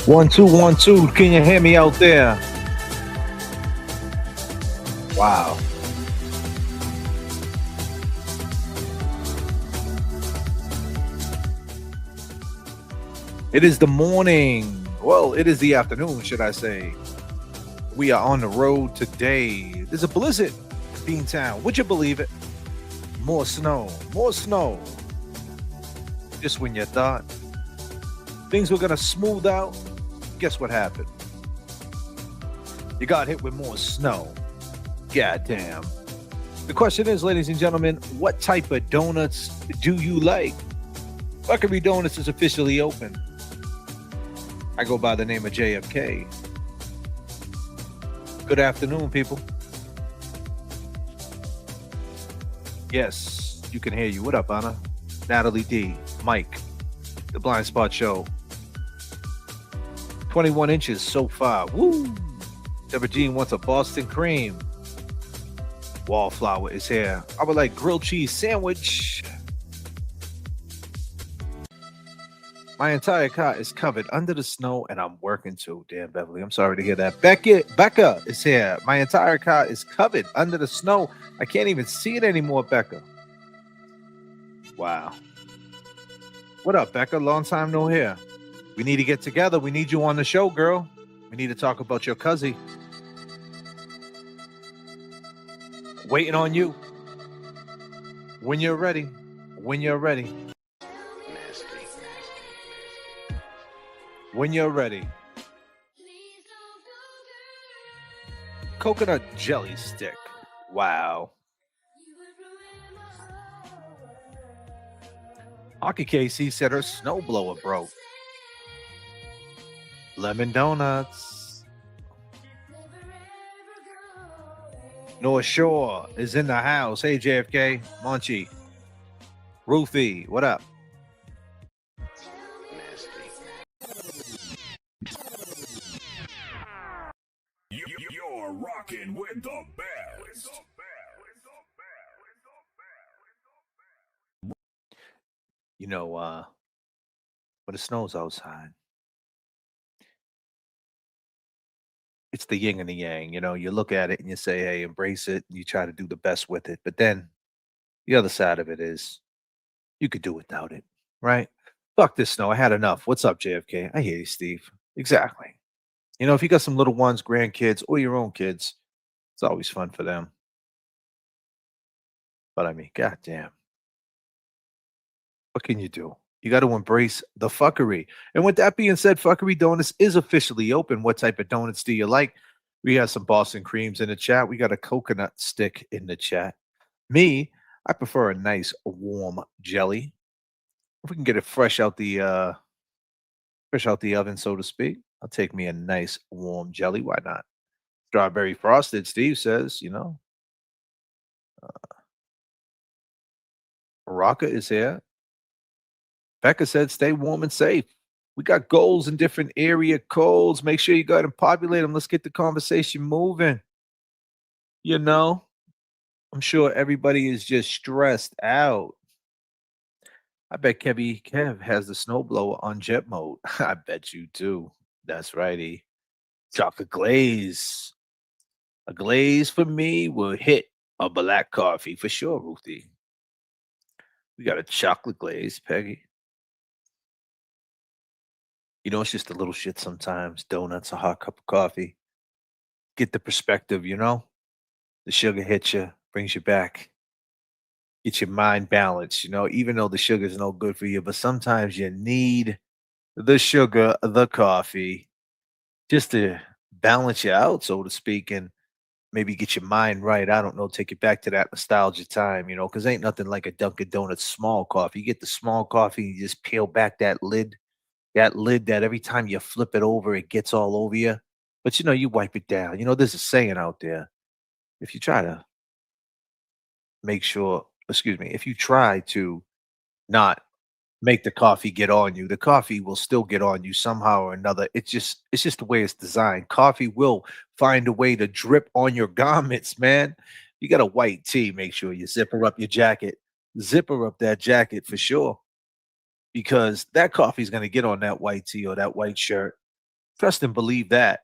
1 2 1 2. Can you hear me out there? Wow. It is the morning. Well, it is the afternoon, should I say. We are on the road today. There's a blizzard in Beantown. Would you believe it? More snow. More snow. Just when you thought things were going to smooth out, guess what happened? You got hit with more snow. Goddamn. The question is, ladies and gentlemen, what type of donuts do you like? Fairview Donuts is officially open. I go by the name of J.F.K. Good afternoon, people. Yes, you can hear you. What up, Anna? Natalie D, Mike, The Blind Spot Show. 21 inches so far. Woo! Deborah Jean wants a Boston cream. Wallflower is here. I would like grilled cheese sandwich. My entire car is covered under the snow and I'm working too. Damn, Beverly, I'm sorry to hear that. Becca is here. My entire car is covered under the snow. I can't even see it anymore, Becca. Wow. What up, Becca? Long time no hear. We need to get together. We need you on the show, girl. We need to talk about your cousin. Waiting on you. When you're ready. When you're ready. When you're ready. Coconut jelly stick. Wow. Hockey KC said her snowblower broke. Lemon donuts. North Shore is in the house. Hey, JFK. Munchie. Ruthie, what up? You're rocking with the best. You know, when it snows outside, it's the yin and the yang. You know, you look at it and you say, hey, embrace it. And you try to do the best with it. But then the other side of it is you could do without it, right? Fuck this snow. I had enough. What's up, JFK? I hear you, Steve. Exactly. You know, if you got some little ones, grandkids, or your own kids, it's always fun for them. But I mean, goddamn. What can you do? You got to embrace the fuckery. And with that being said, Fuckery Donuts is officially open. What type of donuts do you like? We have some Boston creams in the chat. We got a coconut stick in the chat. Me, I prefer a nice warm jelly. If we can get it fresh out the oven, so to speak, I'll take me a nice warm jelly. Why not? Strawberry frosted, Steve says, you know. Rocca is here. Becca said, stay warm and safe. We got goals in different area codes. Make sure you go ahead and populate them. Let's get the conversation moving. You know, I'm sure everybody is just stressed out. I bet Kev has the snowblower on jet mode. I bet you do. That's righty. Chocolate glaze. A glaze for me will hit a black coffee for sure, Ruthie. We got a chocolate glaze, Peggy. You know, it's just a little shit sometimes. Donuts, a hot cup of coffee. Get the perspective, you know? The sugar hits you, brings you back. Get your mind balanced, you know, even though the sugar is no good for you, but sometimes you need the sugar, the coffee, just to balance you out, so to speak, and maybe get your mind right. I don't know, take it back to that nostalgia time, you know, because ain't nothing like a Dunkin' Donuts small coffee. You get the small coffee, you just peel back that lid that every time you flip it over, it gets all over you. But you know, you wipe it down. You know, there's a saying out there. If you try to make sure, excuse me, if you try to not make the coffee get on you, the coffee will still get on you somehow or another. It's just the way it's designed. Coffee will find a way to drip on your garments, man. You got a white tee, make sure you zipper up your jacket. Zipper up that jacket for sure. Because that coffee is going to get on that white tee or that white shirt. Trust and believe that.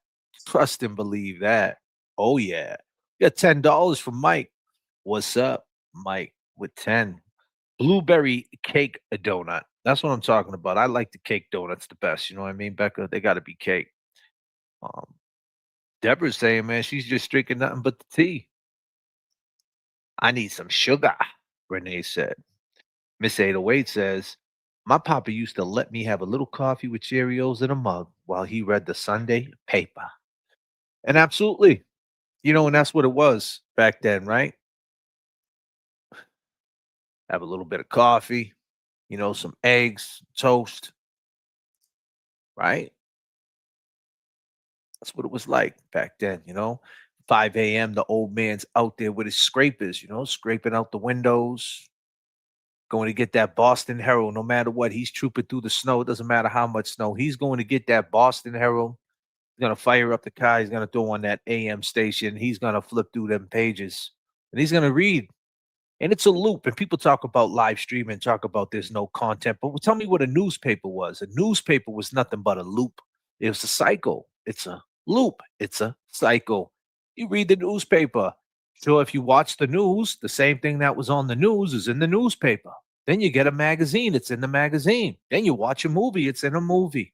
Trust and believe that. Oh, yeah. Got $10 from Mike. What's up, Mike, with 10? Blueberry cake donut. That's what I'm talking about. I like the cake donuts the best. You know what I mean, Becca? They got to be cake. Um, Deborah's saying, man, she's just drinking nothing but the tea. I need some sugar, Renee said. Miss 808 says, my papa used to let me have a little coffee with Cheerios in a mug while he read the Sunday paper. And absolutely, and that's what it was back then, right? Have a little bit of coffee, some eggs, toast, right? That's what it was like back then. 5 a.m., the old man's out there with his scrapers, scraping out the windows, going to get that Boston Herald no matter what. He's trooping through the snow. It doesn't matter how much snow. He's going to get that Boston Herald. He's going to fire up the car. He's going to throw on that AM station. He's going to flip through them pages and he's going to read. And it's a loop. And people talk about live streaming, talk about there's no content. But tell me what a newspaper was. A newspaper was nothing but a loop. It was a cycle. It's a loop. It's a cycle. You read the newspaper. So if you watch the news, the same thing that was on the news is in the newspaper. Then you get a magazine. It's in the magazine. Then you watch a movie. It's in a movie.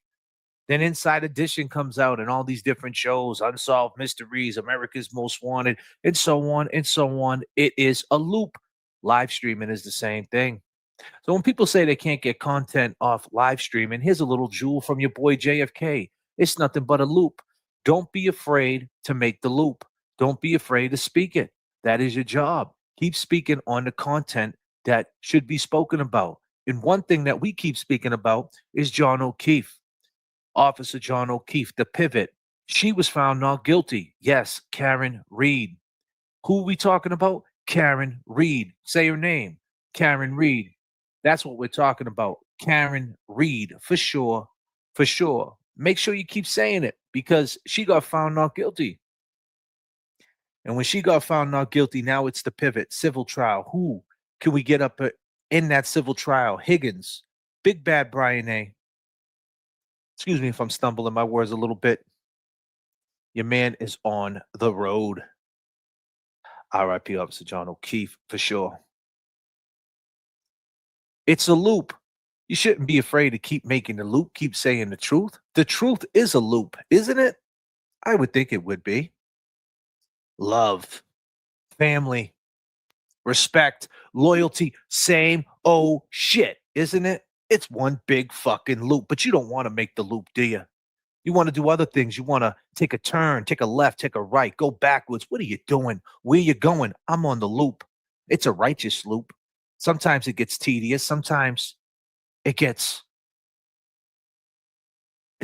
Then Inside Edition comes out and all these different shows, Unsolved Mysteries, America's Most Wanted, and so on and so on. It is a loop. Live streaming is the same thing. So when people say they can't get content off live streaming, here's a little jewel from your boy J.F.K. It's nothing but a loop. Don't be afraid to make the loop. Don't be afraid to speak it. That is your job. Keep speaking on the content that should be spoken about. And one thing that we keep speaking about is John O'Keefe. Officer John O'Keefe, the pivot. She was found not guilty. Yes, Karen Reed. Who are we talking about? Karen Reed. Say her name. Karen Reed. That's what we're talking about. Karen Reed, for sure. For sure. Make sure you keep saying it because she got found not guilty. And when she got found not guilty, now it's the pivot, civil trial. Who can we get up in that civil trial? Higgins, Big Bad Brian A. Excuse me if I'm stumbling my words a little bit. Your man is on the road. RIP Officer John O'Keefe, for sure. It's a loop. You shouldn't be afraid to keep making the loop, keep saying the truth. The truth is a loop, isn't it? I would think it would be. Love, family, respect, loyalty, same oh shit, isn't it? It's one big fucking loop, but you don't want to make the loop, do you? You want to do other things. You want to take a turn, take a left, take a right, go backwards. What are you doing? Where you going? I'm on the loop. It's a righteous loop. Sometimes it gets tedious. Sometimes it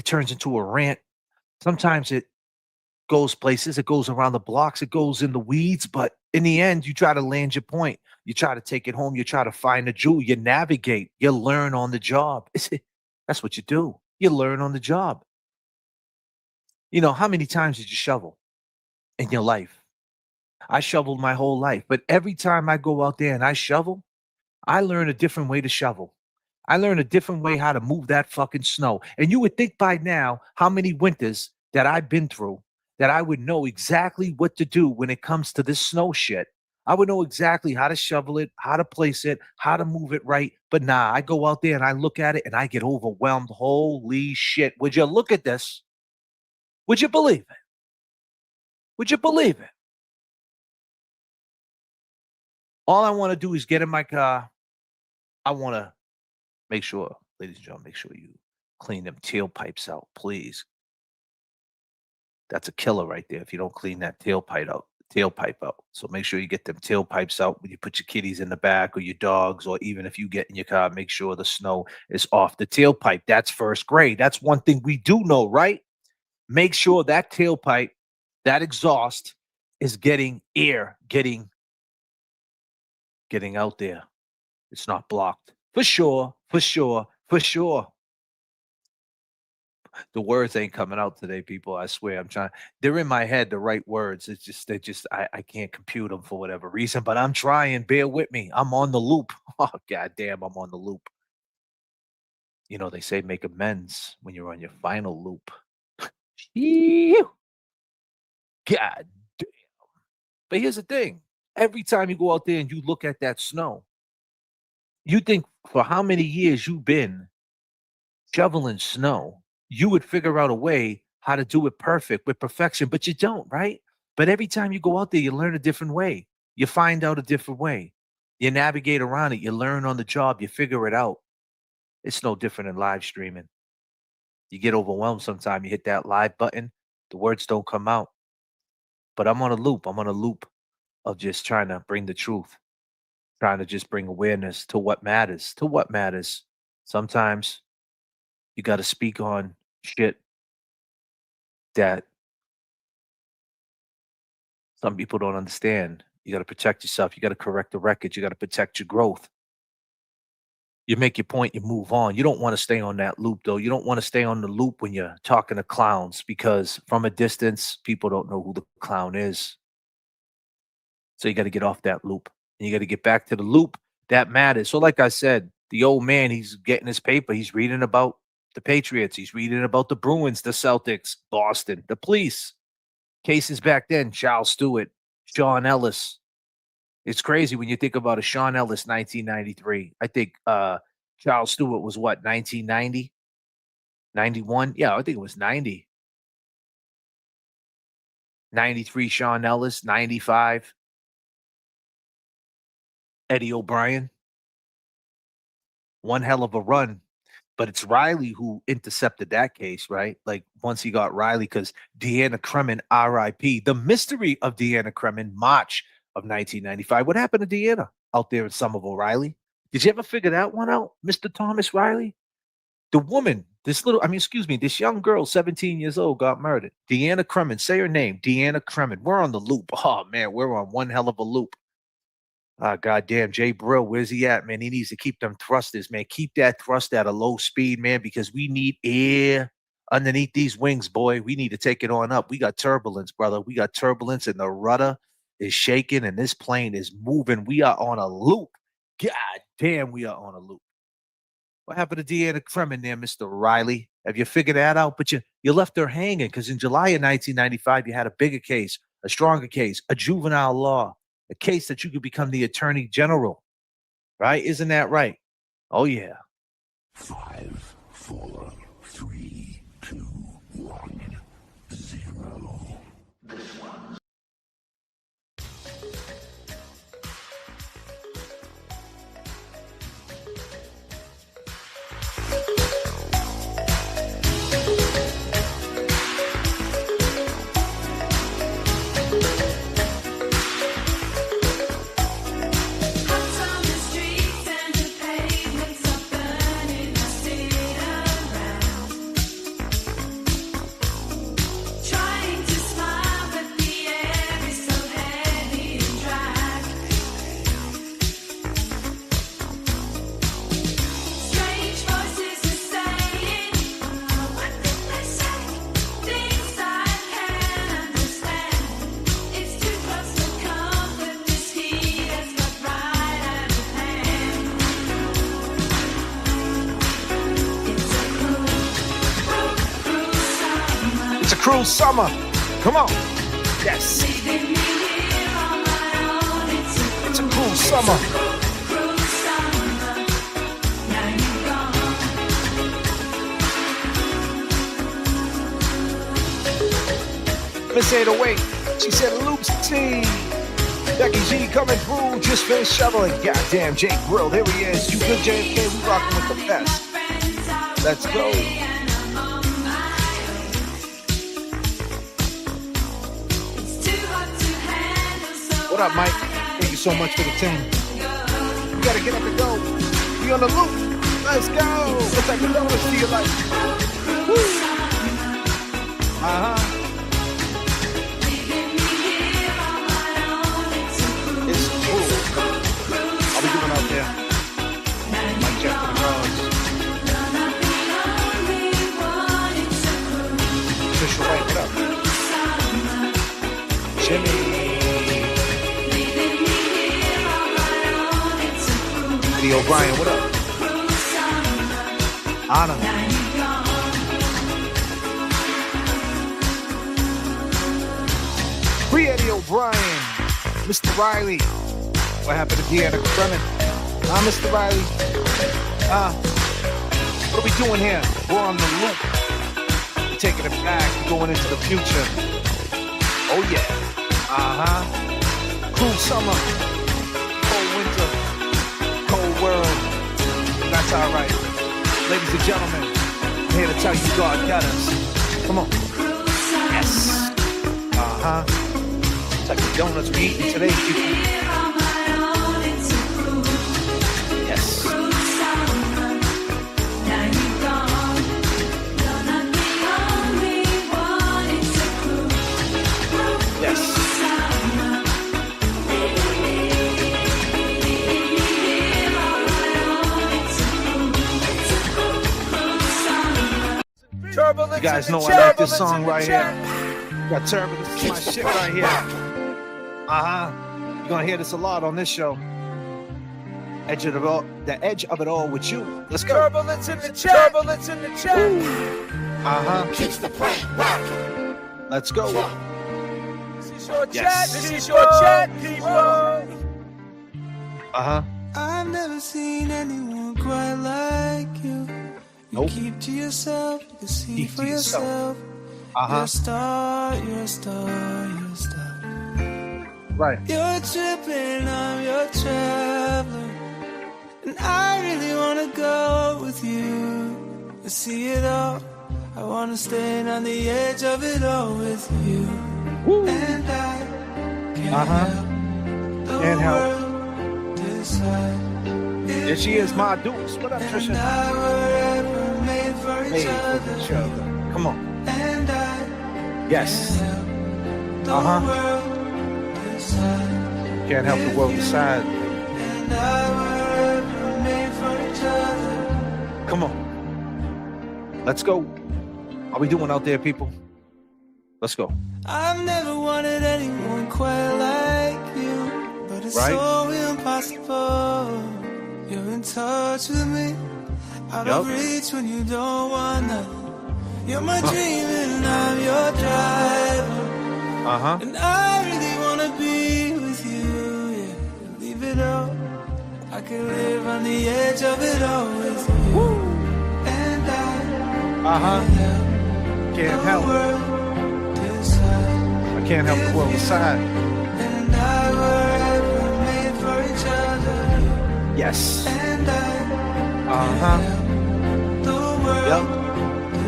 turns into a rant. Sometimes it goes places. It goes around the blocks. It goes in the weeds. But in the end, you try to land your point. You try to take it home. You try to find a jewel. You navigate. You learn on the job. That's what you do. You learn on the job. How many times did you shovel in your life? I shoveled my whole life, but every time I go out there and I shovel, I learn a different way to shovel. I learn a different way how to move that fucking snow. And you would think by now how many winters that I've been through that I would know exactly what to do when it comes to this snow shit. I would know exactly how to shovel it, how to place it, how to move it right. But nah, I go out there and I look at it and I get overwhelmed. Holy shit. Would you look at this? Would you believe it? Would you believe it? All I want to do is get in my car. I want to make sure, ladies and gentlemen, make sure you clean them tailpipes out, please. That's a killer right there if you don't clean that tailpipe out. So make sure you get them tailpipes out when you put your kitties in the back or your dogs, or even if you get in your car, make sure the snow is off the tailpipe. That's first grade. That's one thing we do know, right? Make sure that tailpipe, that exhaust is getting air, getting out there. It's not blocked. For sure, for sure, for sure. The words ain't coming out today, people. I swear. I'm trying. They're in my head, the right words. It's just I can't compute them for whatever reason, but I'm trying. Bear with me. I'm on the loop. Oh, goddamn, I'm on the loop. They say make amends when you're on your final loop. Ew. God damn. But here's the thing. Every time you go out there and you look at that snow, you think for how many years you've been shoveling snow, you would figure out a way how to do it perfect with perfection, but you don't, right? But every time you go out there, you learn a different way. You find out a different way. You navigate around it. You learn on the job. You figure it out. It's no different in live streaming. You get overwhelmed sometimes. You hit that live button, the words don't come out. But I'm on a loop. I'm on a loop of just trying to bring the truth, trying to just bring awareness to what matters, to what matters. Sometimes you got to speak on shit that some people don't understand. You got to protect yourself. You got to correct the record. You got to protect your growth. You make your point, you move on. You don't want to stay on that loop, though. You don't want to stay on the loop when you're talking to clowns because from a distance, people don't know who the clown is. So you got to get off that loop and you got to get back to the loop that matters. So, like I said, the old man, he's getting his paper. He's reading about the Patriots. He's reading about the Bruins, the Celtics, Boston, the police. Cases back then, Charles Stewart, Sean Ellis. It's crazy when you think about a Sean Ellis 1993. I think Charles Stewart was what, 1990? 91? Yeah, I think it was 90. 93 Sean Ellis, 95 Eddie O'Brien. One hell of a run. But it's Riley who intercepted that case, right? Like once he got Riley, because Deanna Kremen, RIP, the mystery of Deanna Kremen, March of 1995. What happened to Deanna out there in Somerville, Riley? Did you ever figure that one out, Mr. Thomas Riley? The woman, this young girl, 17 years old, got murdered. Deanna Kremen, say her name, Deanna Kremen. We're on the loop. Oh, man, we're on one hell of a loop. Goddamn, Jay Brill, where's he at, man? He needs to keep them thrusters, man. Keep that thrust at a low speed, man, because we need air underneath these wings, boy. We need to take it on up. We got turbulence, brother. We got turbulence, and the rudder is shaking, and this plane is moving. We are on a loop. God damn, we are on a loop. What happened to Deanna Kremen there, Mr. Riley? Have you figured that out? But you left her hanging because in July of 1995, you had a bigger case, a stronger case, a juvenile law, a case that you could become the attorney general, right? Isn't that right? Oh, yeah. 5, 4, 3, 2, 1, 0. Cruel summer. Come on. Yes. It's a cruel summer. Miss 808. She said loops T. Becky G coming through. Just finished shoveling. Goddamn, Jake Grill. There he is. You good, J.F.K? We rocking with the best. Let's go. What up, Mike? Thank you so much for the 10. You gotta get up and go. We on the loop. Let's go. What type of donuts do you like? Woo. It's cool. How we doing out there? Mike check for the guards. Official White, what up? Jimmy. O'Brien, what up? Anna. O'Brien, Mr. Riley. What happened to Deanna Clement? Mr. Riley. What are we doing here? We're on the loop. We're taking it back. We're going into the future. Oh, yeah. Cool summer. Cold winter. Cold world. That's all right. Ladies and gentlemen, I'm here to tell you God got us. Come on. Yes. Type of donuts we eating today, people. Yes. Yes. You guys know I like this song right here. Got turbulence, this is my shit right here. You're gonna hear this a lot on this show. The edge of it all with you. Let's go. Turbulence in the chat. Turbulence in the chat. Keeps the plant rocking. Let's go. This is your Yes. chat. This is your chat, people. I've never seen anyone quite like you. You Nope. keep to yourself, you see Keep for to yourself. yourself. You're a star, you're a star, you're a star. Right. You're tripping, I'm your traveler. And I really wanna go with you to see it all. I wanna stand on the edge of it all with you. Woo. And I can't help the Can't help. world decide. There she is, my dukes. What up, Trisha? And I were ever made for Hey, each for other. each other. Come on. And I Yes. the world decide. Can't help the world decide. And I were ever made for each other. Come on. Let's go. How we doing out there, people? Let's go. I've never wanted anyone quite like you, but it's Right. so impossible. You're in touch with me, out of Yup. reach when you don't want nothing. You're my dream and I'm your driver. And I really wanna be with you, yeah. Leave it all. I can live on the edge of it all with you. And I Can't help. the world decide. I can't help the world decide. And I were ever made for each other. Yes. And I the world Yup.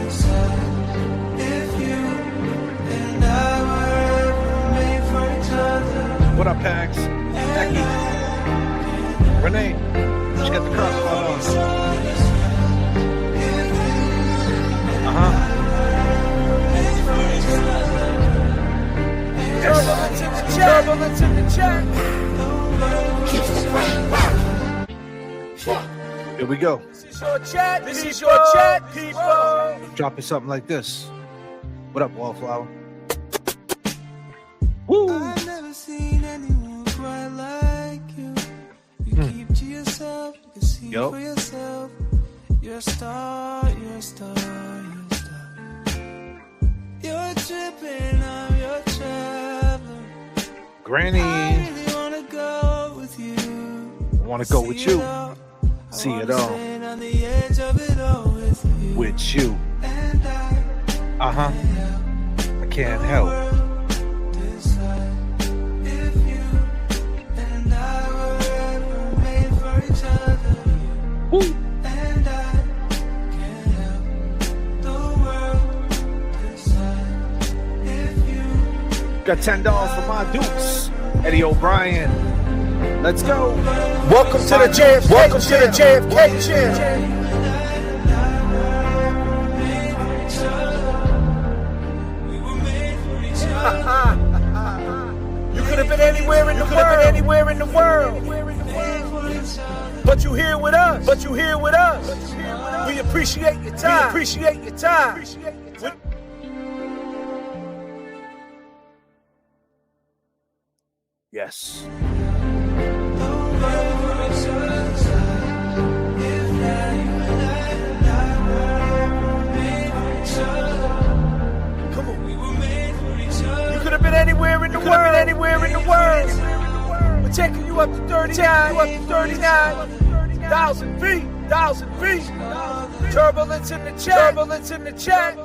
decide. If you and I were ever made for each other. What up, Pags? Becky. Renee. She got the crossbar on. Turbulence in the chat. Turbulence in the chat. Keeps the plant rocking. Here we go. This is your chat. This is your chat, people. Dropping something like this. What up, Wallflower? Woo! I've never seen anyone quite like you. You keep to yourself, you see Yup. for yourself. You're a star, you're a star, you're a star. You're tripping, I'm your traveler. Granny. I really wanna go with you. I want to go with you. See it all. Stand on the edge of it all with you. With you. And I can't help. decide if you and I were ever made for each other. Woo! And I can't help the world decide if you Got $10 for my dukes. Eddie O'Brien. Let's go. Welcome to the JFK. Welcome to the JFK chair. You could have been anywhere in the world. Anywhere in the world. But you here with us. But you here with us. We appreciate your time. We appreciate your time. Yes. Come on. You could have been anywhere in the world. Anywhere in the world. We're taking you up to 39,000 feet. Turbulence in the chat.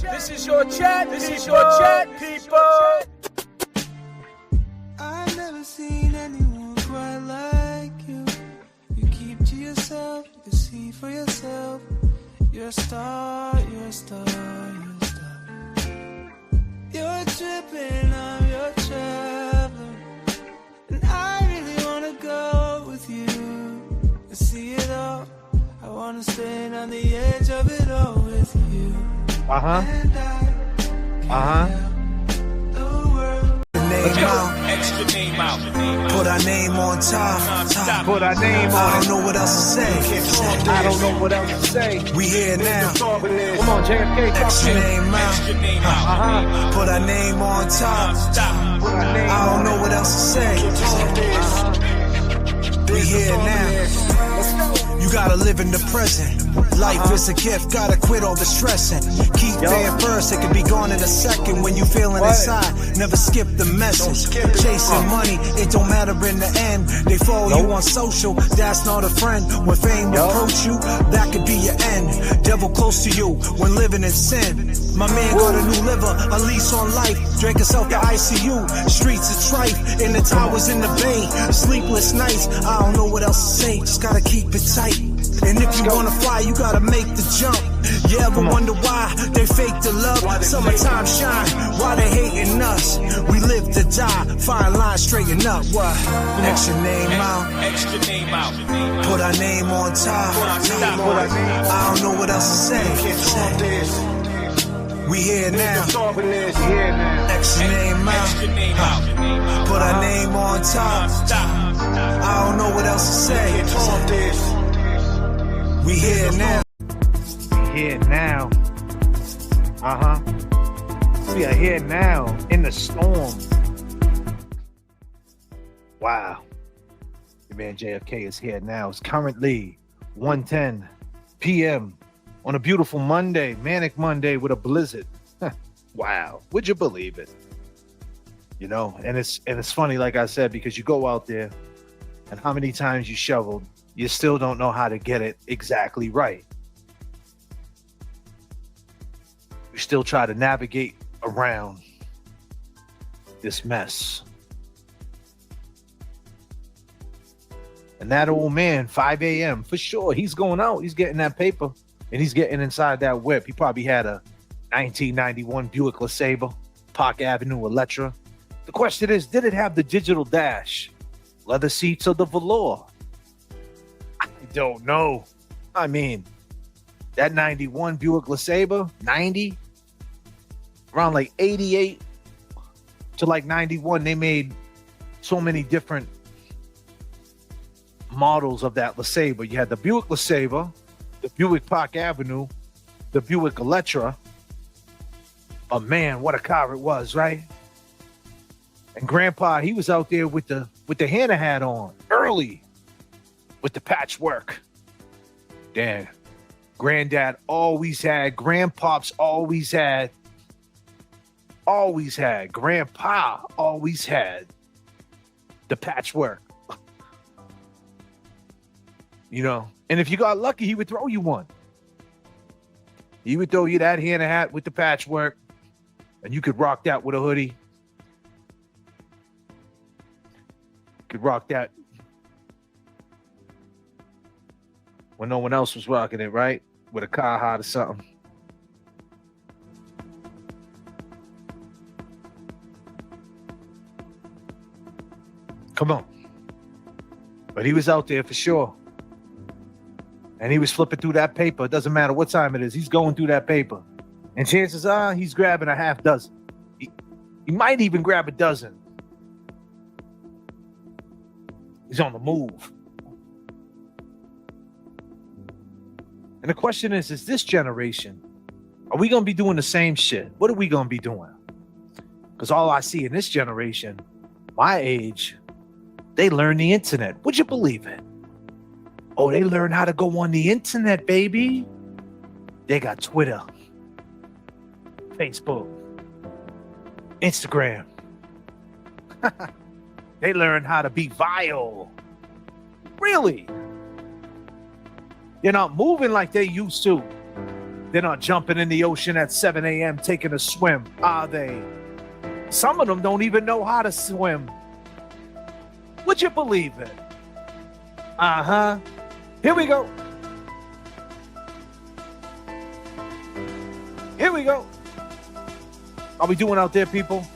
This is your chat. People. I've never seen anyone quite like you. You keep to yourself, you can see for yourself. You're a star. You're tripping, I'm your traveler. And I really wanna go with you and see it all. I wanna stand on the edge of it all with you. And I Let's go. Extra name out. Put our name on top. Put our name I on don't it. know what else to say. I don't know what else to say. We here now. Come on, J.F.K. talk Extra to me. name out. Extra name out. Put our name on top. Put our name I don't on know what else to say. We here now. You gotta live in the present. Life is a gift, gotta quit all the stressing. Keep there first, it could be gone in a second. When you feeling inside, never skip the message. Chasing money, it don't matter in the end. They follow you on social, that's not a friend. When fame approach you, that could be your end. Devil close to you when living in sin. My man got a new liver, a lease on life. Drank himself to ICU, streets of trife. In the towers in the bay, sleepless nights. I don't know what else to say, just gotta keep it tight. And if you wanna fly, you gotta make the jump. You ever wonder why they fake the love? Summertime shine, why they hating us? We live to die, fine line straighten up. What? Extra name out. Extra name out. Put our name on top. I don't know what else to say. We here now. Extra name Extra name out. out. Put our name on top. I don't know what else to say. We here now. Here now. We are here now in the storm. Wow. Your man JFK is here now. It's currently 1:10 p.m. on a beautiful Monday, manic Monday with a blizzard. Wow. Would you believe it? You know, and it's funny, like I said, because you go out there and how many times you shoveled, you still don't know how to get it exactly right. You still try to navigate around this mess. And that old man, 5 a.m., for sure, he's going out. He's getting that paper, and he's getting inside that whip. He probably had a 1991 Buick LeSabre, Park Avenue Electra. The question is, did it have the digital dash, leather seats, or the velour? I don't know. I mean, that 91 Buick LeSabre, 90, around like 88 to like 91, they made so many different models of that LeSabre. You had the Buick LeSabre, the Buick Park Avenue, the Buick Electra. Oh man, what a car it was, right? And Grandpa, he was out there with the Hannah hat on early with the patchwork. Damn. Granddad always had, Grandpops always had, Grandpa always had the patchwork. You know, and if you got lucky, he would throw you one. He would throw you that Hannah hat with the patchwork, and you could rock that with a hoodie. Could rock that when no one else was rocking it, right? With a car hot or something. Come on. But he was out there for sure. And he was flipping through that paper. It doesn't matter what time it is. He's going through that paper. And chances are he's grabbing a half dozen. He might even grab a dozen. He's on the move. And the question is this generation, are we going to be doing the same shit? What are we going to be doing? Because all I see in this generation, my age, they learn the internet. Would you believe it? Oh, they learn how to go on the internet, baby. They got Twitter, Facebook, Instagram, They learn how to be vile. Really? They're not moving like they used to. They're not jumping in the ocean at 7 a.m. taking a swim, are they? Some of them don't even know how to swim. Would you believe it? Uh-huh. Here we go. Here we go. How we doing out there, people?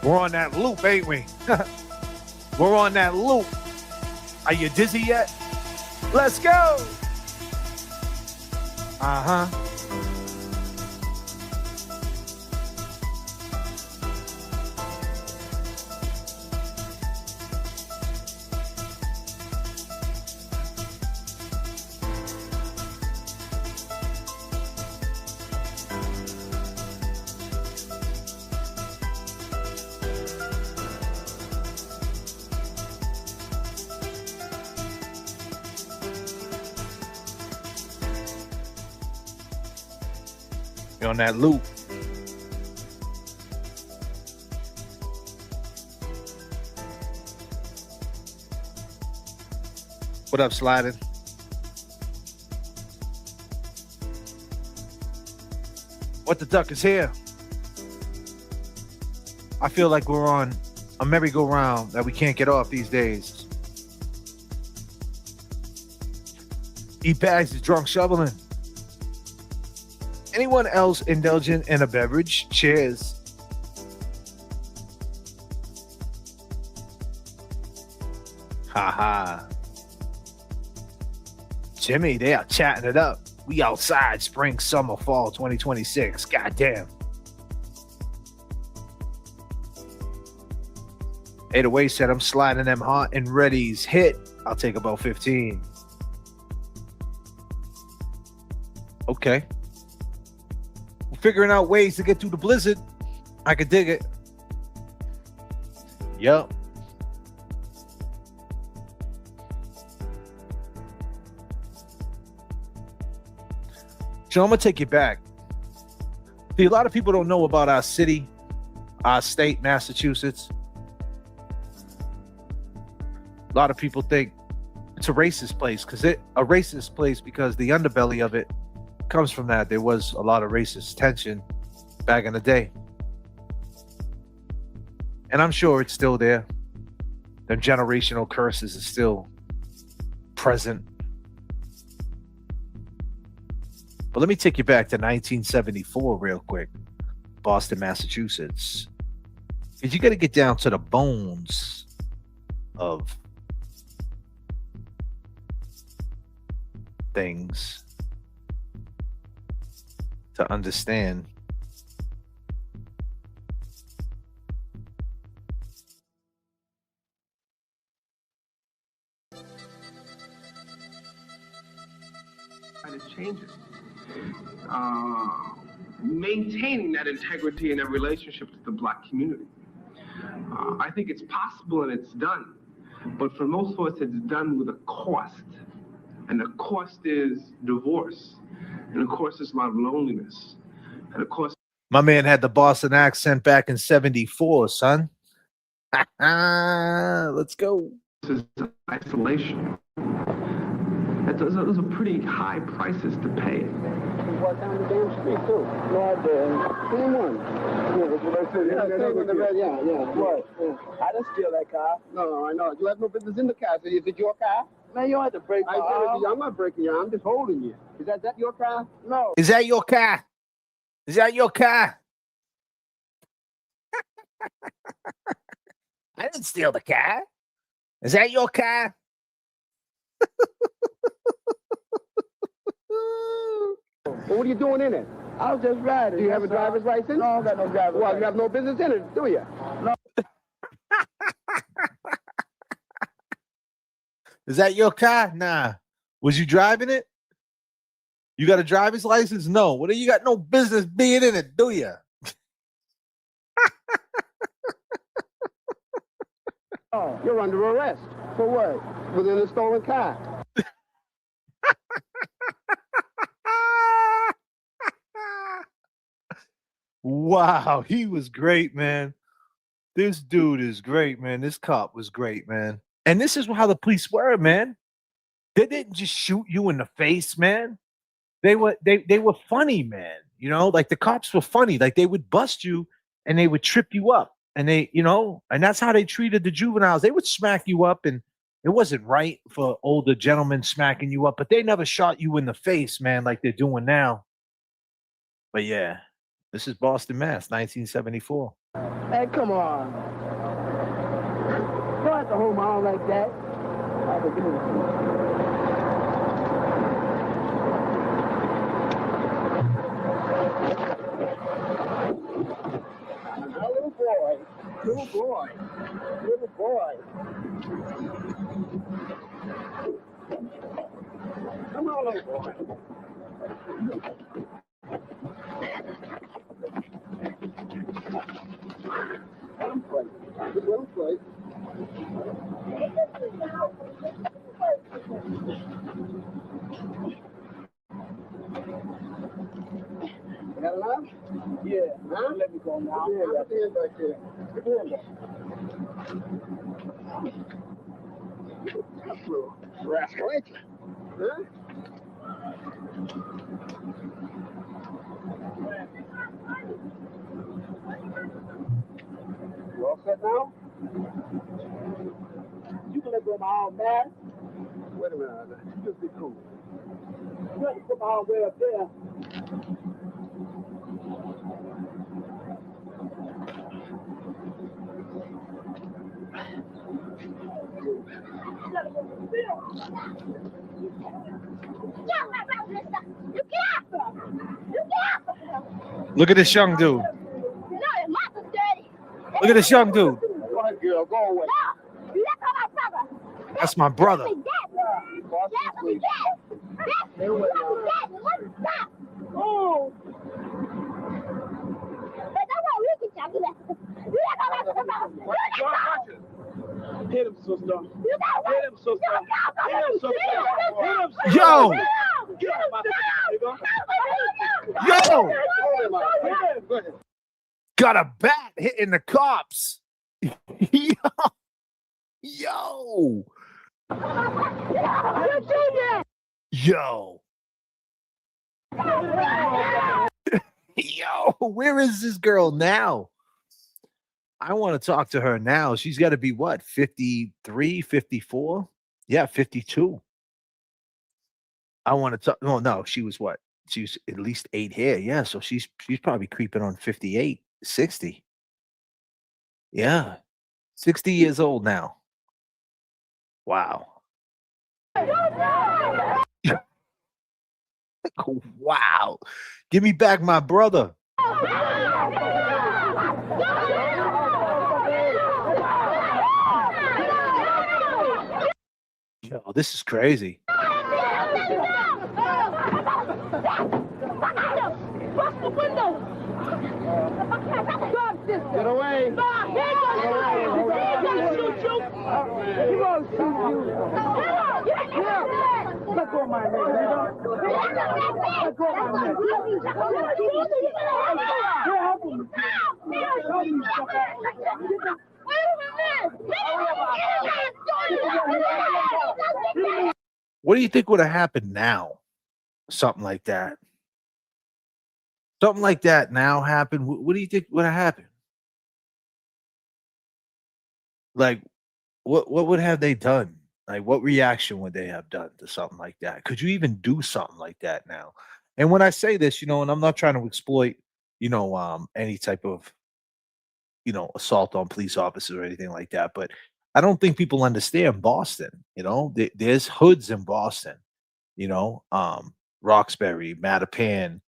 We're on that loop, ain't we? We're on that loop. Are you dizzy yet? Let's go. Uh-huh. You're on that loop. What up, Sliding? What the duck is here? I feel like we're on a merry-go-round that we can't get off these days. Eat bags is drunk shoveling. Anyone else indulgent in a beverage? Cheers. Ha. Jimmy, they are chatting it up. We outside spring, summer, fall 2026. Goddamn. 808 said, I'm sliding them hot and ready's hit. I'll take about 15. Okay. We're figuring out ways to get through the blizzard. I could dig it. Yup. So I'm going to take you back. See, a lot of people don't know about our city, our state, Massachusetts. A lot of people think it's a racist place because the underbelly of it comes from that. There was a lot of racist tension back in the day. And I'm sure it's still there. The generational curses are still present. But let me take you back to 1974 real quick. Boston, Massachusetts. Because you got to get down to the bones of things to understand. It changes. Maintaining that integrity and that relationship to the Black community. I think it's possible and it's done, but for most of us, it's done with a cost, and the cost is divorce, and the cost is a lot of loneliness, and the cost. My man had the Boston accent back in 74, son. Let's go. Is isolation. Those are pretty high prices to pay. You walk down the damn street too. No, I didn't. Same one. Yeah, that's what I said. Yeah. What? Yeah. I didn't steal that car. No, I know. You have no business in the car. So is it your car? Man, you had to break my arm. I'm not breaking you. I'm just holding you. Is that your car? No. Is that your car? Is that your car? I didn't steal the car. Is that your car? Well, what are you doing in it? I was just riding. Do you have a driver's license? No, I got no driver's license. Well, you have no business in it, do you? No. Is that your car? Nah. Was you driving it? You got a driver's license? No. Well, you got no business being in it, do you? Oh, you're under arrest. For what? Within a stolen car. Wow, he was great, man. This dude is great, man. This cop was great, man. And this is how the police were, man. They didn't just shoot you in the face, man. They were funny, man. You know, like the cops were funny. Like they would bust you and they would trip you up. And and that's how they treated the juveniles. They would smack you up, and it wasn't right for older gentlemen smacking you up, but they never shot you in the face, man, like they're doing now. But yeah, this is Boston, Mass, 1974. Hey, come on. Don't have to hold my arm like that. I can do it. Now, little boy. Little boy. Little boy. Come on, little boy. Let him play. Let him play. You got enough? Yeah. Huh? Let me go now. Yeah, put the hand back there. Put the hand back. That's a little rascal, ain't you? Huh? You all set now? You can let go of my arm back. Wait a minute, just be cool. You have to put my arm way up there. Look at this young dude. Look at this young dude. Go ahead, girl, go away. That's my brother. Oh! Hit him, sister. Hit him, sister. Hit him, sister. Hit him, sister. Yo! Get him, my nigga. Yo! Go ahead. Got a bat hitting the cops. Yo! Yo! Yo, where is this girl now? I want to talk to her now. She's got to be what, 53, 54? Yeah, 52. I want to talk. Oh, no, she was what? She was at least 8 here. Yeah, so she's probably creeping on 58, 60. Yeah, 60 years old now. Wow. Wow. Give me back my brother. Yo, this is crazy. Get away. He won't shoot you. Let go of my neck, nigga. Let go of my neck. Here, help him. Help me, What do you think would have happened now? Something like that. Something like that now happened. What do you think would have happened? Like, what would have they done? Like, what reaction would they have done to something like that? Could you even do something like that now? And when I say this, and I'm not trying to exploit, any type of, assault on police officers or anything like that, but I don't think people understand Boston. There's hoods in Boston. Roxbury, Mattapan,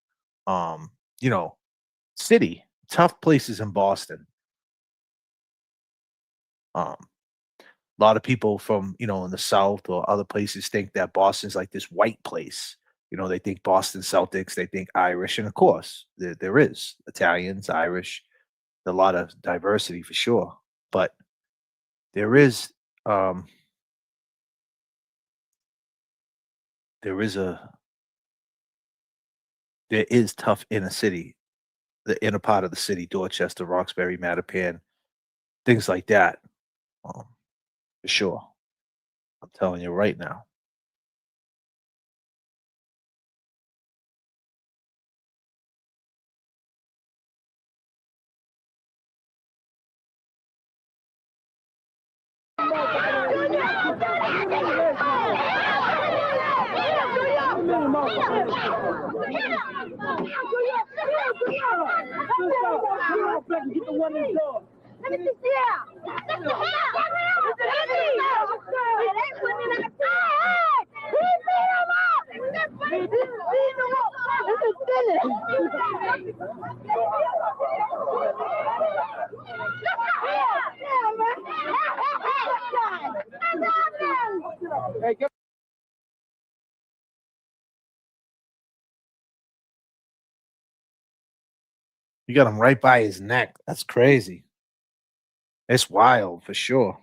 um, city, tough places in Boston. A lot of people from, in the South or other places think that Boston's like this white place. They think Boston Celtics, they think Irish. And of course, there is Italians, Irish, a lot of diversity for sure. But there is, there is tough inner city, the inner part of the city, Dorchester, Roxbury, Mattapan, Things like that. For sure. I'm telling you right now. You got him right by his neck. That's crazy. It's wild for sure.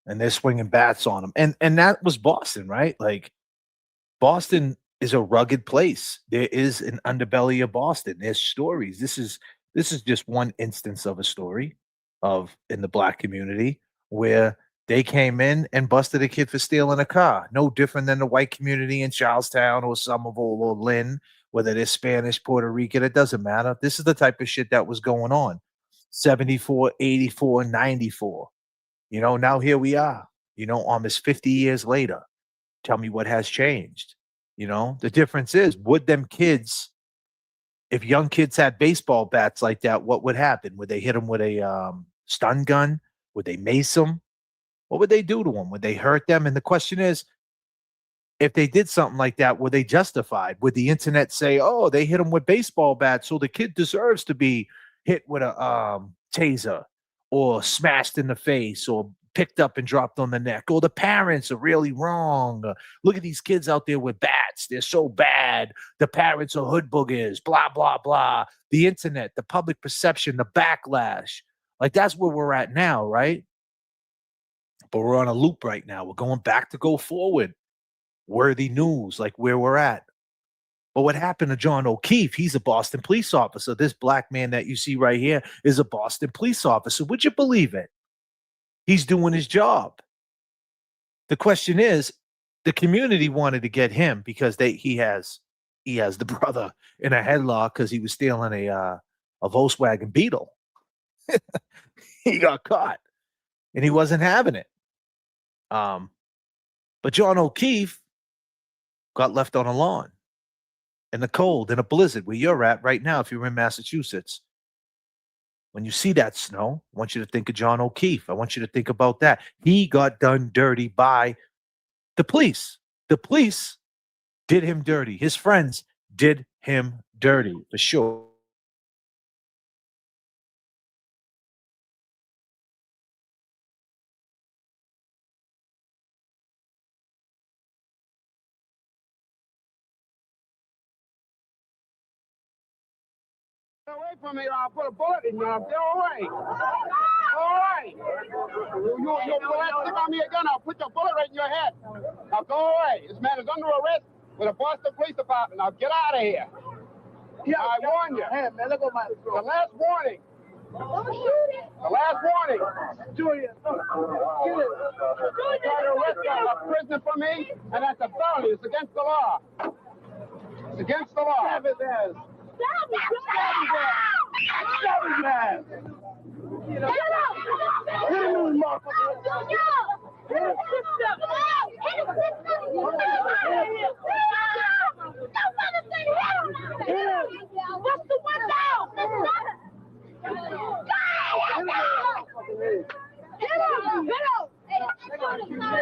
And they're swinging bats on him. And that was Boston, right? Like Boston is a rugged place. There is an underbelly of Boston. There's stories. This is just one instance of a story of in the black community where they came in and busted a kid for stealing a car. No different than the white community in Charlestown or Somerville or Lynn, whether they're Spanish, Puerto Rican, it doesn't matter. This is the type of shit that was going on. 74, 84, 94. Now here we are, almost 50 years later. Tell me what has changed. The difference is, would them kids, if young kids had baseball bats like that, what would happen? Would they hit them with a stun gun? Would they mace them? What would they do to them? Would they hurt them? And the question is, if they did something like that, were they justified? Would the internet say, oh, they hit him with baseball bats, so the kid deserves to be hit with a taser or smashed in the face or picked up and dropped on the neck, or the parents are really wrong? Look at these kids out there with bats. They're so bad. The parents are hood boogers, blah, blah, blah. The internet, the public perception, the backlash. Like, that's where we're at now, right? But we're on a loop right now. We're going back to go forward. Worthy news, like where we're at. But what happened to John O'Keefe? He's a Boston police officer. This black man that you see right here is a Boston police officer. Would you believe it? He's doing his job. The question is, the community wanted to get him because he has the brother in a headlock because he was stealing a Volkswagen Beetle. He got caught, and he wasn't having it. But John O'Keefe got left on a lawn in the cold, in a blizzard, where you're at right now if you're in Massachusetts. When you see that snow, I want you to think of John O'Keefe. I want you to think about that. He got done dirty by the police. The police did him dirty. His friends did him dirty, for sure. Away from me, I'll put a bullet in you. I'll go away. Go away. You pull that stick on me again, I'll put your bullet right in your head. Now go away. This man is under arrest with the Boston Police Department. Now get out of here. Yeah, I warn you. Hey, man, look at the last warning. The last warning. Julia, get it. Try to arrest a prisoner for me, and that's a felony. It's against the law. It's against the law. Have it there.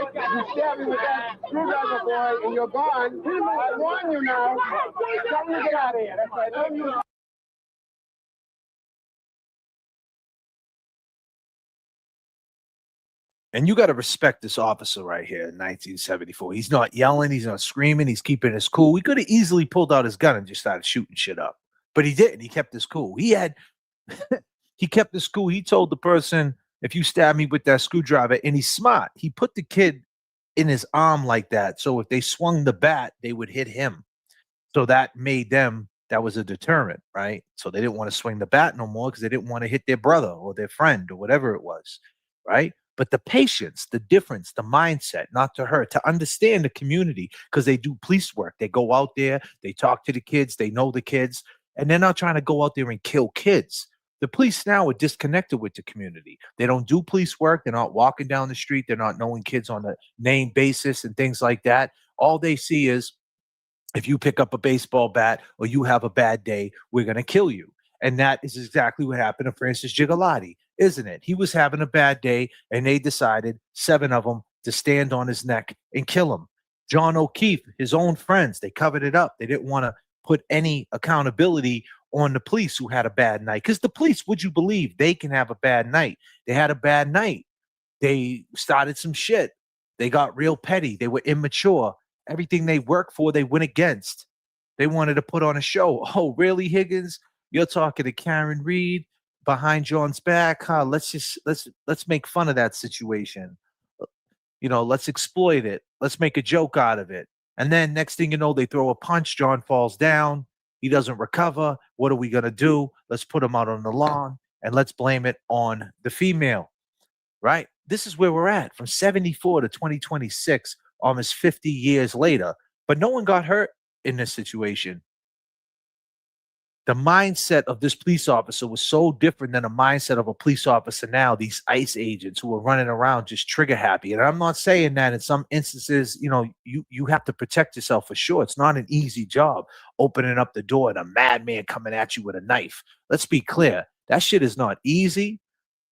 You stab me with that screwdriver, boy, and you're gone. I warn you now. Tell me to get out of here. That's right. Let me. And you got to respect this officer right here in 1974. He's not yelling. He's not screaming. He's keeping his cool. He could have easily pulled out his gun and just started shooting shit up. But he didn't. He kept his cool. He kept his cool. He told the person, if you stab me with that screwdriver, and he's smart. He put the kid in his arm like that. So if they swung the bat, they would hit him. So that that was a deterrent, right? So they didn't want to swing the bat no more because they didn't want to hit their brother or their friend or whatever it was, right? But the patience, the difference, the mindset, not to hurt, to understand the community, because they do police work. They go out there, they talk to the kids, they know the kids, and they're not trying to go out there and kill kids. The police now are disconnected with the community. They don't do police work. They're not walking down the street. They're not knowing kids on a name basis and things like that. All they see is, if you pick up a baseball bat or you have a bad day, we're going to kill you. And that is exactly what happened to Francis Gigalotti, isn't it? He was having a bad day, and they decided, 7 of them, to stand on his neck and kill him. John O'Keefe, his own friends, they covered it up. They didn't want to put any accountability on the police who had a bad night. Because the police, would you believe, they can have a bad night? They had a bad night. They started some shit. They got real petty. They were immature. Everything they worked for, they went against. They wanted to put on a show. Oh, really, Higgins? You're talking to Karen Reed behind John's back, huh? Let's make fun of that situation. Let's exploit it. Let's make a joke out of it. And then next thing you know, they throw a punch. John falls down. He doesn't recover. What are we going to do? Let's put him out on the lawn and let's blame it on the female, right? This is where we're at from 74 to 2026, almost 50 years later. But no one got hurt in this situation. The mindset of this police officer was so different than the mindset of a police officer now, these ICE agents who are running around just trigger happy. And I'm not saying that in some instances, you have to protect yourself for sure. It's not an easy job opening up the door and a madman coming at you with a knife. Let's be clear. That shit is not easy,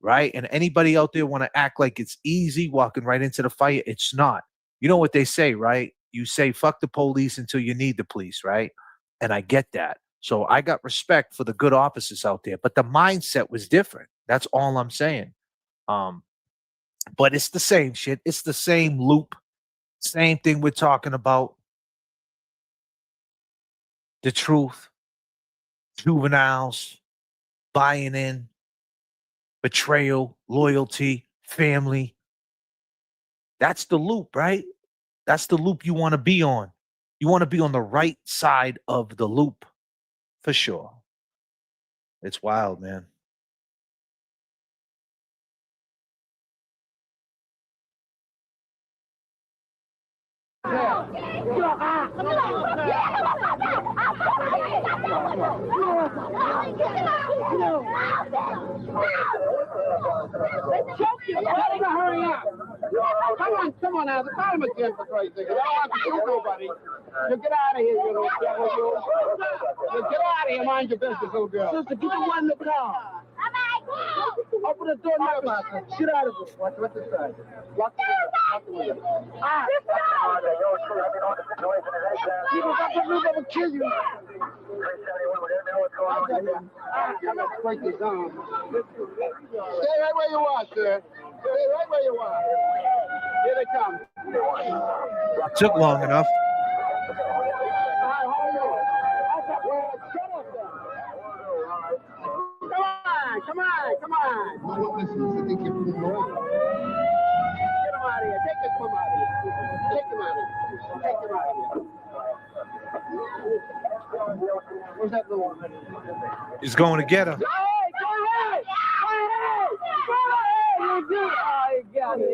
right? And anybody out there want to act like it's easy walking right into the fire? It's not. You know what they say, right? You say, fuck the police until you need the police, right? And I get that. So I got respect for the good officers out there, but the mindset was different. That's all I'm saying. But it's the same shit. It's the same loop. Same thing we're talking about. The truth, juveniles, buying in, betrayal, loyalty, family. That's the loop, right? That's the loop you want to be on. You want to be on the right side of the loop. For sure. It's wild, man. Hurry up. Come on now. The time again for Christ's sake. I don't want to shoot nobody. You get out of here, you little devil. You get out of here. Mind your business, little girl. Sister, get the one in the car. Open the door now, Master. Get out of it. Watch this side. Lock the window. Ah! People got to move, they will kill you. I'm going to break this arm. Stay right where you are, sir. Stay right where you are. Here they come. Took long enough. Come on. Listen, I think you're moving around. Get him out of here. Take this from out of here. Take him out of here. Take him out of here. Where's that little one? He's going to get him. Go ahead. You do. Oh, you got it.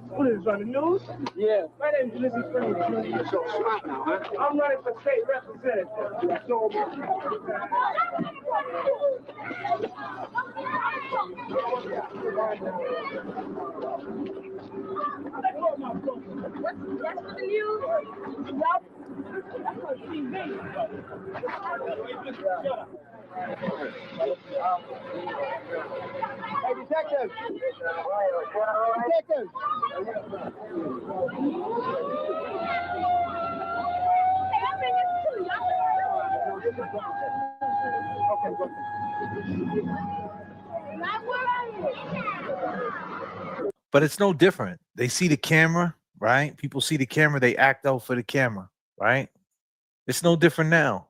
What is this, on the news? Yeah. My name's Lizzie Spring. You're so smart now, huh? I'm running for state representative. So, that's for the news? Yep. That's on TV. Hey, detective! Detective! But it's no different. They see the camera, right? People see the camera, they act out for the camera, right? It's no different now.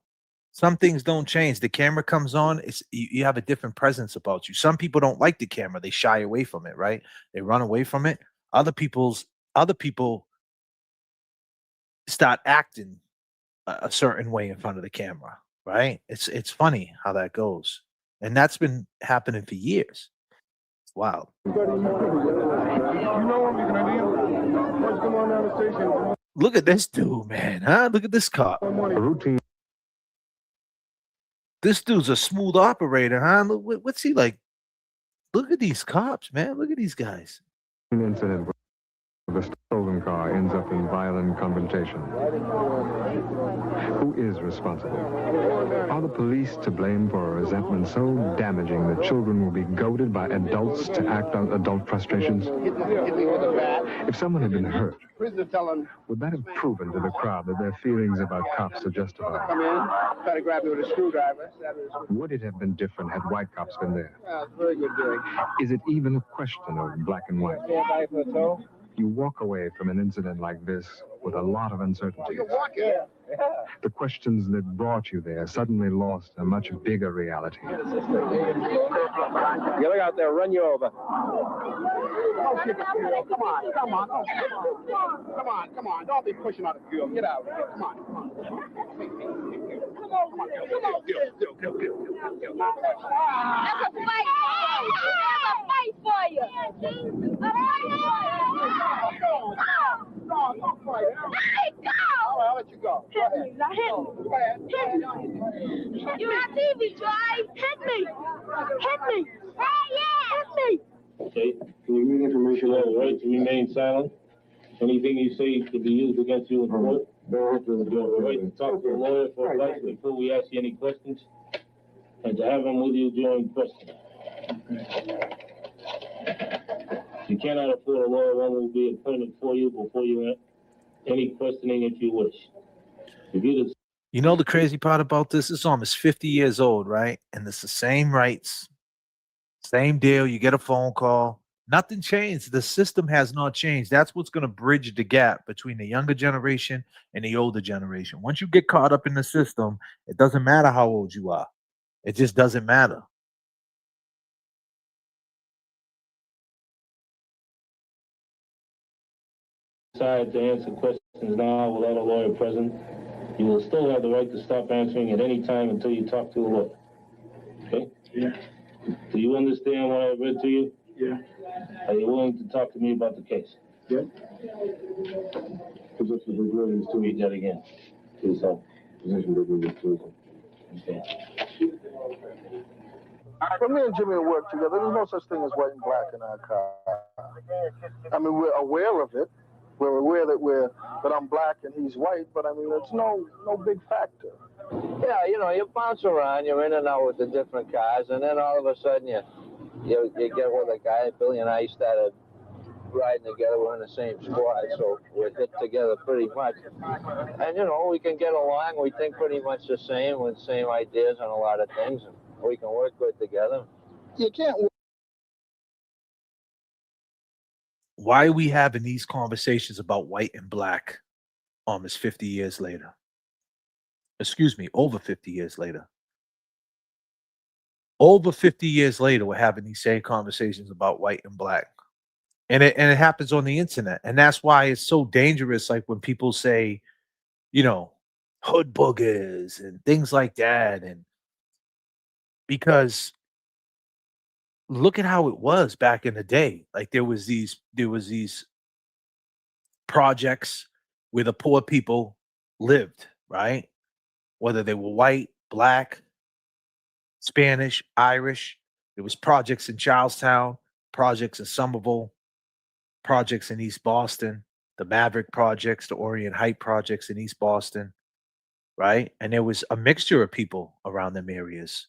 Some things don't change. The camera comes on, you have a different presence about you. Some people don't like the camera. They shy away from it, right? They run away from it. Other people start acting a certain way in front of the camera, right? It's funny how that goes, and that's been happening for years. It's wild. You know him, you can ID him. Let's come on down the station. Look at this dude, man. Huh? Look at this cop. A routine. This dude's a smooth operator, huh? Look, what's he like? Look at these cops, man. Look at these guys. Incident where the stolen car ends up in violent confrontation. Who is responsible? Are the police to blame for a resentment so damaging that children will be goaded by adults to act on adult frustrations? If someone had been hurt, would that have proven to the crowd that their feelings about cops are justified? Come in, try to grab you with a screwdriver. Would it have been different had white cops been there? Yeah, it's very good doing. Is it even a question of black and white? Stand by for a tow. You walk away from an incident like this with a lot of uncertainties. Yeah. The questions that brought you there suddenly lost a much bigger reality. Get look out there, run you over. Come on. Don't be pushing out the fuel. Get out. Come on. That's a fight. That's a fight for you. No, don't fight. Let it go. All right, I'll let you go. Hit me. Now hit me. You're on TV, Drive. Hit me. Hey, yeah. Hit me. Okay, can you read information on the right to remain silent? Anything you say could be used against you in court. You have the right to talk to a lawyer for advice before we ask you any questions, and to have him with you during questioning. If you cannot afford a lawyer, one will be appointed for you before you any questioning if you wish. If you You know the crazy part about this? It's almost 50 years old, right? And it's the same rights, same deal. You get a phone call. Nothing changed. The system has not changed. That's what's going to bridge the gap between the younger generation and the older generation. Once you get caught up in the system, it doesn't matter how old you are. It just doesn't matter. decide to answer questions now without a lawyer present, you will still have the right to stop answering at any time until you talk to a lawyer. Okay? Yeah. Do you understand what I read to you? Yeah. Are you willing to talk to me about the case? Yeah. Position agreements to read that again. Please help. Position agreements to Okay. For me and Jimmy work together, there's no such thing as white and black in our car. I mean, we're aware of it. We're aware that I'm black and he's white, but I mean, it's no big factor. Yeah, you bounce around, you're in and out with the different cars, and then all of a sudden you get with a guy. Billy and I started riding together. We're in the same squad, so we're hit together pretty much. And we can get along. We think pretty much the same, with the same ideas on a lot of things, and we can work good together. You can't. Why are we having these conversations about white and black almost 50 years later? Excuse me, over 50 years later. Over 50 years later, we're having these same conversations about white and black. And it happens on the internet. And that's why it's so dangerous, like when people say, hood boogers and things like that. And because look at how it was back in the day. Like there was these projects where the poor people lived, right? Whether they were white, black, Spanish, Irish. There was projects in Charlestown, projects in Somerville, projects in East Boston, the Maverick projects, the Orient Height projects in East Boston, right? And there was a mixture of people around them areas.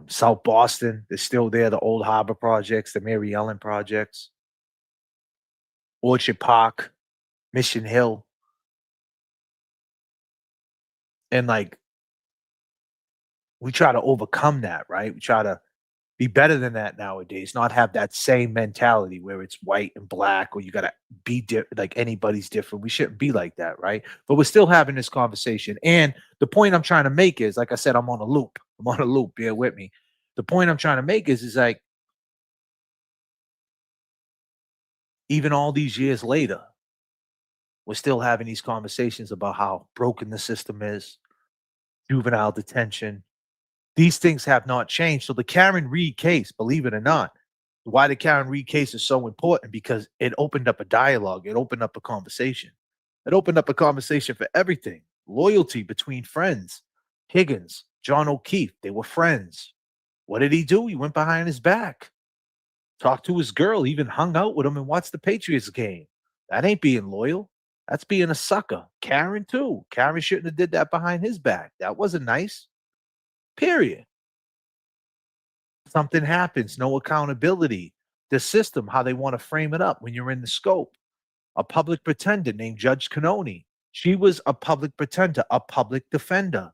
South Boston, they're still there, the Old Harbor projects, the Mary Ellen projects, Orchard Park, Mission Hill. And like, we try to overcome that, right? We try to be better than that nowadays, not have that same mentality where it's white and black, or you got to be like anybody's different. We shouldn't be like that, right? But we're still having this conversation. And the point I'm trying to make is, like I said, I'm on a loop. Bear with me. The point I'm trying to make is like, even all these years later, We're still having these conversations about how broken the system is, juvenile detention. These things have not changed. So the Karen Reed case, believe it or not, why the Karen Reed case is so important, because it opened up a dialogue. It opened up a conversation. It opened up a conversation for everything. Loyalty between friends. Higgins, John O'Keefe, they were friends. What did he do? He went behind his back, talked to his girl, even hung out with him and watched the Patriots game. That ain't being loyal. That's being a sucker. Karen, too. Karen shouldn't have did that behind his back. That wasn't nice. Period. Something happens, no accountability. The system, how they want to frame it up when you're in the scope. A public pretender named Judge Canoni. She was a public pretender, a public defender.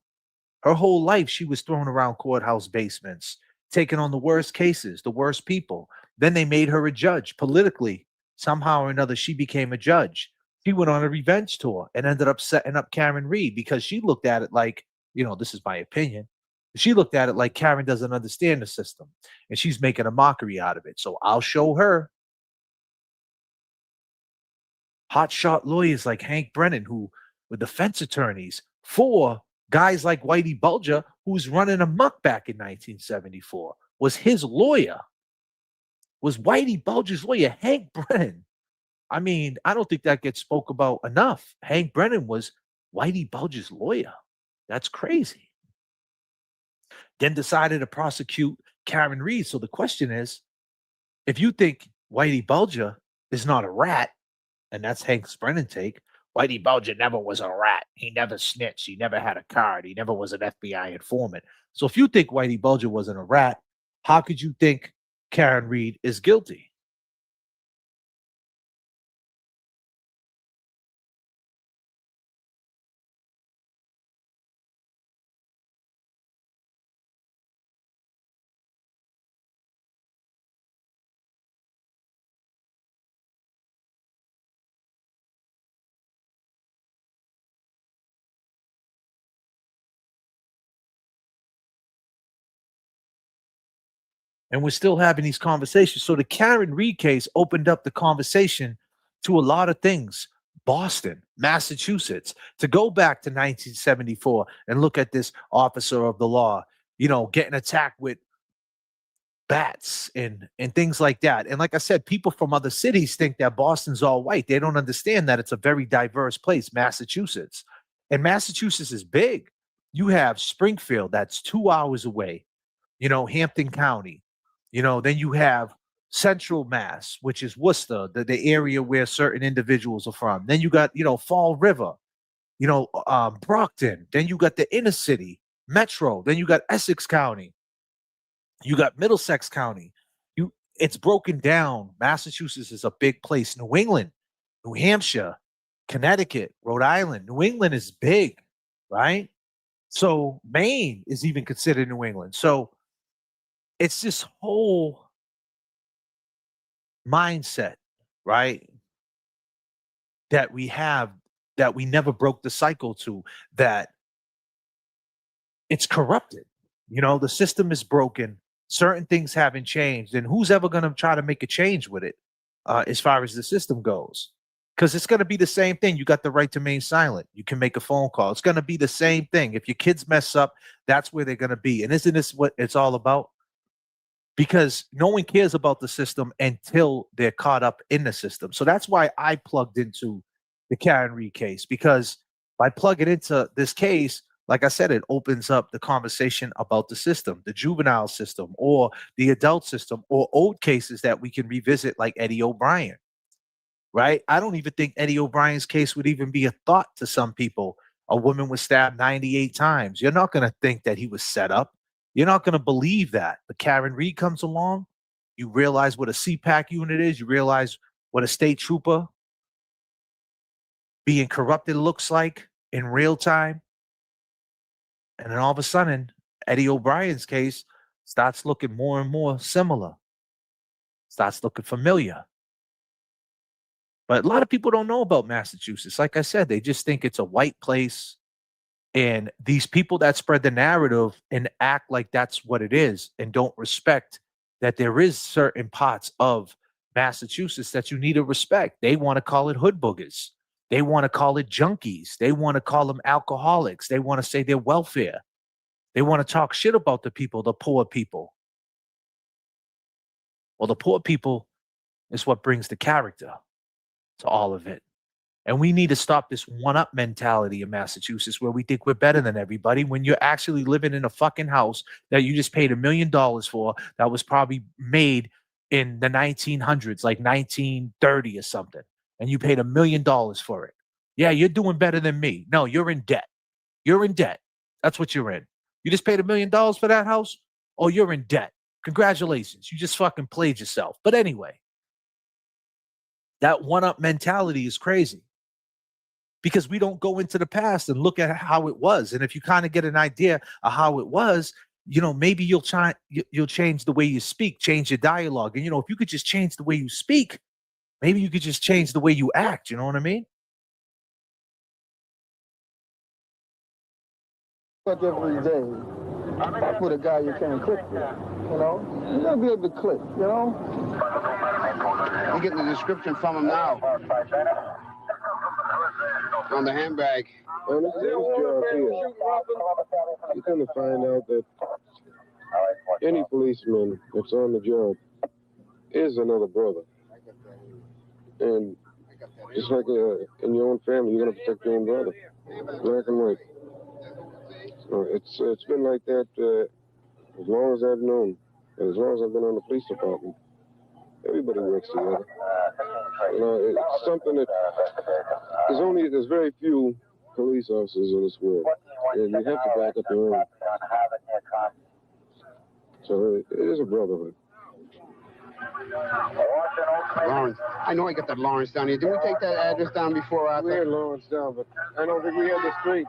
Her whole life, she was thrown around courthouse basements, taking on the worst cases, the worst people. Then they made her a judge. Politically, somehow or another, she became a judge. She went on a revenge tour and ended up setting up Karen Reed because she looked at it like, this is my opinion. She looked at it like Karen doesn't understand the system and she's making a mockery out of it. So I'll show her. Hotshot lawyers like Hank Brennan, who were defense attorneys for guys like Whitey Bulger, who's running amok back in 1974, was his lawyer, was Whitey Bulger's lawyer, Hank Brennan. I mean, I don't think that gets spoke about enough. Hank Brennan was Whitey Bulger's lawyer. That's crazy. Then decided to prosecute Karen Reed. So the question is, if you think Whitey Bulger is not a rat, and that's Hank Brennan take, Whitey Bulger never was a rat. He never snitched. He never had a card. He never was an FBI informant. So if you think Whitey Bulger wasn't a rat, how could you think Karen Reed is guilty? And we're still having these conversations. So the Karen Reed case opened up the conversation to a lot of things. Boston, Massachusetts, to go back to 1974 and look at this officer of the law, getting attacked with bats and things like that. And like I said, people from other cities think that Boston's all white. They don't understand that it's a very diverse place, Massachusetts. And Massachusetts is big. You have Springfield, that's 2 hours away, Hampton County. Then you have Central Mass, which is Worcester, the area where certain individuals are from. Then you got, Fall River, Brockton. Then you got the inner city, Metro. Then you got Essex County. You got Middlesex County. It's broken down. Massachusetts is a big place. New England, New Hampshire, Connecticut, Rhode Island. New England is big, right? So Maine is even considered New England. So it's this whole mindset, right, that we have, that we never broke the cycle to, that it's corrupted. The system is broken. Certain things haven't changed. And who's ever going to try to make a change with it as far as the system goes? Because it's going to be the same thing. You got the right to remain silent. You can make a phone call. It's going to be the same thing. If your kids mess up, that's where they're going to be. And isn't this what it's all about? Because no one cares about the system until they're caught up in the system. So that's why I plugged into the Karen Reed case, because by plugging into this case, like I said, it opens up the conversation about the system, the juvenile system or the adult system, or old cases that we can revisit like Eddie O'Brien, right? I don't even think Eddie O'Brien's case would even be a thought to some people. A woman was stabbed 98 times. You're not going to think that he was set up. You're not going to believe that. But Karen Reed comes along. You realize what a CPAC unit is. You realize what a state trooper being corrupted looks like in real time. And then all of a sudden, Eddie O'Brien's case starts looking more and more similar, starts looking familiar. But a lot of people don't know about Massachusetts. Like I said, they just think it's a white place. And these people that spread the narrative and act like that's what it is and don't respect that there is certain parts of Massachusetts that you need to respect. They want to call it hood boogers. They want to call it junkies. They want to call them alcoholics. They want to say they're welfare. They want to talk shit about the people, the poor people. Well, the poor people is what brings the character to all of it. And we need to stop this one-up mentality in Massachusetts where we think we're better than everybody when you're actually living in a fucking house that you just paid $1 million for that was probably made in the 1900s, like 1930 or something. And you paid $1 million for it. Yeah, you're doing better than me. No, you're in debt. You're in debt. That's what you're in. You just paid $1 million for that house? Oh, you're in debt. Congratulations. You just fucking played yourself. But anyway, that one-up mentality is crazy because we don't go into the past and look at how it was. And if you kind of get an idea of how it was, maybe you'll change the way you speak, change your dialogue. And, if you could just change the way you speak, maybe you could just change the way you act. You know what I mean? Like every day with a guy you can't click with, You gotta be able to click, You getting the description from him now. On the handbag. On this job here, you're going to find out that any policeman that's on the job is another brother. And just like in your own family, you're going to protect your own brother, black and white. So it's been like that as long as I've known, and as long as I've been on the police department. Everybody works together. It's something that there's very few police officers in this world, and you have to back up your own. So it is a brotherhood. Lawrence. I know I got that Lawrence down here. Did we take that address down before? We had Lawrence down, but I don't think we had the street.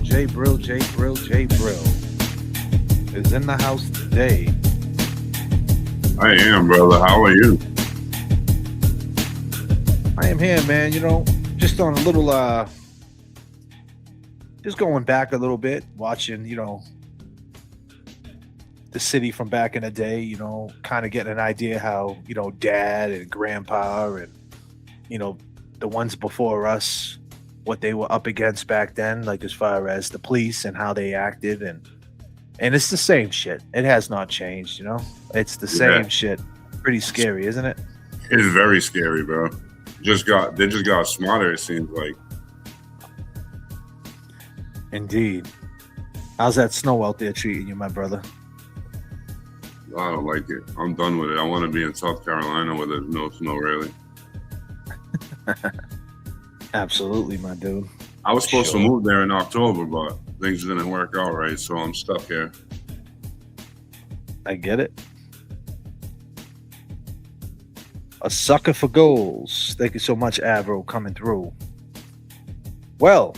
J. Brill is in the house today. I am, brother. How are you? I am here, man. Just on a little, just going back a little bit, watching, the city from back in the day, kind of getting an idea how, dad and grandpa and, the ones before us, what they were up against back then, like as far as the police and how they acted, and it's the same shit. It has not changed, It's the same shit. Pretty scary, isn't it? It's very scary, bro. They just got smarter, it seems like. Indeed. How's that snow out there treating you, my brother? I don't like it. I'm done with it. I want to be in South Carolina where there's no snow, really. Absolutely, my dude. I was supposed to move there in October, but things didn't work out right, so I'm stuck here. I get it. A sucker for goals. Thank you so much, Avro, coming through. Well,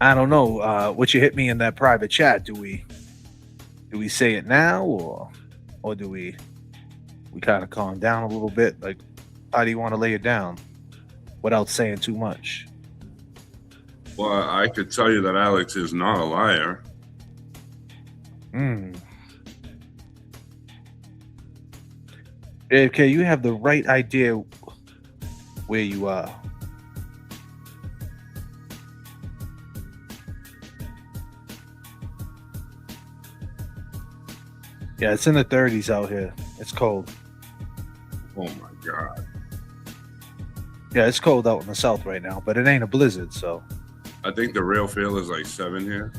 I don't know. What you hit me in that private chat? Do we say it now, or do we kind of calm down a little bit? Like, how do you want to lay it down without saying too much? Well, I could tell you that Alex is not a liar. J.F.K, you have the right idea where you are. Yeah, it's in the 30s out here. It's cold. Oh my God. Yeah, it's cold out in the south right now, but it ain't a blizzard, so. I think the real feel is like 7 here.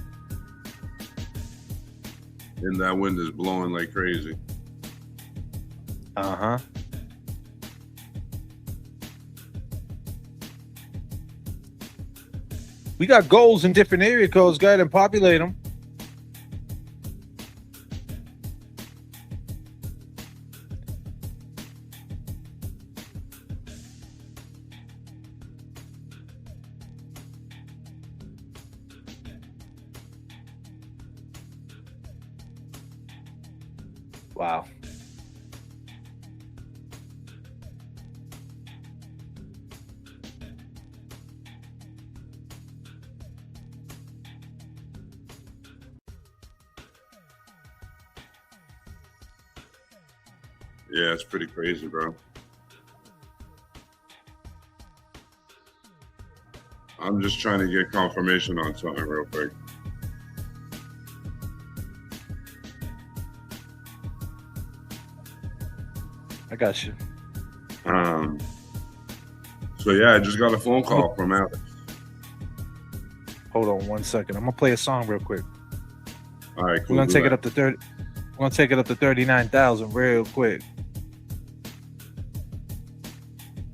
And that wind is blowing like crazy. Uh-huh. We got goals in different area codes. Go ahead and populate them. Wow. Yeah, it's pretty crazy, bro. I'm just trying to get confirmation on something real quick. I got you. So yeah, I just got a phone call from Alex. Hold on 1 second. I'm gonna play a song real quick. All right, cool. We're gonna take it up to 30. We're gonna take it up to 39,000 real quick.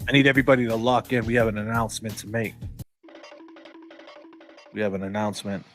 I need everybody to lock in. We have an announcement to make. We have an announcement.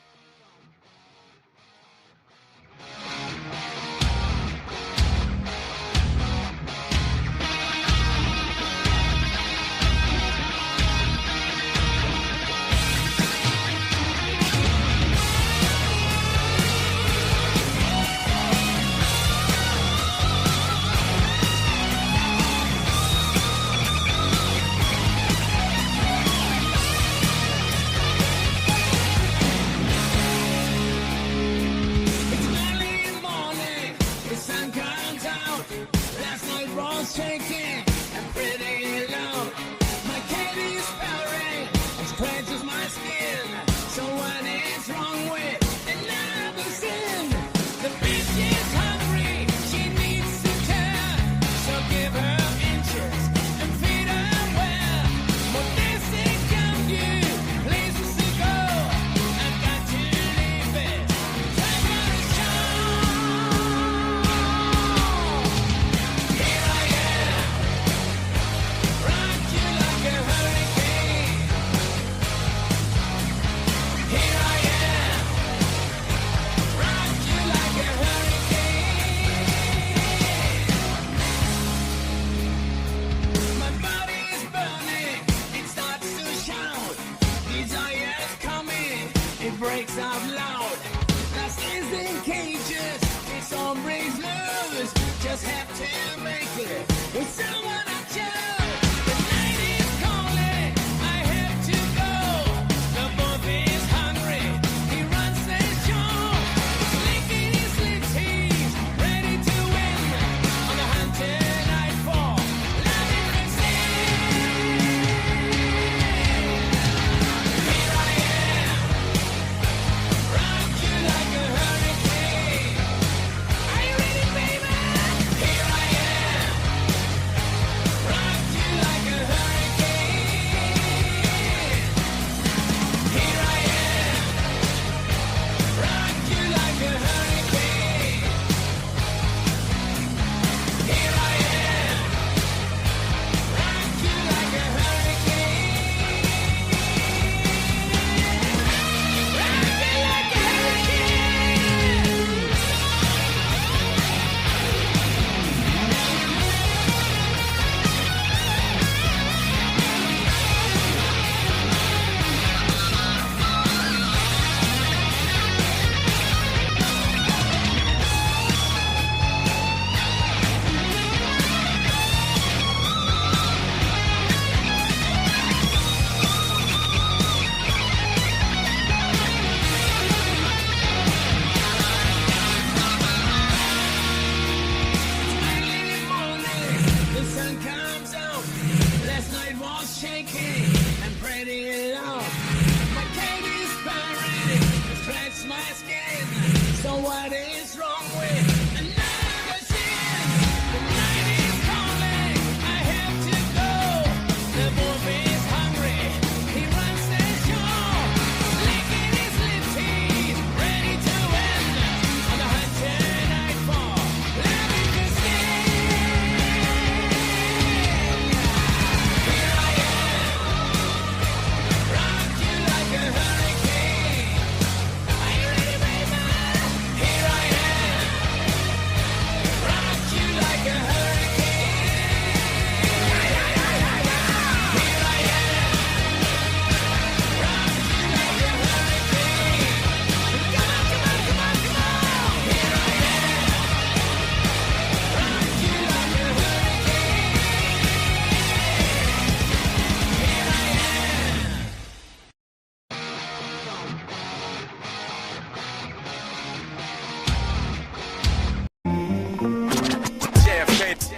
The movie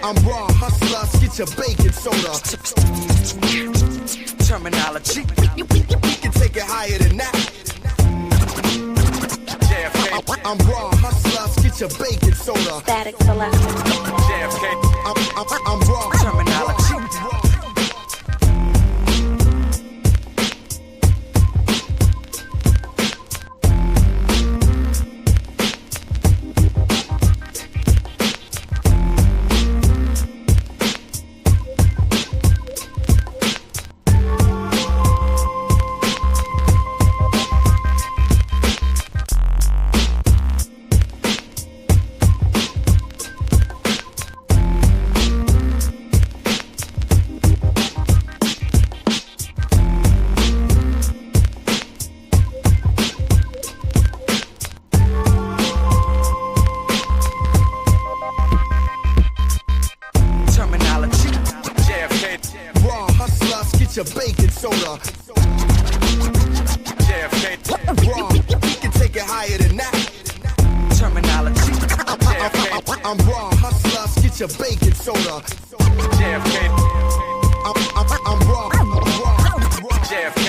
I'm raw, hustlers, get your baking soda. Terminology, we can take it higher than that. J.F.K. I'm raw, hustlers, get your baking soda. Static selection. J.F.K. I'm raw, terminology. Your baking soda. J.F.K. Raw, we can take it higher than that. Terminology. I'm raw, hustlers, get your baking soda. J.F.K. I'm raw, J.F.K.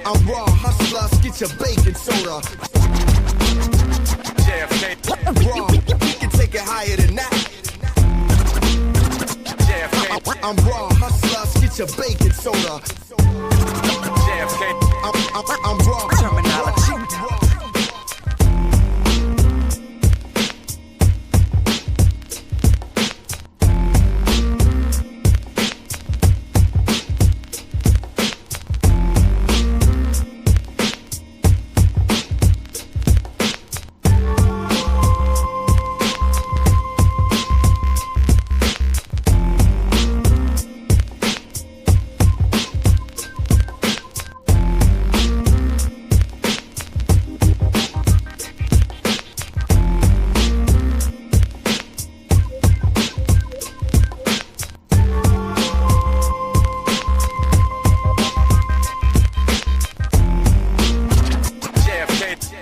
I'm raw, hustlers, get your baking soda. J.F.K. Raw, we can take it higher than that. J.F.K. I'm raw, hustlers, get your baking soda. J.F.K. I'm raw, terminology.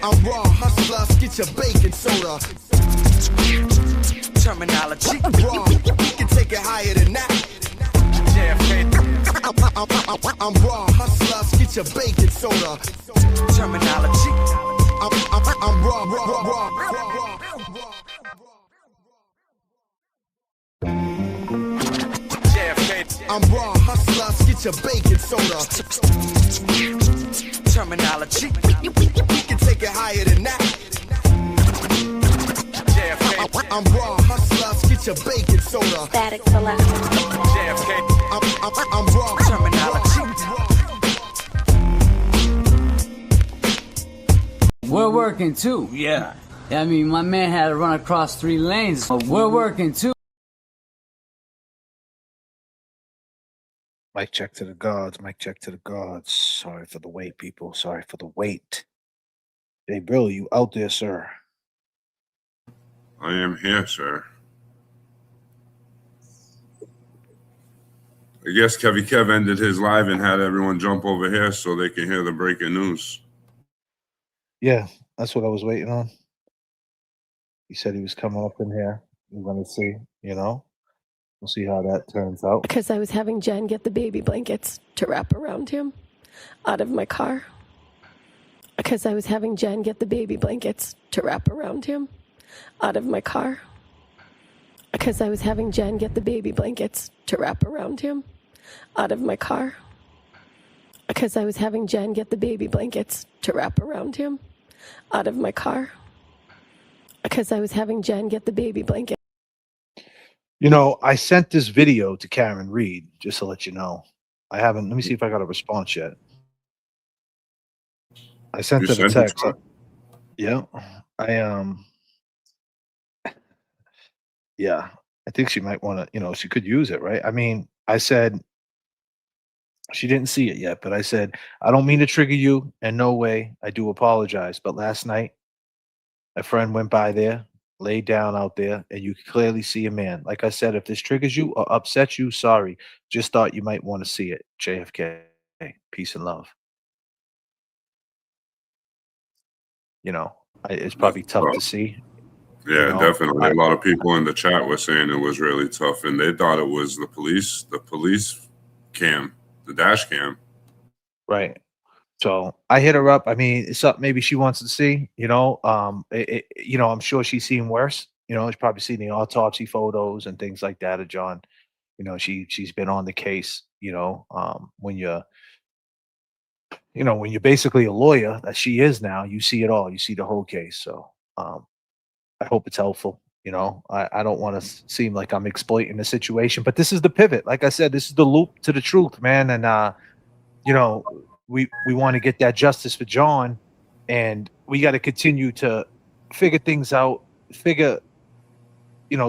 I'm raw, hustlers, get your baking soda. Terminology. Raw, we can take it higher than that. J.F.K. I'm raw, hustlers, get your baking soda. Terminology. I'm raw. J.F.K. I'm raw, hustlers, get your baking soda. Terminology. We can take it higher than that. J.F.K. I'm raw, hustlers, get your baking soda. Static selection. J.F.K. I'm raw, terminology. We're working too. Yeah. I mean, my man had to run across 3 lanes. We're working too. Mic check to the gods. Mic check to the gods. Sorry for the wait, people. Sorry for the wait. Hey, Bill, you out there, sir? I am here, sir. I guess Kevy Kev ended his live and had everyone jump over here so they can hear the breaking news. Yeah, that's what I was waiting on. He said he was coming up in here. We're going to see, you know? We'll see how that turns out. Because I was having Jen get the baby blankets to wrap around him out of my car. Because I was having Jen get the baby blankets to wrap around him out of my car. Because I was having Jen get the baby blankets to wrap around him out of my car. Because I was having Jen get the baby blankets to wrap around him out of my car. Because I was having Jen get the baby blanket. You know, I sent this video to Karen Reed just to let you know. I haven't. Let me see if I got a response yet. I sent You her the sent it text. to her? Yeah, I yeah. I think she might want to. She could use it, right? I mean, I said she didn't see it yet, but I said I don't mean to trigger you in no way. I do apologize, but last night a friend went by there, laid down out there, and you could clearly see a man. Like I said, if this triggers you or upsets you, sorry. Just thought you might want to see it. JFK. Peace and love. It's That's probably tough to tough. see. Yeah, definitely. I A lot of people in the chat were saying it was really tough, and they thought it was the police cam, the dash cam. right. So I hit her up. I mean, it's something maybe she wants to see. I'm sure she's seen worse. She's probably seen the autopsy photos and things like that of John. She's been on the case. When you're basically a lawyer, that she is now, you see it all. You see the whole case. So I hope it's helpful. I don't want to seem like I'm exploiting the situation, but this is the pivot. Like I said, this is the loop to the truth, man. And you know, we want to get that justice for John, and we got to continue to figure things out,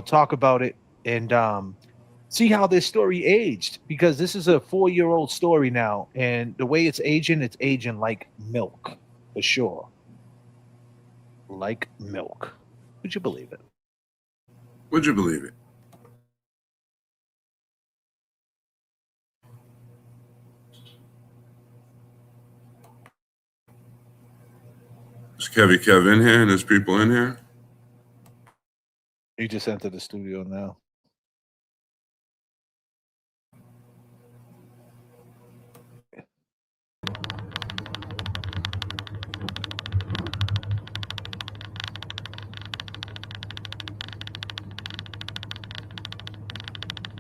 talk about it, and see how this story aged, because this is a 4-year-old story now, and the way it's aging like milk for sure, like milk. Would you believe it? Would you believe it? Is Kev in here and there's people in here? He just entered the studio now.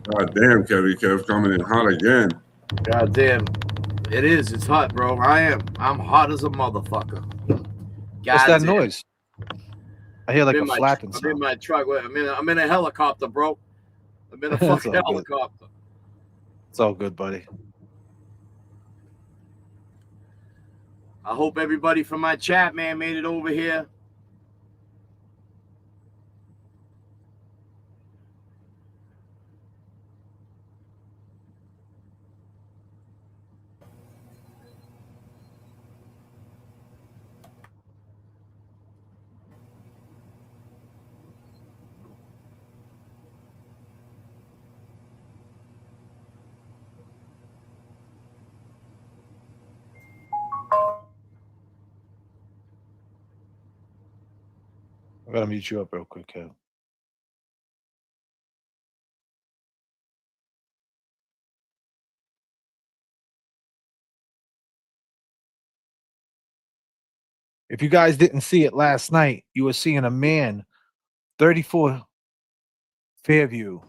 God damn, Kev coming in hot again. God damn. It is. It's hot, bro. I'm hot as a motherfucker. What's that noise? I hear like a flapping I'm in sound. my truck. I'm in a helicopter, bro. I'm in a It's fucking all good. helicopter. It's all good, buddy. I hope everybody from my chat, man, made it over here. I'm gonna mute you up real quick, Kev. If you guys didn't see it last night, you were seeing a man, 34 Fairview.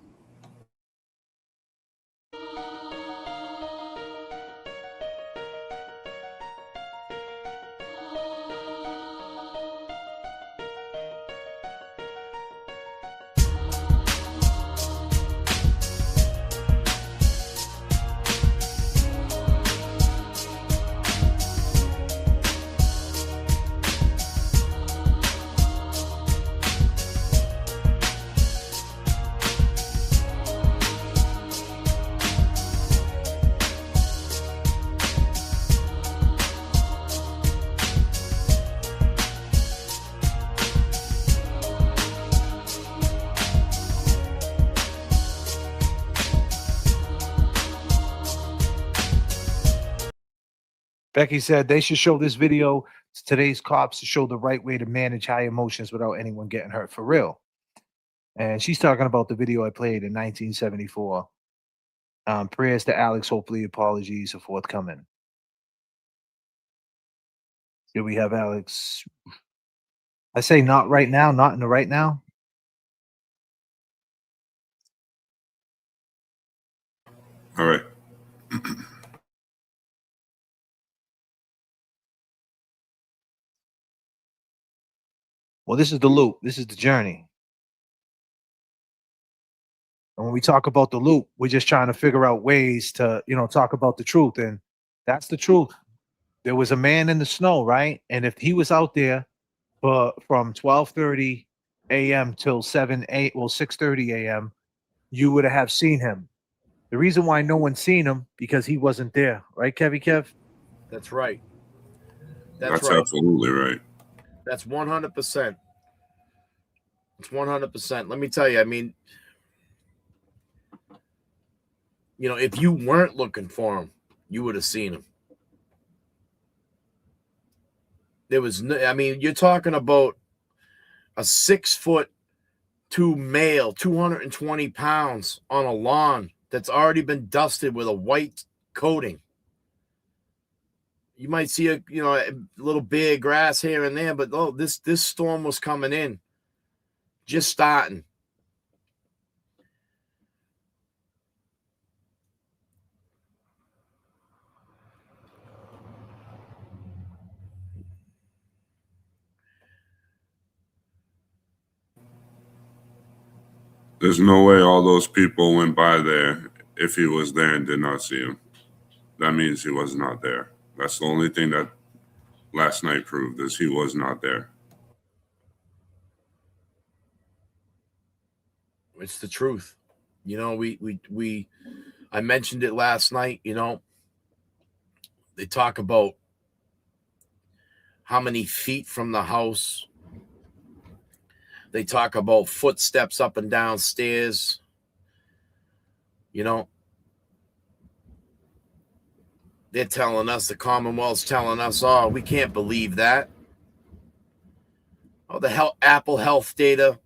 Becky said they should show this video to today's cops to show the right way to manage high emotions without anyone getting hurt, for real. And she's talking about the video I played in 1974. Prayers to Alex. Hopefully apologies are forthcoming. Here we have Alex. I say not right now, not in the right now. All right. Well, this is the loop. This is the journey. And when we talk about the loop, we're just trying to figure out ways to, talk about the truth. And that's the truth. There was a man in the snow, right? And if he was out there from 12:30 a.m. till 6:30 a.m., you would have seen him. The reason why no one's seen him because he wasn't there, right, Kev? That's right. That's right. Absolutely right. That's 100%. It's 100%. Let me tell you, I mean, if you weren't looking for him, you would have seen him. There was no, I mean, you're talking about a 6'2" male, 220 pounds on a lawn that's already been dusted with a white coating. You might see a little bare grass here and there, but this storm was coming in, just starting. There's no way all those people went by there if he was there and did not see him. That means he was not there. That's the only thing that last night proved is he was not there. It's the truth. I mentioned it last night, they talk about how many feet from the house. They talk about footsteps up and down stairs. They're telling us, the Commonwealth's telling us, oh, we can't believe that. Oh, the Apple Health data,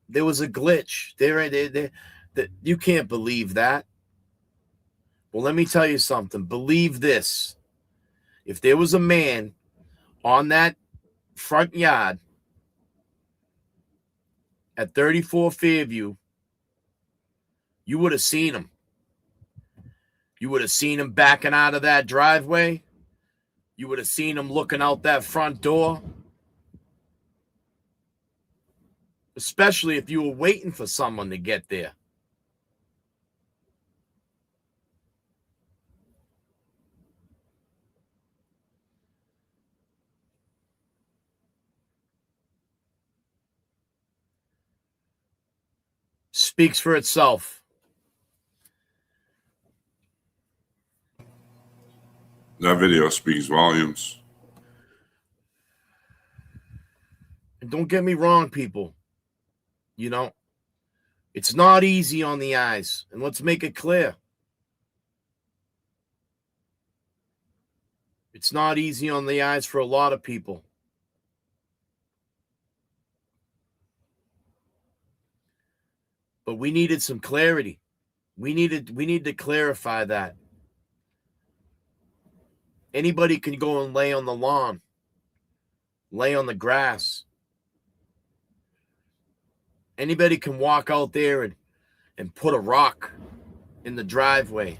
there was a glitch. You can't believe that. Well, let me tell you something. Believe this. If there was a man on that front yard at 34 Fairview, you would have seen him. You would have seen him backing out of that driveway. You would have seen him looking out that front door. Especially if you were waiting for someone to get there. Speaks for itself. That video speaks volumes. And don't get me wrong, people. It's not easy on the eyes. And let's make it clear. It's not easy on the eyes for a lot of people. But we needed some clarity. We need to clarify that. Anybody can go and lay on the lawn, lay on the grass. Anybody can walk out there and put a rock in the driveway.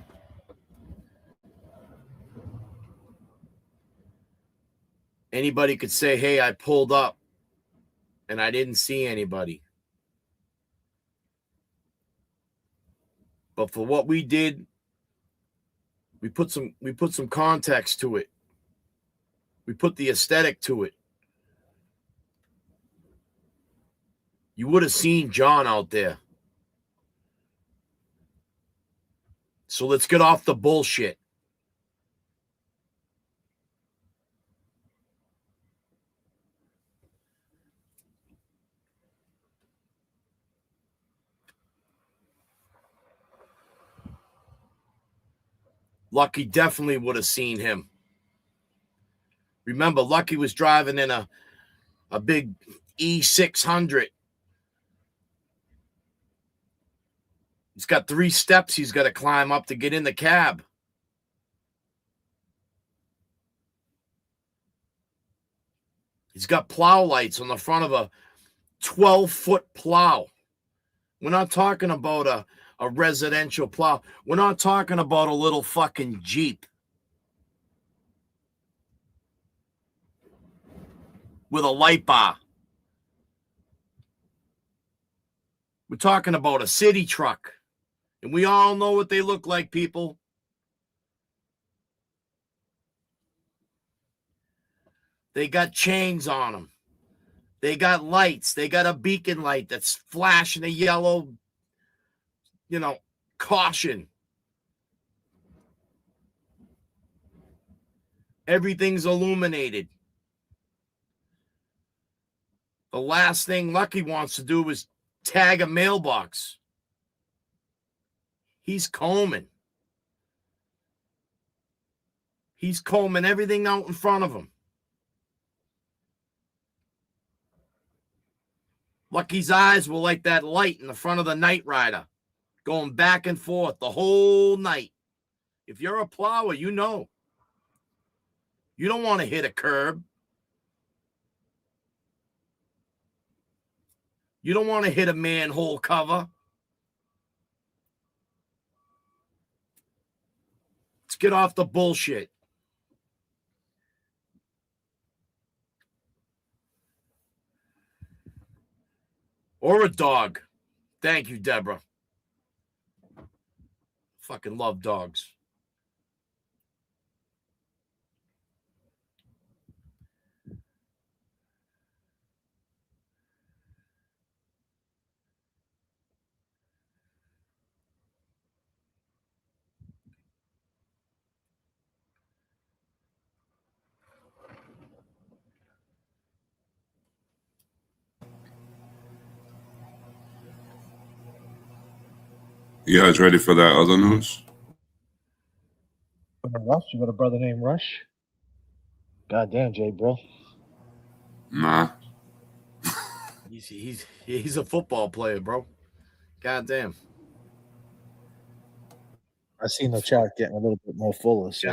Anybody could say, hey, I pulled up and I didn't see anybody. But for what we did, we put some context to it. We put the aesthetic to it. You would have seen John out there. So let's get off the bullshit. Lucky definitely would have seen him. Remember, Lucky was driving in a big E600. He's got 3 steps he's got to climb up to get in the cab. He's got plow lights on the front of a 12-foot plow. We're not talking about a residential plow. We're not talking about a little fucking Jeep with a light bar. We're talking about a city truck. And we all know what they look like, people. They got chains on them. They got lights. They got a beacon light that's flashing a yellow, caution. Everything's illuminated. The last thing Lucky wants to do is tag a mailbox. He's combing. He's combing everything out in front of him. Lucky's eyes were like that light in the front of the Knight Rider, going back and forth the whole night. If you're a plower, you know. You don't want to hit a curb. You don't want to hit a manhole cover. Let's get off the bullshit. Or a dog. Thank you, Deborah. Fucking love dogs. You guys ready for that other news? Rush? You got a brother named Rush? Goddamn, Jay, bro. Nah. He's a football player, bro. Goddamn. I seen the chat getting a little bit more fuller. So.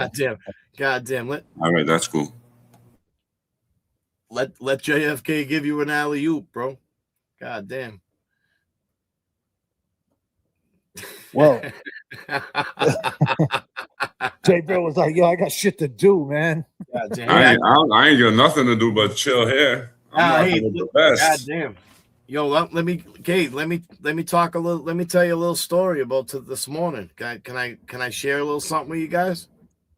Goddamn. All right, that's cool. Let J.F.K. give you an alley-oop, bro. Goddamn. Well, Jay Bro was like, yo, I got shit to do, man. Goddamn. I ain't got nothing to do but chill here. I'm the best. Goddamn. Yo, let me talk a little. Let me tell you a little story about this morning. Can I share a little something with you guys?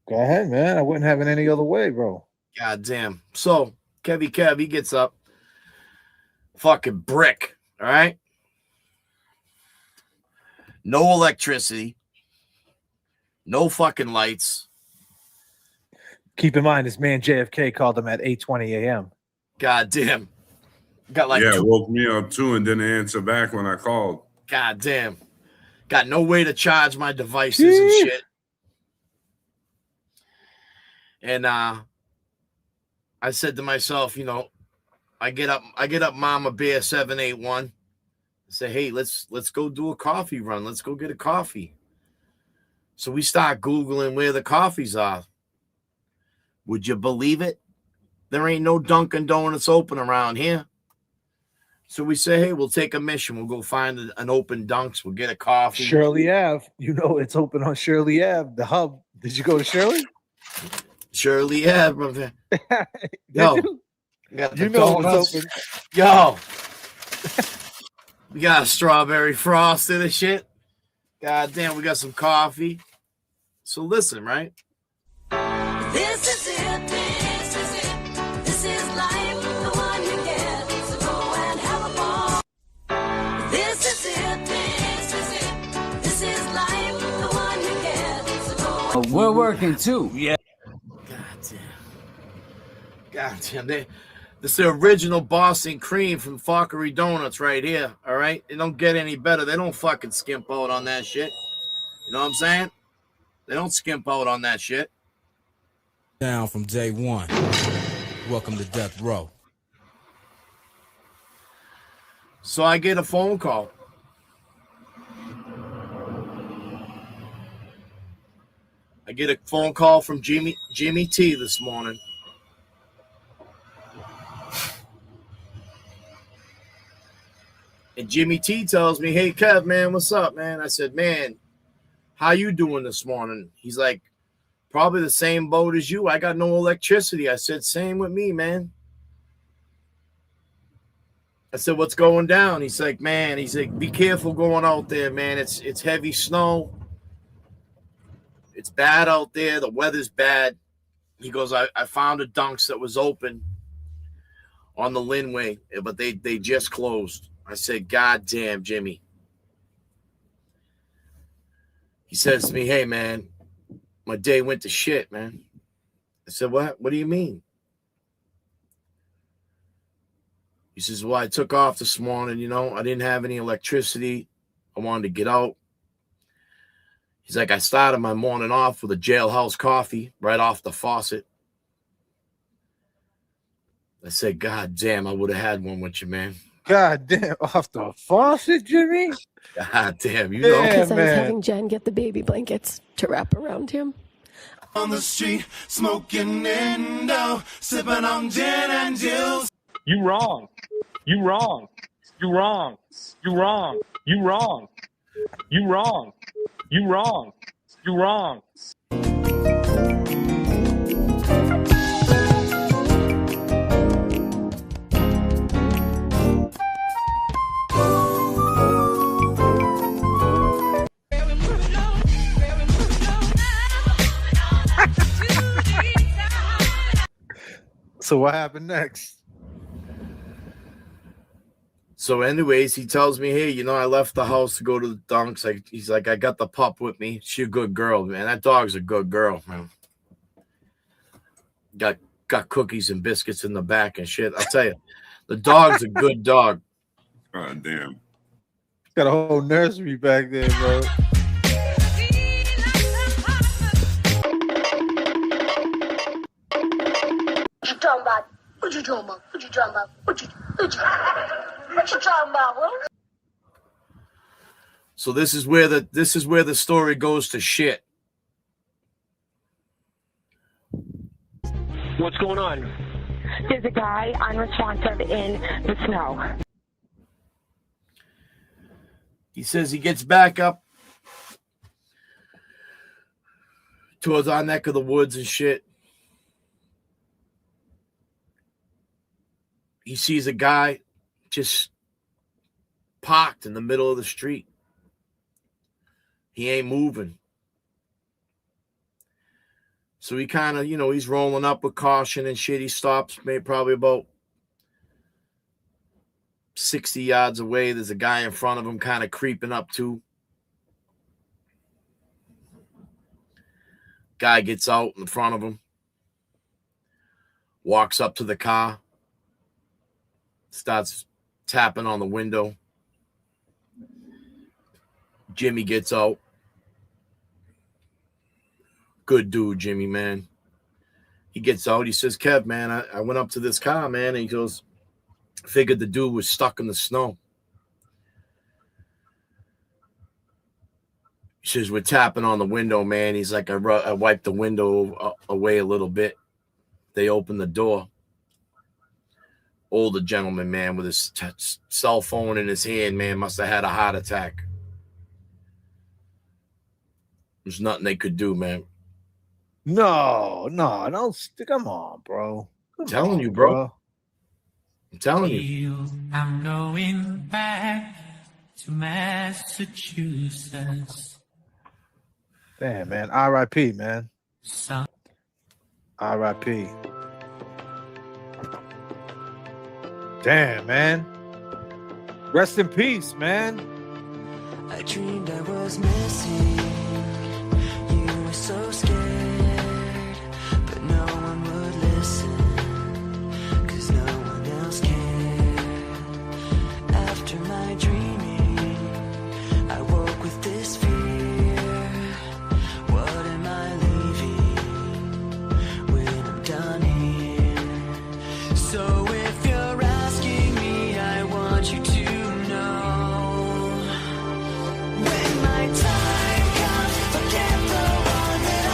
Go ahead, man. I wouldn't have it any other way, bro. Goddamn. So Kev, he gets up. Fucking brick. All right. No electricity. No fucking lights. Keep in mind, this man JFK called him at 8:20 a.m. Goddamn. Got woke me up too and didn't answer back when I called. Goddamn. Got no way to charge my devices and shit. And I said to myself, I get up Mama Bear 781. Say, hey, let's go do a coffee run. Let's go get a coffee. So we start Googling where the coffees are. Would you believe it? There ain't no Dunkin' Donuts open around here. So we say, hey, we'll take a mission. We'll go find an open Dunks. We'll get a coffee. Shirley Ave. It's open on Shirley Ave, the hub. Did you go to Shirley? Shirley Ave, brother. Yo, got the donuts. It's open. Yo. We got a strawberry frosted and shit. God damn, we got some coffee. So listen, right? This is it. This is it. This is life, the one you get. So go and have a ball. This is it. This is it. This is life, the one you get. So go. We're working too. Yeah. God damn. This is the original Boston cream from Fockery Donuts right here. All right. They don't get any better. They don't fucking skimp out on that shit. You know what I'm saying? They don't skimp out on that shit. Down from day one. Welcome to Death Row. So I get a phone call. I get a phone call from Jimmy T this morning. And Jimmy T tells me, hey, Kev, man, what's up, man? I said, man, how you doing this morning? He's like, probably the same boat as you. I got no electricity. I said, same with me, man. I said, what's going down? He's like, man, be careful going out there, man. It's heavy snow. It's bad out there. The weather's bad. He goes, I found a Dunks that was open on the Linway, but they just closed. I said, God damn, Jimmy. He says to me, hey, man, my day went to shit, man. I said, what? What do you mean? He says, well, I took off this morning, you know. I didn't have any electricity. I wanted to get out. He's like, I started my morning off with a jailhouse coffee right off the faucet. I said, God damn, I would have had one with you, man. God damn, off the faucet, Jimmy? God damn, you know. Because I was having Jen get the baby blankets to wrap around him. On the street, smoking Indo, sipping on gin and juice. You wrong. You wrong. You wrong. You wrong. You wrong. You wrong. You wrong. You wrong. So what happened next? So anyways, he tells me, hey, you know, I left the house to go to the Dunks. He's like, I got the pup with me. She a good girl, man. That dog's a good girl, man. Got cookies and biscuits in the back and shit. I'll tell you, the dog's a good dog. God damn. Got a whole nursery back there, bro. What you talking about? What you talking about? What you talking about? What you talking about, bro? So this is where the story goes to shit. What's going on? There's a guy unresponsive in the snow. He says he gets back up towards our neck of the woods and shit. He sees a guy just parked in the middle of the street. He ain't moving. So he kind of, you know, he's rolling up with caution and shit. He stops maybe probably about 60 yards away. There's a guy in front of him kind of creeping up too. Guy gets out in front of him. Walks up to the car. Starts tapping on the window. Jimmy gets out. Good dude, Jimmy, man. He gets out. He says, Kev, man, I went up to this car, man. And he goes, figured the dude was stuck in the snow. He says, we're tapping on the window, man. He's like, I wiped the window away a little bit. They opened the door. Older gentleman, man, with his cell phone in his hand, man, must have had a heart attack. There's nothing they could do, man. No, come on, bro. I'm telling you, bro. I'm telling you. I'm going back to Massachusetts. Damn, man. R.I.P., man. R.I.P. Damn, man. Rest in peace, man. I dreamed I was missing. You were so scared, but no one would listen, 'cause no one else cared. After my dreaming, I woke with this fear. What am I leaving when I'm done here? So if you're asking me, I want you to know, when my time comes, forget the one that I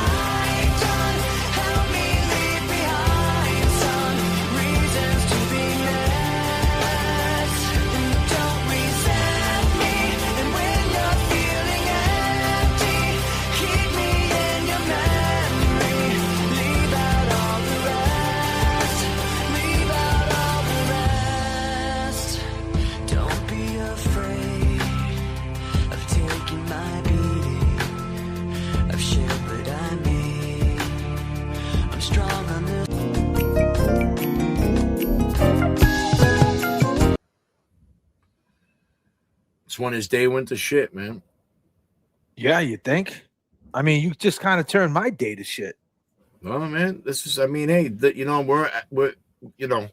It's when his day went to shit, man. Yeah, you think? I mean, you just kind of turned my day to shit. Well, man, this is. I mean, hey, we're you know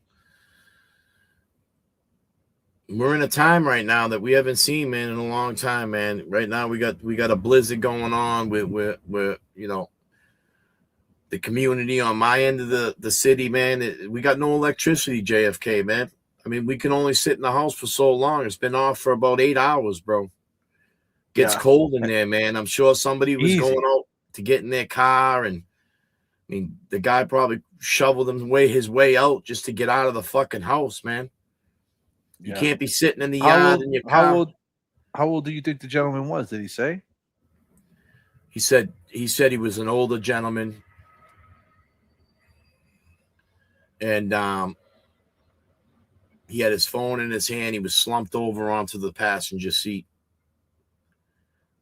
we're in a time right now that we haven't seen, man, in a long time, man. Right now, we got a blizzard going on with the community on my end of the city, man. We got no electricity, JFK, man. I mean, we can only sit in the house for so long. It's been off for about 8 hours, bro. Gets Yeah. cold in there, man. I'm sure somebody was Easy. going out to get in their car, and I mean, the guy probably shoveled his way out just to get out of the fucking house, man. You Yeah. can't be sitting in the yard in your car. How old do you think the gentleman was? Did he say? He said he was an older gentleman, and he had his phone in his hand. He was slumped over onto the passenger seat,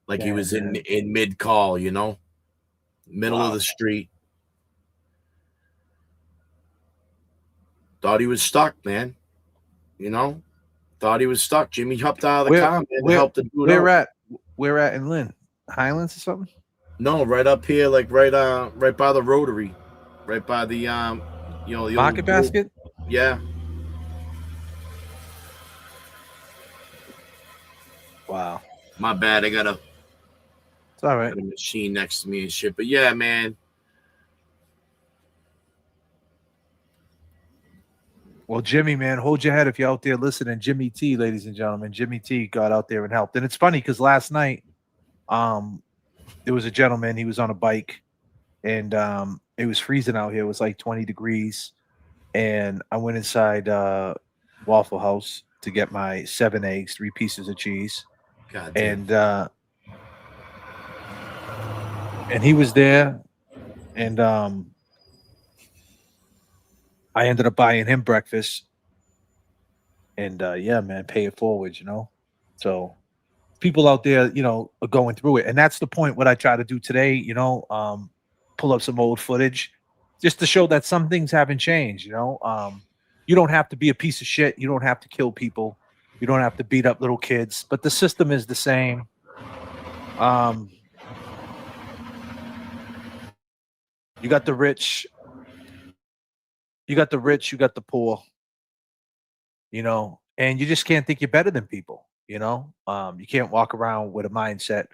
like he was in mid call, middle of the street. Thought he was stuck, man. Thought he was stuck. Jimmy hopped out of the car, man, to help the dude out. Where at in Lynn? Highlands or something? No, right up here, like right by the Rotary, right by the the Market Basket. Yeah. Wow. My bad. I got It's all right. a machine next to me and shit. But yeah, man. Well, Jimmy, man, hold your head if you're out there listening. Jimmy T, ladies and gentlemen. Jimmy T got out there and helped. And it's funny because last night, there was a gentleman. He was on a bike, and it was freezing out here. It was like 20 degrees. And I went inside Waffle House to get my 7 eggs, 3 pieces of cheese. God damn. And he was there, and I ended up buying him breakfast. And yeah, man, pay it forward, So people out there, are going through it. And that's the point what I try to do today, pull up some old footage just to show that some things haven't changed, You don't have to be a piece of shit. You don't have to kill people. You don't have to beat up little kids. But the system is the same. You got the rich. You got the rich. You got the poor. And you just can't think you're better than people. You can't walk around with a mindset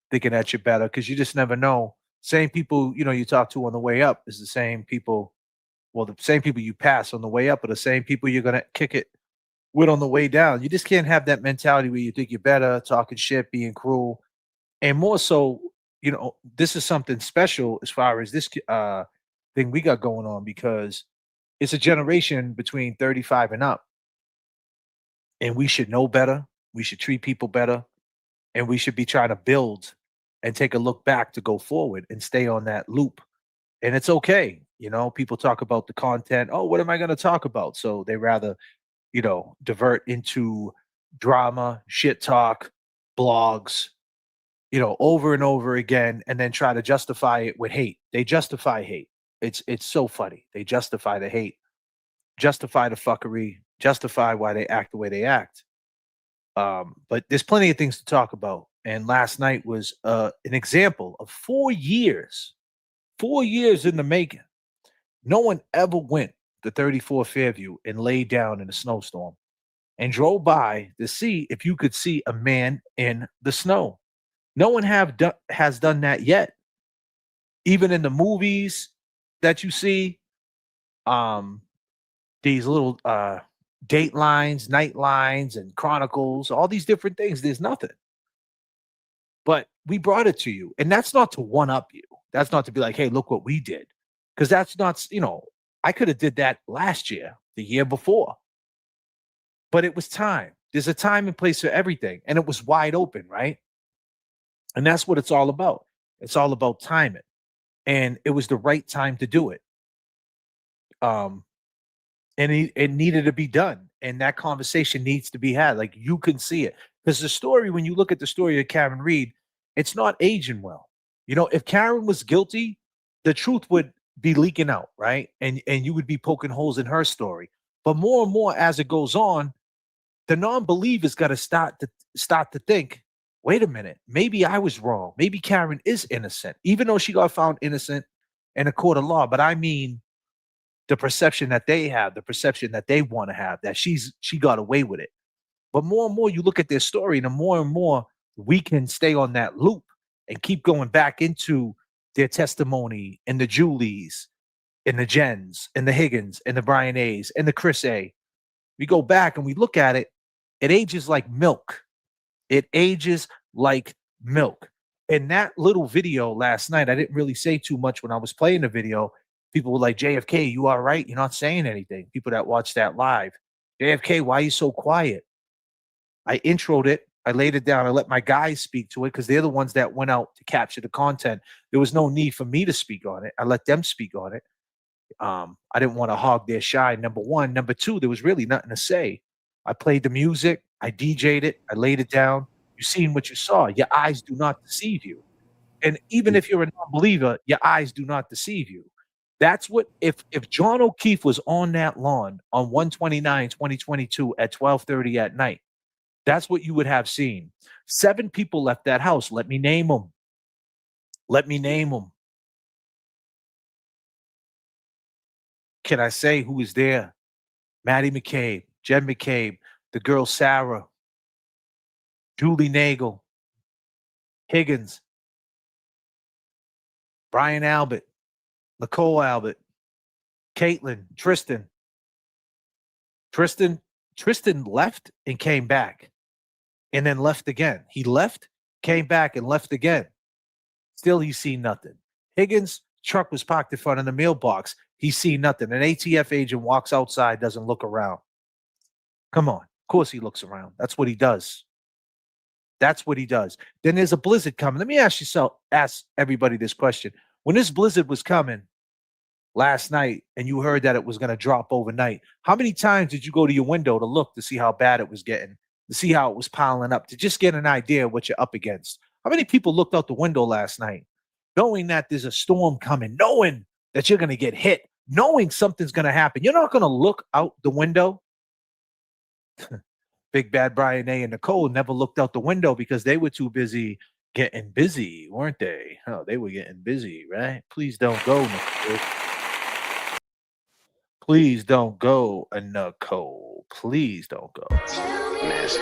thinking that you're better because you just never know. Same people, you talk to on the way up is the same people. Well, the same people you pass on the way up are the same people you're going to kick it with on the way down. You just can't have that mentality where you think you're better, talking shit, being cruel. And more so, this is something special as far as this thing we got going on because it's a generation between 35 and up. And we should know better. We should treat people better. And we should be trying to build and take a look back to go forward and stay on that loop. And it's okay. People talk about the content. Oh, what am I going to talk about? So they rather, divert into drama, shit talk, blogs, over and over again, and then try to justify it with hate. They justify hate. It's so funny. They justify the hate, justify the fuckery, justify why they act the way they act. But there's plenty of things to talk about. And last night was an example of 4 years in the making. No one ever went to 34 Fairview and laid down in a snowstorm and drove by to see if you could see a man in the snow. No one has done that yet. Even in the movies that you see, these little date lines, night lines, and chronicles, all these different things, there's nothing. But we brought it to you. And that's not to one up you. That's not to be like, hey, look what we did. Because that's not, I could have did that last year, the year before. But it was time. There's a time and place for everything. And it was wide open, right? And that's what it's all about. It's all about timing. And it was the right time to do it. And it needed to be done. And that conversation needs to be had. Like you can see it. Because the story, when you look at the story of Karen Reed, it's not aging well. If Karen was guilty, the truth would be leaking out, right? And you would be poking holes in her story. But more and more as it goes on, the non-believer's got to start to think, wait a minute, maybe I was wrong. Maybe Karen is innocent, even though she got found innocent in a court of law. But I mean, the perception that they have, the perception that they want to have, that she got away with it. But more and more you look at their story, and the more and more we can stay on that loop and keep going back into their testimony and the Julies and the Jens and the Higgins and the Brian A's and the Chris A. We go back and we look at it. It ages like milk. It ages like milk. In that little video last night, I didn't really say too much when I was playing the video. People were like, JFK, you all right? You're not saying anything. People that watch that live. JFK, why are you so quiet? I introed it. I laid it down. I let my guys speak to it because they're the ones that went out to capture the content. There was no need for me to speak on it. I let them speak on it. I didn't want to hog their shine, number one. Number two, there was really nothing to say. I played the music. I DJ'd it. I laid it down. You seen what you saw. Your eyes do not deceive you. And even if you're a non-believer, your eyes do not deceive you. That's what, if John O'Keefe was on that lawn on 1/29/2022 at 12:30 at night, that's what you would have seen. 7 people left that house. Let me name them. Let me name them. Can I say who was there? Maddie McCabe, Jen McCabe, the girl Sarah, Julie Nagel, Higgins, Brian Albert, Nicole Albert, Caitlin, Tristan. Tristan left and came back and then left again. He left, came back and left again. Still, he's seen nothing. Higgins' truck was parked in front of the mailbox. He's seen nothing. An ATF agent walks outside, doesn't look around. Come on. Of course he looks around. That's what he does. That's what he does. Then there's a blizzard coming. Let me ask everybody this question. When this blizzard was coming last night and you heard that it was going to drop overnight, how many times did you go to your window to look to see how bad it was getting, to see how it was piling up, to just get an idea of what you're up against? How many people looked out the window last night knowing that there's a storm coming, knowing that you're going to get hit, knowing something's going to happen? You're not going to look out the window. Big Bad Brian A. and Nicole never looked out the window because they were too busy getting busy, weren't they? Oh, they were getting busy, right? Please don't go, Nicole. Please don't go, Nicole. Please don't go. Nasty.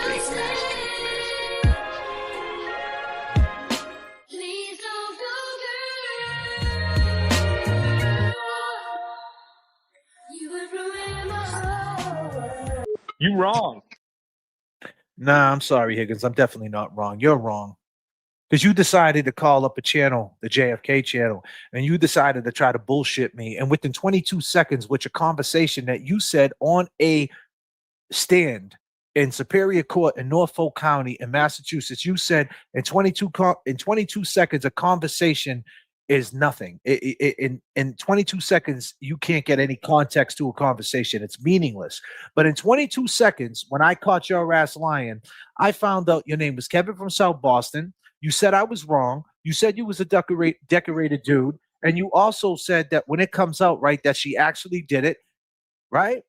You wrong. Nah, I'm sorry, Higgins. I'm definitely not wrong. You're wrong. Because you decided to call up a channel, the J.F.K. channel, and you decided to try to bullshit me. And within 22 seconds, which a conversation that you said on a stand in Superior Court in Norfolk County in Massachusetts, you said in 22 seconds, a conversation is nothing. In 22 seconds, you can't get any context to a conversation. It's meaningless. But in 22 seconds, when I caught your ass lying, I found out your name was Kevin from South Boston. You said I was wrong. You said you was a decorated dude. And you also said that when it comes out, right, that she actually did it, right?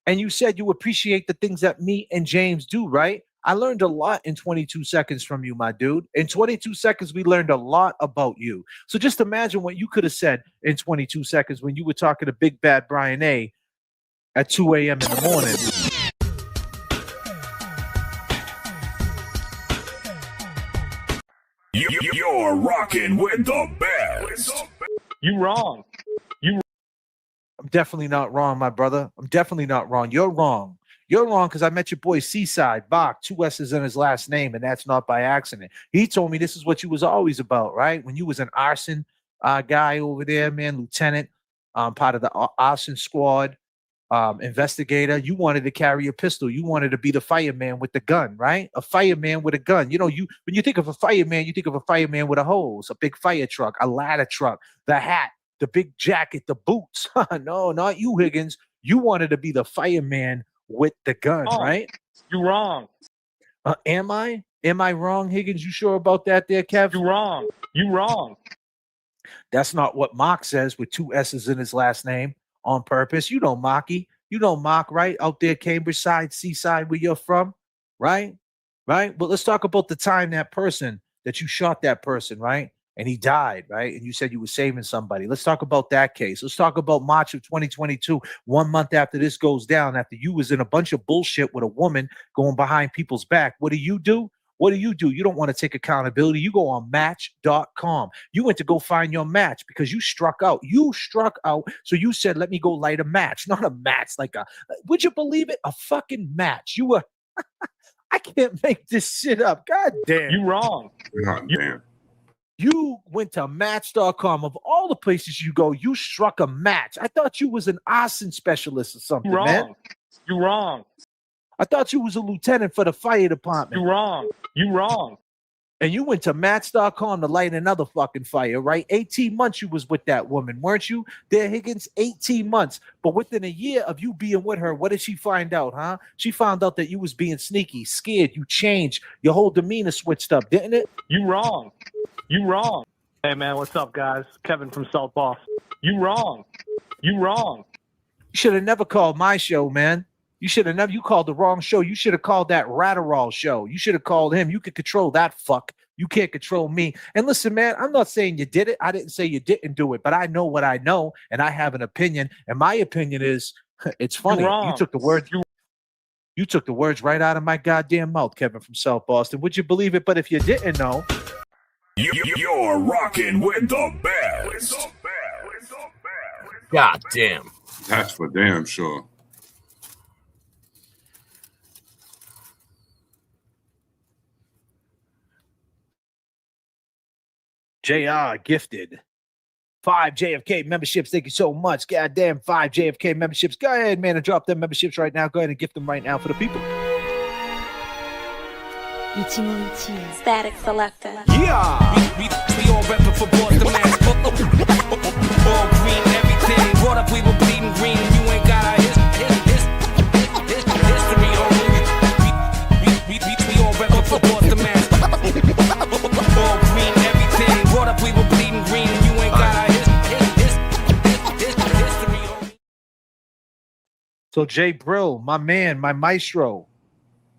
And you said you appreciate the things that me and James do, right? I learned a lot in 22 seconds from you, my dude. In 22 seconds, we learned a lot about you. So just imagine what you could have said in 22 seconds when you were talking to Big Bad Brian A. at 2 a.m. in the morning. You're rocking with the best. You wrong. I'm definitely not wrong, my brother. I'm definitely not wrong. You're wrong. You're wrong because I met your boy Seaside, Bach, 2 S's in his last name, and that's not by accident. He told me this is what you was always about, right? When you was an arson guy over there, man, lieutenant, part of the arson squad, investigator, you wanted to carry a pistol. You wanted to be the fireman with the gun, right? A fireman with a gun. You know, when you think of a fireman, you think of a fireman with a hose, a big fire truck, a ladder truck, the hat, the big jacket, the boots. No, not you, Higgins. You wanted to be the fireman with the gun, right? You're wrong. Am I? Am I wrong, Higgins? You sure about that there, Kev? You're wrong. You're wrong. That's not what Mark says with 2 S's in his last name on purpose. You know Marky. You know Mark, right? Out there, Cambridge side, Seaside, where you're from, right? Right? But let's talk about the time that you shot that person, right? And he died, right? And you said you were saving somebody. Let's talk about that case. Let's talk about March of 2022, 1 month after this goes down, after you was in a bunch of bullshit with a woman going behind people's back. What do? What do? You don't want to take accountability. You go on match.com. You went to go find your match because you struck out. So you said, let me go light a match. Not a match, would you believe it? A fucking match. You were, I can't make this shit up. God damn. You wrong. God damn. You went to match.com. Of all the places you go, you struck a match. I thought you was an arson specialist or something, You wrong. man. You wrong. I thought you was a lieutenant for the fire department. You wrong. You wrong. And you went to match.com to light another fucking fire, right? 18 months you was with that woman, weren't you? There, Higgins, 18 months. But within a year of you being with her, what did she find out, huh? She found out that you was being sneaky, scared, you changed. Your whole demeanor switched up, didn't it? You wrong. You wrong. Hey, man, what's up, guys? Kevin from South Boston. You wrong. You wrong. You should have never called my show, man. You should have never. You called the wrong show. You should have called that Ratterall show. You should have called him. You could control that fuck. You can't control me. And listen, man, I'm not saying you did it. I didn't say you didn't do it, but I know what I know, and I have an opinion. And my opinion is, it's funny. You took the words. You took the words right out of my goddamn mouth, Kevin from South Boston. Would you believe it? But if you didn't know, you're rocking with the best. God damn. That's for damn sure. JR gifted 5 JFK memberships. Thank you so much. Goddamn 5 JFK memberships. Go ahead, man, and drop them memberships right now. Go ahead and gift them right now for the people. Static Selector. Yeah. We all reppin' for Boston, man. All green, everything. Brought up, we were bleeding green. You ain't got our history, homie. We all reppin' for Boston, man. All green, everything. Brought up, we were bleeding green. You ain't got our history, homie. So Jay Brill, my man, my maestro.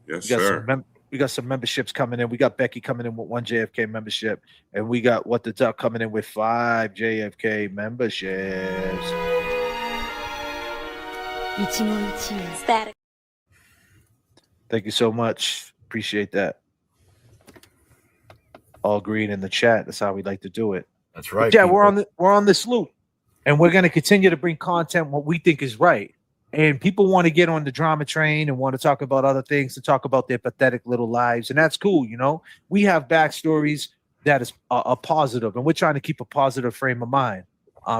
Yes, sir. We got some memberships coming in. We got Becky coming in with 1 JFK membership, and we got What the Duck coming in with 5 JFK memberships. Static. Thank you so much. Appreciate that. All green in the chat. That's how we like to do it. That's right. Yeah, we're on this loop, and we're going to continue to bring content what we think is right. And people want to get on the drama train and want to talk about other things, to talk about their pathetic little lives, and that's cool. You know, we have backstories that is a positive, and we're trying to keep a positive frame of mind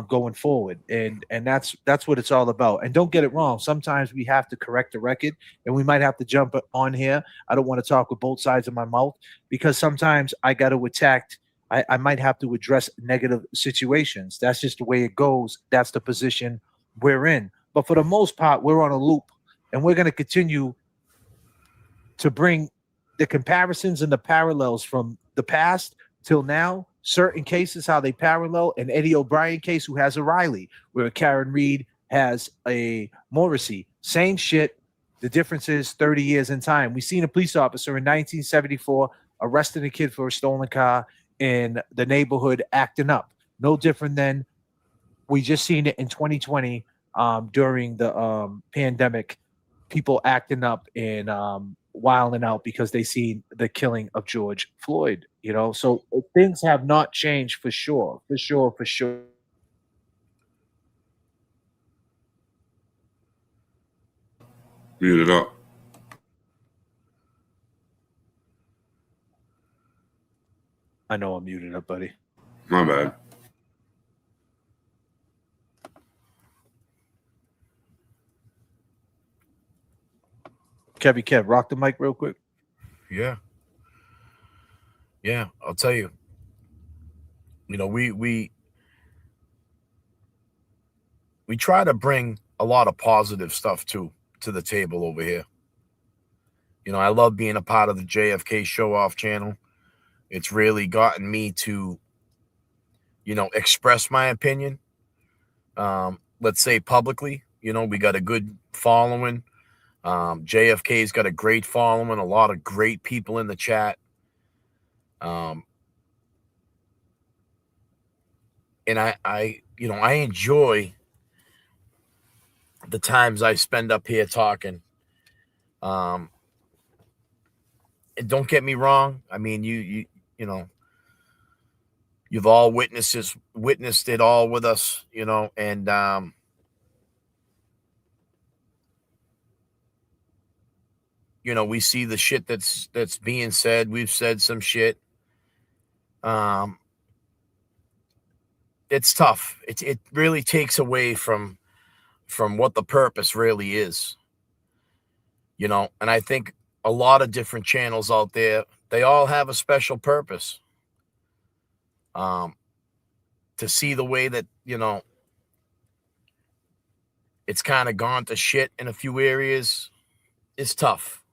going forward, and that's what it's all about. And don't get it wrong, sometimes we have to correct the record, and we might have to jump on here. I don't want to talk with both sides of my mouth, because sometimes I got to attack. I might have to address negative situations. That's just the way it goes. That's the position we're in. But for the most part, we're on a loop, and we're going to continue to bring the comparisons and the parallels from the past till now. Certain cases, how they parallel. An Eddie O'Brien case who has a Riley, where Karen Reed has a Morrissey. Same shit. The difference is 30 years in time. We seen a police officer in 1974 arresting a kid for a stolen car in the neighborhood acting up. No different than we just seen it in 2020 during the pandemic, people acting up and wilding out because they seen the killing of George Floyd, you know? So things have not changed for sure. Mute it up. I know I'm muted up, buddy. My bad. Kev, rock the mic real quick. Yeah, I'll tell you. You know, we try to bring a lot of positive stuff to the table over here. You know, I love being a part of the JFK Show Off channel. It's really gotten me to, you know, express my opinion, let's say publicly, You know, we got a good following. J.F.K's got a great following, a lot of great people in the chat. And I enjoy the times I spend up here talking. And don't get me wrong. I mean, you know, you've all witnessed it all with us, you know, and you know, we see the shit that's being said. We've said some shit. It's tough. It really takes away from what the purpose really is. You know, and I think a lot of different channels out there, they all have a special purpose. To see the way that, you know, it's kind of gone to shit in a few areas is tough.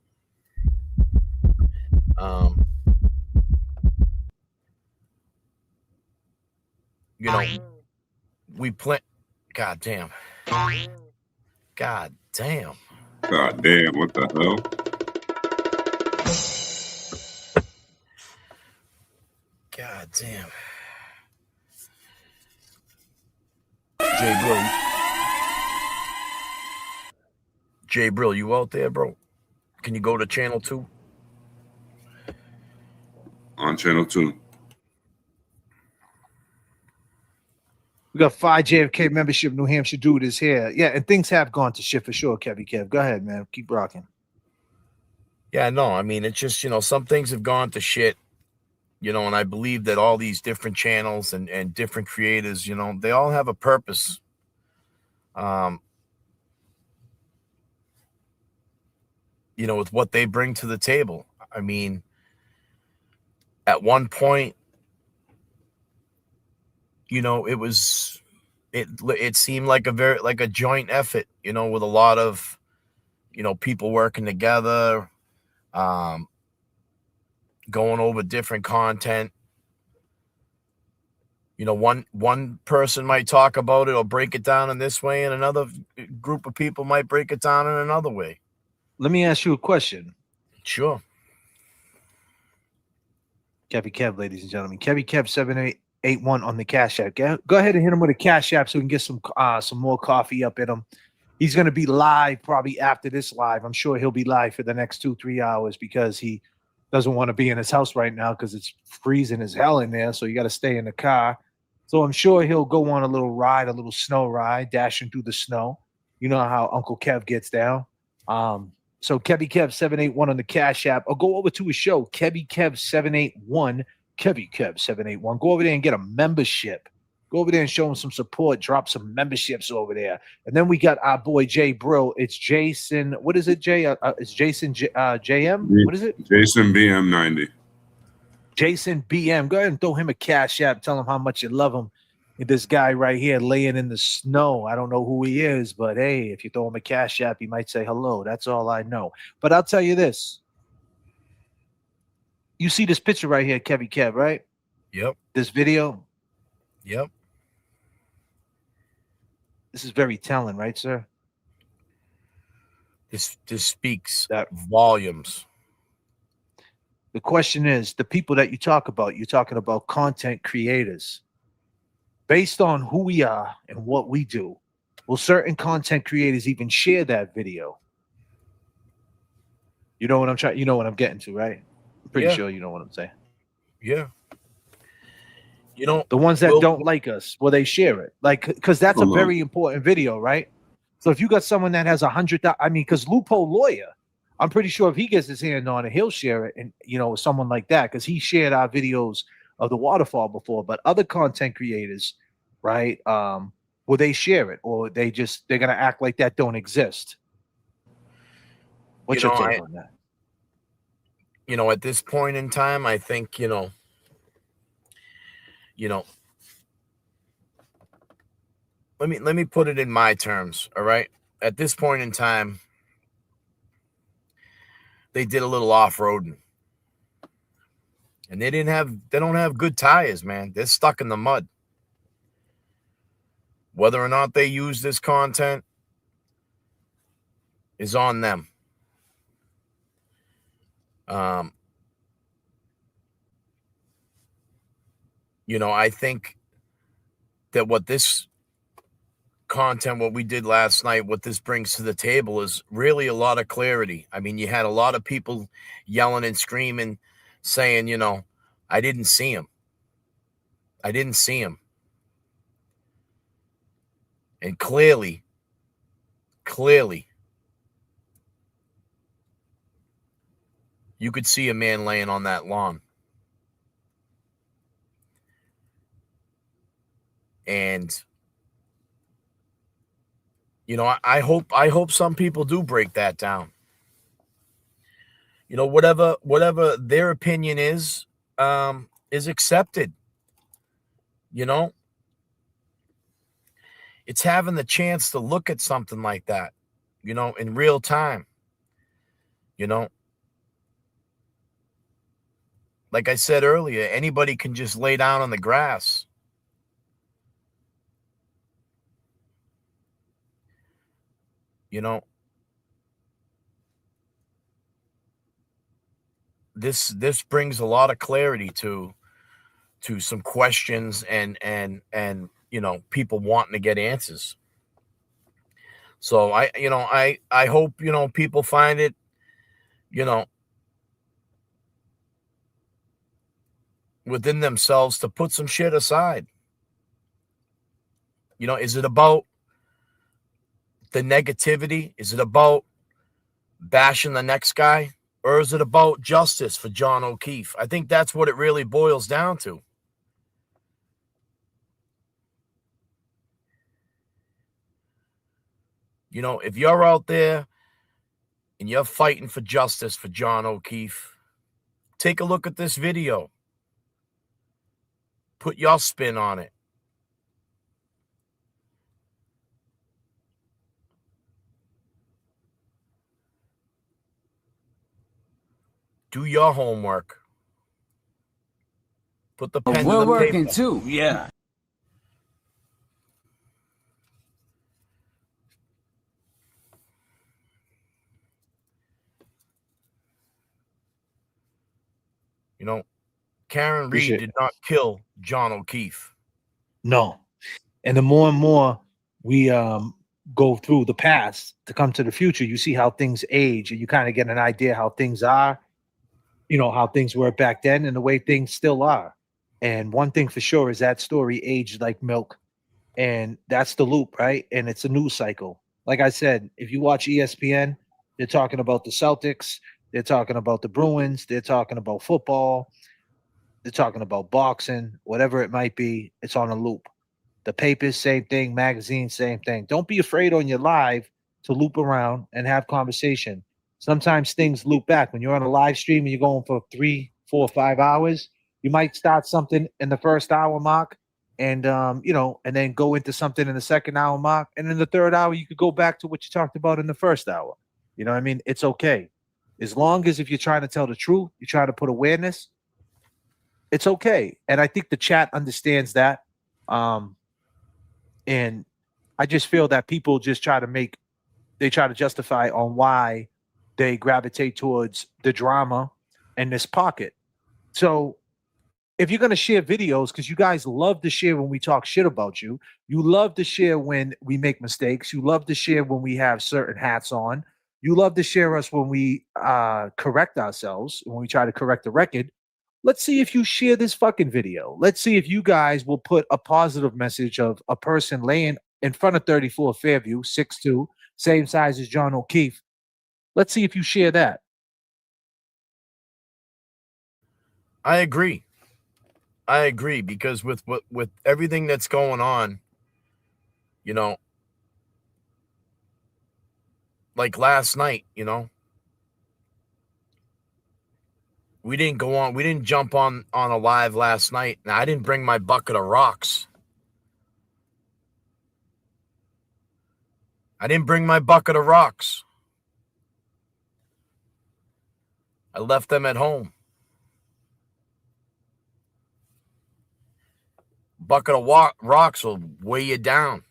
You know, we play. God damn. God damn. God damn, what the hell? God damn. J Brill. J Brill, you out there, bro? Can you go to channel 2? On channel 2. We got 5 J.F.K. membership. New Hampshire dude is here. Yeah, and things have gone to shit for sure, Kevy Kev. Go ahead, man. Keep rocking. Yeah, no, I mean, it's just, you know, some things have gone to shit, you know, and I believe that all these different channels and different creators, you know, they all have a purpose. You know, with what they bring to the table. I mean, at one point, you know, it seemed like a joint effort, you know, with a lot of, you know, people working together, going over different content. You know, one person might talk about it or break it down in this way, and another group of people might break it down in another way. Let me ask you a question. Sure. Kevy Kev, ladies and gentlemen. Kevy Kev 7881 on the Cash App. Go ahead and hit him with a Cash App so we can get some more coffee up in him. He's going to be live probably after this live. I'm sure he'll be live for the next 2-3 hours because he doesn't want to be in his house right now because it's freezing as hell in there. So you got to stay in the car. So I'm sure he'll go on a little ride, a little snow ride, dashing through the snow. You know how Uncle Kev gets down. So Kevy Kev 781 on the Cash App, or go over to his show, Kevy Kev 781, Kevy Kev 781. Go over there and get a membership. Go over there and show him some support. Drop some memberships over there. And then we got our boy Jay Brill. It's Jason. What is it, Jay? It's Jason JM. What is it? Jason BM90. Jason BM. Go ahead and throw him a Cash App. Tell him how much you love him. This guy right here laying in the snow. I don't know who he is, but hey, if you throw him a Cash App, he might say hello. That's all I know. But I'll tell you this. You see this picture right here, Kevy Kev, right? Yep. This video. Yep. This is very telling, right, sir? This speaks volumes. The question is, the people that you talk about, you're talking about content creators. Based on who we are and what we do, will certain content creators even share that video? You know what I'm trying? You know what I'm getting to, right? I'm pretty sure you know what I'm saying. Yeah. You know, the ones that don't like us, will they share it? Like, because that's a very important video, right? So if you got someone that has 100,000, I mean, because Loophole Lawyer, I'm pretty sure if he gets his hand on it, he'll share it, and you know, someone like that, because he shared our videos of the waterfall before. But other content creators, right? Will they share it, or they're gonna act like that don't exist? What's your take on that? You know, at this point in time, I think, you know, let me put it in my terms, all right? At this point in time, they did a little off-roading. And they don't have good tires, man. They're stuck in the mud. Whether or not they use this content, is on them. I think that what this content, what we did last night, what this brings to the table is really a lot of clarity. I mean, you had a lot of people yelling and screaming, saying, I didn't see him. I didn't see him. And clearly, you could see a man laying on that lawn. And I hope some people do break that down. Whatever their opinion is accepted. It's having the chance to look at something like that, in real time. Like I said earlier, anybody can just lay down on the grass. This brings a lot of clarity to some questions and people wanting to get answers. So I hope people find it within themselves to put some shit aside. Is it about the negativity? Is it about bashing the next guy? Or is it about justice for John O'Keefe? I think that's what it really boils down to. If you're out there and you're fighting for justice for John O'Keefe, take a look at this video. Put your spin on it. Do your homework. Put the pen to the paper. We're working too, yeah. Karen Reed did not kill John O'Keefe. No. And the more and more we go through the past to come to the future, you see how things age, and you kind of get an idea how things are, how things were back then and the way things still are. And one thing for sure is that story aged like milk. And that's the loop, right? And it's a news cycle. Like I said, if you watch ESPN, they're talking about the Celtics, they're talking about the Bruins, they're talking about football, they're talking about boxing, whatever it might be, it's on a loop. The papers, same thing. Magazines, same thing. Don't be afraid on your live to loop around and have conversation. Sometimes things loop back. When you're on a live stream and you're going for 3, 4, 5 hours, you might start something in the first hour mark and, and then go into something in the second hour mark. And in the third hour, you could go back to what you talked about in the first hour. You know what I mean? It's okay. As long as if you're trying to tell the truth, you're trying to put awareness, it's okay. And I think the chat understands that. And I just feel that people just try to justify on why they gravitate towards the drama and this pocket. So if you're going to share videos, because you guys love to share when we talk shit about you, you love to share when we make mistakes, you love to share when we have certain hats on, you love to share us when we correct ourselves, when we try to correct the record. Let's see if you share this fucking video. Let's see if you guys will put a positive message of a person laying in front of 34 Fairview, 6'2", same size as John O'Keefe. Let's see if you share that. I agree because with everything that's going on, like last night, we didn't jump on a live last night. Now, I didn't bring my bucket of rocks. I left them at home. Bucket of rocks will weigh you down.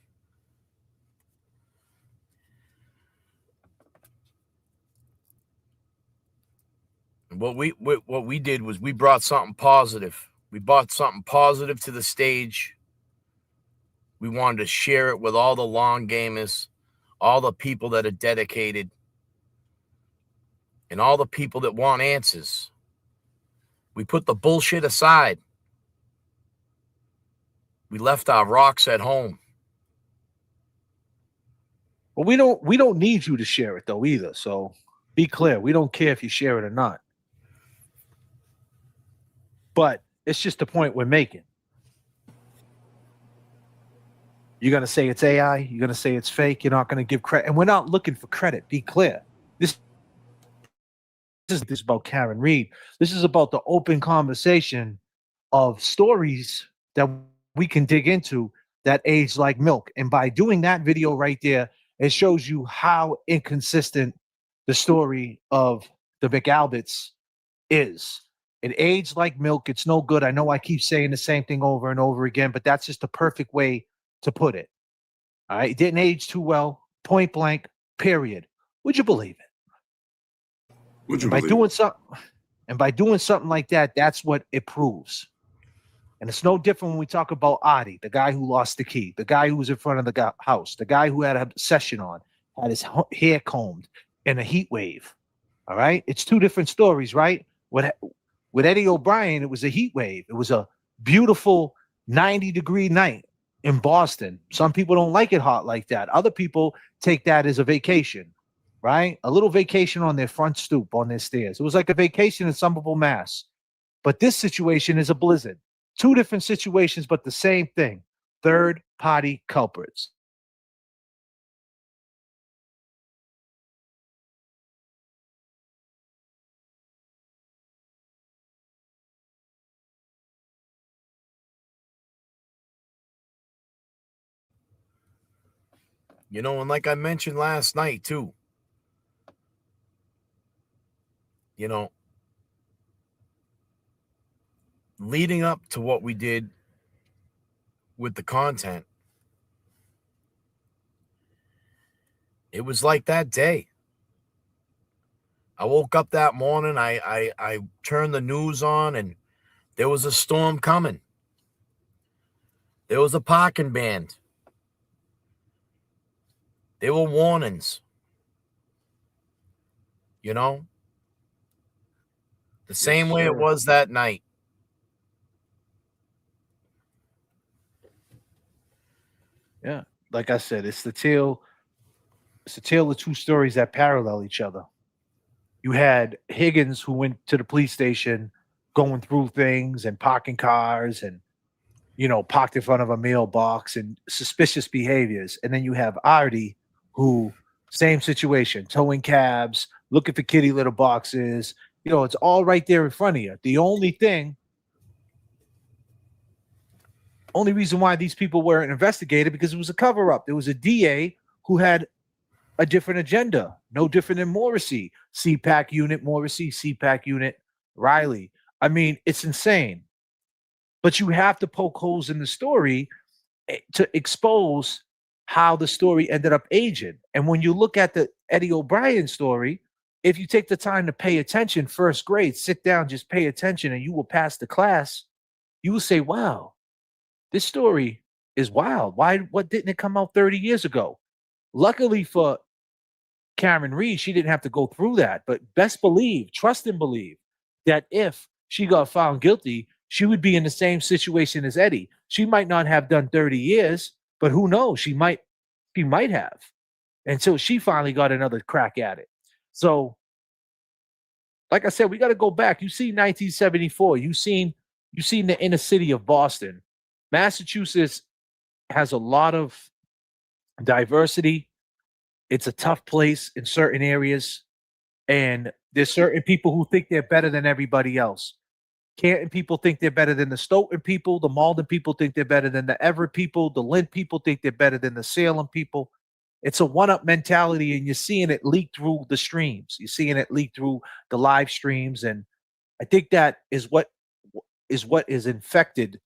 what we did was we brought something positive. We brought something positive to the stage. We wanted to share it with all the long gamers, all the people that are dedicated, and all the people that want answers. We put the bullshit aside. We left our rocks at home. Well, we don't need you to share it though either. So be clear. We don't care if you share it or not. But it's just the point we're making. You're going to say it's AI. You're going to say it's fake. You're not going to give credit. And we're not looking for credit. Be clear. This is about Karen Reed. This is about the open conversation of stories that we can dig into that age like milk. And by doing that video right there, it shows you how inconsistent the story of the McAlberts is. It aged like milk. It's no good. I know I keep saying the same thing over and over again, but that's just the perfect way to put it. All right. It didn't age too well. Point blank, period. Would you believe it? Would you by believe doing it? something and by doing something like that, that's what it proves. And it's no different when we talk about Adi, the guy who lost the key, the guy who was in front of the house, the guy who had a session on, had his hair combed in a heat wave. All right. It's two different stories, right? With Eddie O'Brien, it was a heat wave. It was a beautiful 90-degree night in Boston. Some people don't like it hot like that. Other people take that as a vacation, right? A little vacation on their front stoop, on their stairs. It was like a vacation in Somerville, Mass. But this situation is a blizzard. Two different situations, but the same thing. Third-party culprits. You know, and like I mentioned last night too, you know, leading up to what we did with the content, it was like that day. I woke up that morning, I turned the news on, and there was a storm coming. There was a parking ban. There were warnings. You know? The same way it was that night. Yeah. Like I said, it's the tale of two stories that parallel each other. You had Higgins, who went to the police station going through things and parking cars and, you know, parked in front of a mailbox and suspicious behaviors. And then you have Artie, who, same situation, towing cabs, looking for kitty litter boxes. You know, it's all right there in front of you. The only reason why these people weren't investigated, because it was a cover-up. There was a DA who had a different agenda, no different than Morrissey. CPAC unit, Morrissey, CPAC unit, Riley. I mean, it's insane. But you have to poke holes in the story to expose how the story ended up aging. And when you look at the Eddie O'Brien story, if you take the time to pay attention, first grade, sit down, just pay attention, and you will pass the class, you will say, wow, this story is wild. What didn't it come out 30 years ago? Luckily for Karen Reed, she didn't have to go through that. But best believe, trust and believe that if she got found guilty, she would be in the same situation as Eddie. She might not have done 30 years, but who knows? She might have. Until she finally got another crack at it. So, like I said, we got to go back. You see 1974. You seen the inner city of Boston. Massachusetts has a lot of diversity. It's a tough place in certain areas. And there's certain people who think they're better than everybody else. Canton people think they're better than the Stoughton people. The Malden people think they're better than the Everett people. The Lynn people think they're better than the Salem people. It's a one-up mentality, and you're seeing it leak through the streams. You're seeing it leak through the live streams, and I think that is what is infected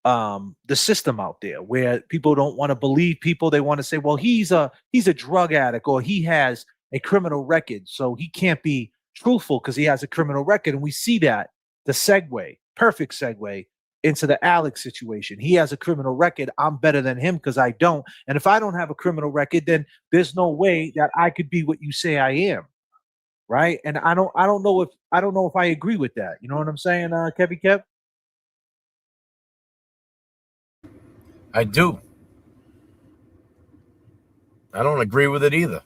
the system out there, where people don't want to believe people. They want to say, well, he's a drug addict, or he has a criminal record, so he can't be truthful because he has a criminal record. And we see that the segue, perfect segue into the Alex situation. He has a criminal record. I'm better than him because I don't. And if I don't have a criminal record, then there's no way that I could be what you say I am. Right. And I don't know if I agree with that. You know what I'm saying, Kevy Kev? I do. I don't agree with it either.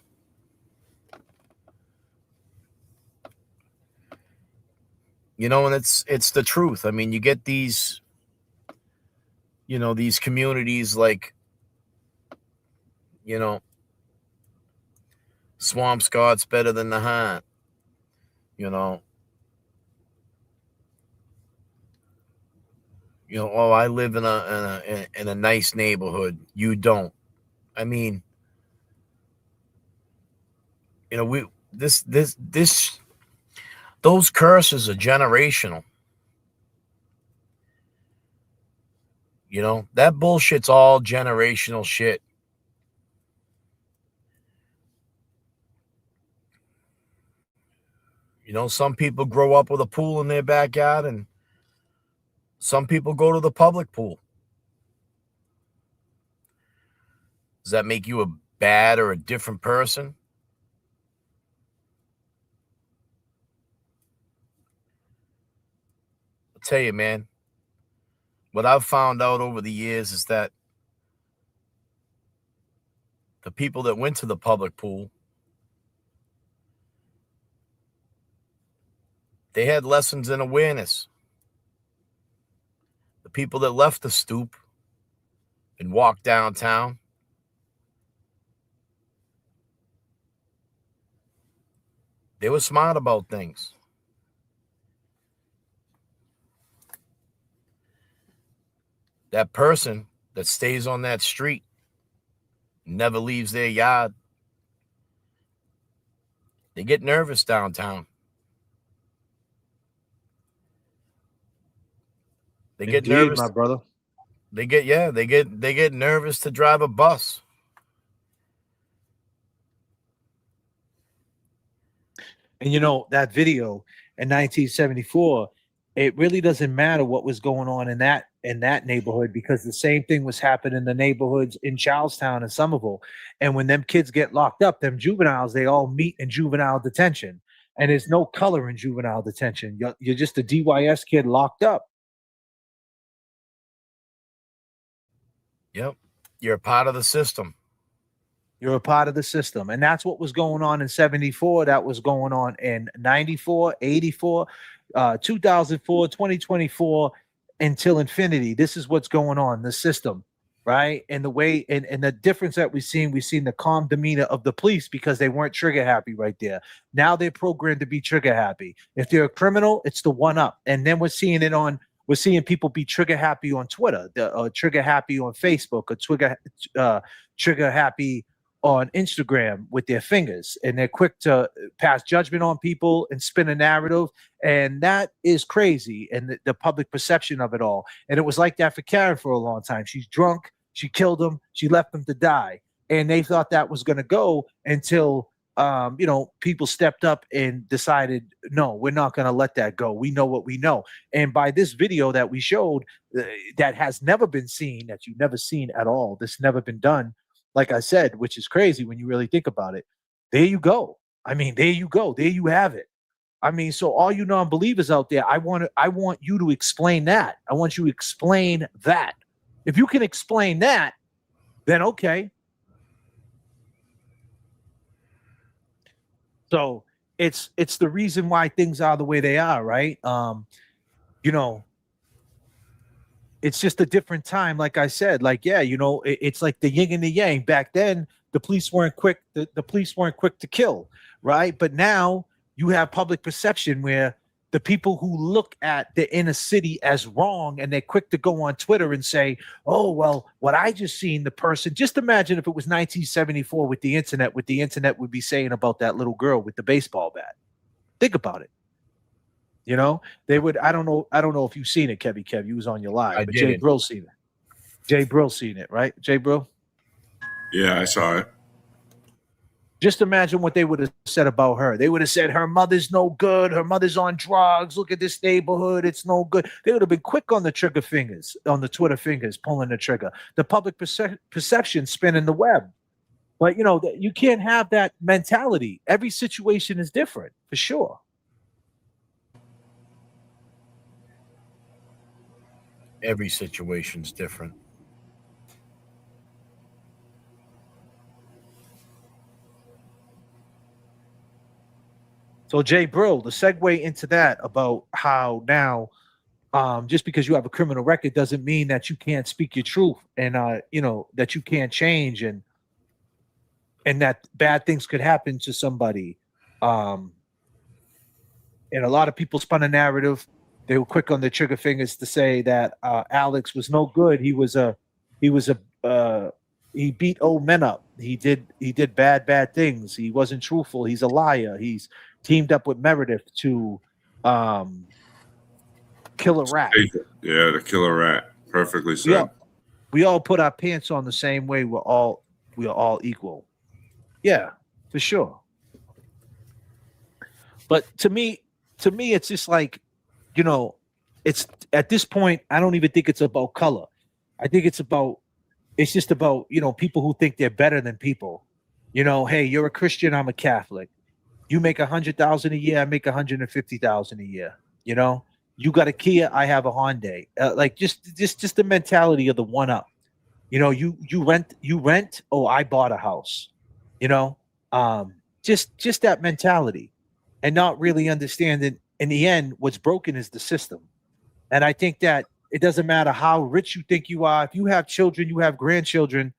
You know, and it's the truth. I mean, you get these, you know, these communities like, you know, Swampscott's better than the Hunt. You know, oh, I live in a nice neighborhood. You don't. I mean, you know, those curses are generational. You know, that bullshit's all generational shit. You know, some people grow up with a pool in their backyard and some people go to the public pool. Does that make you a bad or a different person? I'll tell you, man, what I've found out over the years is that the people that went to the public pool, they had lessons in awareness. The people that left the stoop and walked downtown, they were smart about things. That person that stays on that street, never leaves their yard, they get nervous downtown. They get Indeed, nervous, my brother. They get nervous to drive a bus. And you know, that video in 1974, it really doesn't matter what was going on in that neighborhood because the same thing was happening in the neighborhoods in Charlestown and Somerville. And when them kids get locked up, them juveniles, they all meet in juvenile detention. And there's no color in juvenile detention. You're just a DYS kid locked up. Yep. You're a part of the system. You're a part of the system. And that's what was going on in 74. That was going on in 94, 84, 2004, 2024, until infinity. This is what's going on, the system, right? And the way and the difference that we've seen the calm demeanor of the police because they weren't trigger happy right there. Now they're programmed to be trigger happy. If they're a criminal, it's the one up. And then we're seeing people be trigger happy on Twitter, trigger happy on Facebook, or trigger happy on Instagram with their fingers, and they're quick to pass judgment on people and spin a narrative. And that is crazy. And the public perception of it all. And it was like that for Karen for a long time. She's drunk. She killed him. She left him to die. And they thought that was going to go until, people stepped up and decided, no, we're not going to let that go. We know what we know. And by this video that we showed that has never been seen, that you've never seen at all, this never been done, like I said, which is crazy when you really think about it. There you go. I mean, there you go. There you have it. I mean, so all you non-believers out there, I want you to explain that. I want you to explain that. If you can explain that, then okay. So it's the reason why things are the way they are, right? It's just a different time. Like I said, it's like the yin and the yang. Back then, the police weren't quick. The police weren't quick to kill, right? But now you have public perception where the people who look at the inner city as wrong and they're quick to go on Twitter and say, oh, well, what I just seen the person, just imagine if it was 1974 with the internet, what the internet would be saying about that little girl with the baseball bat. Think about it. You know, they would. I don't know if you've seen it, Kevy Kev. You was on your live, but Jay Brill seen it. Jay Brill seen it, right? Jay Brill. Yeah, I saw it. Just imagine what they would have said about her. They would have said her mother's no good. Her mother's on drugs. Look at this neighborhood. It's no good. They would have been quick on the trigger fingers, on the Twitter fingers, pulling the trigger. The public perception spinning the web. But, you know, you can't have that mentality. Every situation is different, for sure. Every situation's different. So, Jay Brill, the segue into that about how now, just because you have a criminal record doesn't mean that you can't speak your truth and, you know, that you can't change and that bad things could happen to somebody. And a lot of people spun a narrative. They were quick on their trigger fingers to say that Alex was no good. He beat old men up. He did bad things. He wasn't truthful. He's a liar. He's teamed up with Meredith to kill a rat. Yeah, to kill a rat. Perfectly said. We all put our pants on the same way. We are all equal. Yeah, for sure. But to me, it's just like, you know, it's at this point, I don't even think it's about color. I think it's just about, you know, people who think they're better than people. You know, hey, you're a Christian, I'm a Catholic. You make $100,000 a year, I make $150,000 a year. You know, you got a Kia, I have a Hyundai. Like just the mentality of the one up. You know, you rent. Oh, I bought a house. You know, just that mentality, and not really understanding. In the end, what's broken is the system. And I think that it doesn't matter how rich you think you are. If you have children, you have grandchildren,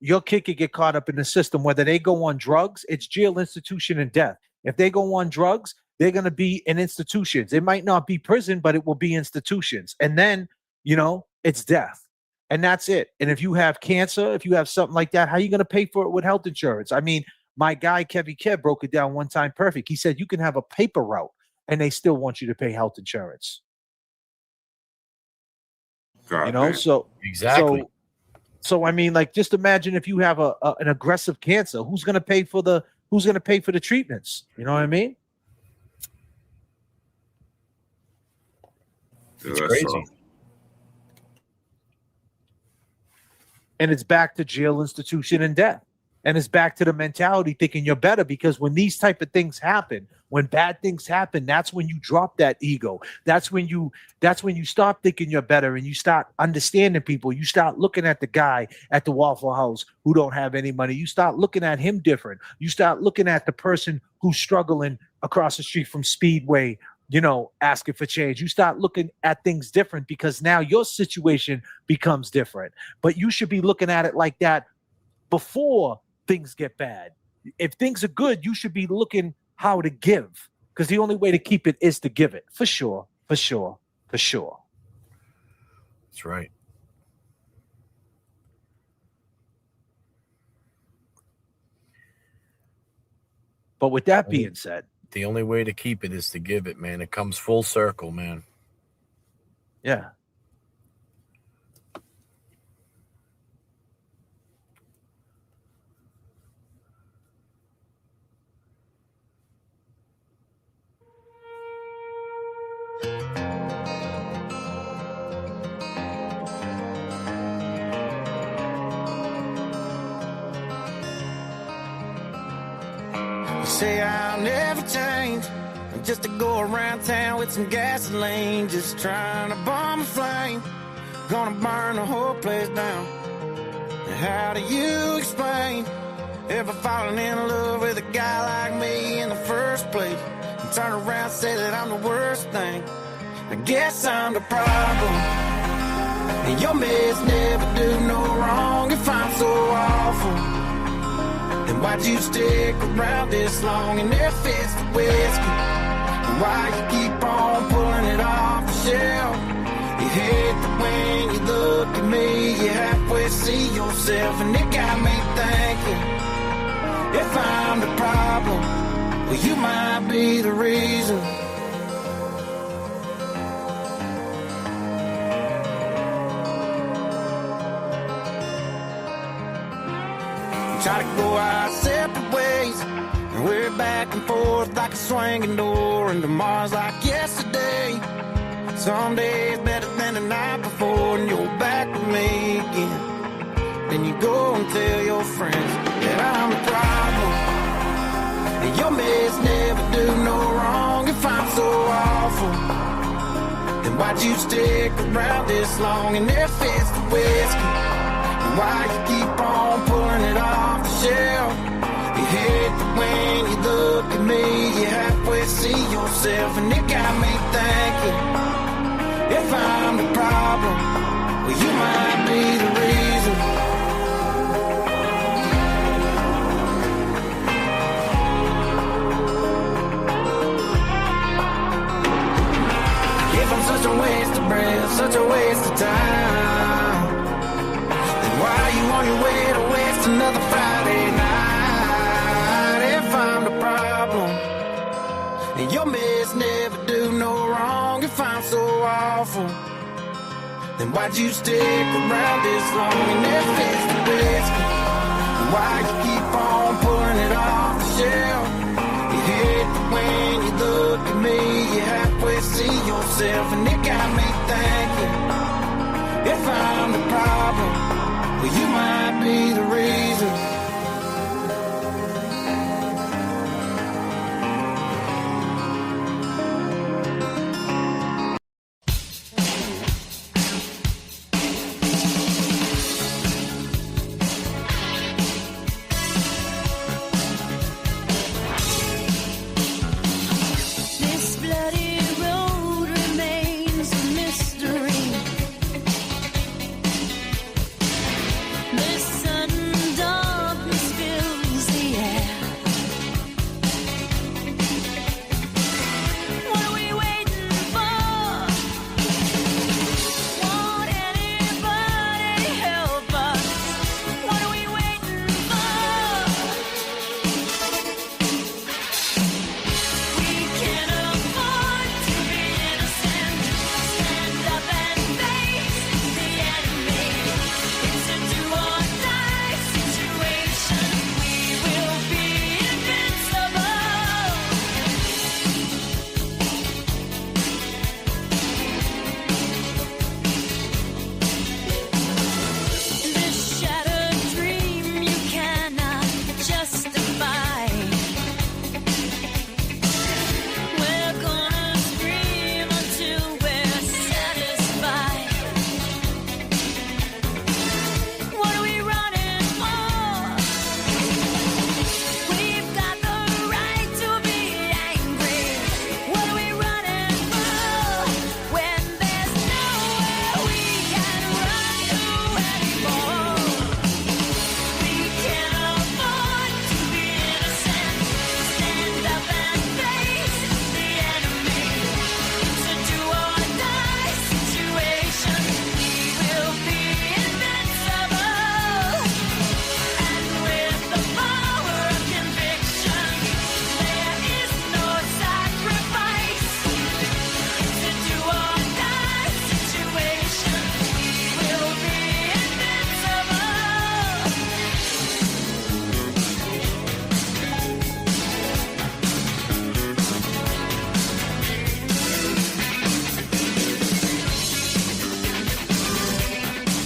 your kid could get caught up in the system. Whether they go on drugs, it's jail, institution, and death. If they go on drugs, they're going to be in institutions. It might not be prison, but it will be institutions. And then, you know, it's death. And that's it. And if you have cancer, if you have something like that, how are you going to pay for it with health insurance? I mean, my guy, Kevy Kev, broke it down one time perfect. He said you can have a paper route and they still want you to pay health insurance. God, you know, man. so exactly. So I mean, like, just imagine if you have an aggressive cancer, who's going to pay for the treatments? You know what I mean? It's crazy. And it's back to jail, institution, and death. And it's back to the mentality thinking you're better, because when these type of things happen, when bad things happen, that's when you drop that ego. That's when you stop thinking you're better and you start understanding people. You start looking at the guy at the Waffle House who don't have any money. You start looking at him different. You start looking at the person who's struggling across the street from Speedway, you know, asking for change. You start looking at things different because now your situation becomes different. But you should be looking at it like that before things get bad. If things are good, you should be looking how to give, because the only way to keep it is to give it. For sure. That's right. But with that being said, the only way to keep it is to give it, man. It comes full circle, man. Yeah. Say I'll never change, just to go around town with some gasoline, just trying to bomb a flame, gonna burn the whole place down. How do you explain ever falling in love with a guy like me in the first place, and turn around and say that I'm the worst thing? I guess I'm the problem, and your mess never do no wrong. If I'm so awful, then why'd you stick around this long and if it's the whiskey? And why you keep on pulling it off the shelf? You hate the way you look at me, you halfway see yourself, and it got me thinking, if I'm the problem, well, you might be the reason. try to go our separate ways. And we're back and forth like a swinging door, and tomorrow's like yesterday. Some days better than the night before, and you're back with me again. Then you go and tell your friends that I'm the problem. And your mess never do no wrong. If I'm so awful, then why'd you stick around this long? And if it's the whiskey, then why you keep on pulling it off the shelf? You hate that when you look at me, you halfway see yourself, and it got me thinking, if I'm the problem, well, you might be the reason. If I'm such a waste of breath, such a waste of time, then why are you on your way to waste another Friday night? If I'm the problem, and your mess never do no wrong. If I'm so awful, then why'd you stick around this long? And if it's the whiskey, then why you keep on pulling it off the shelf? You hate that when you look at me, you halfway see yourself, and it got me thinking, if I'm the problem, well, you might be the reason.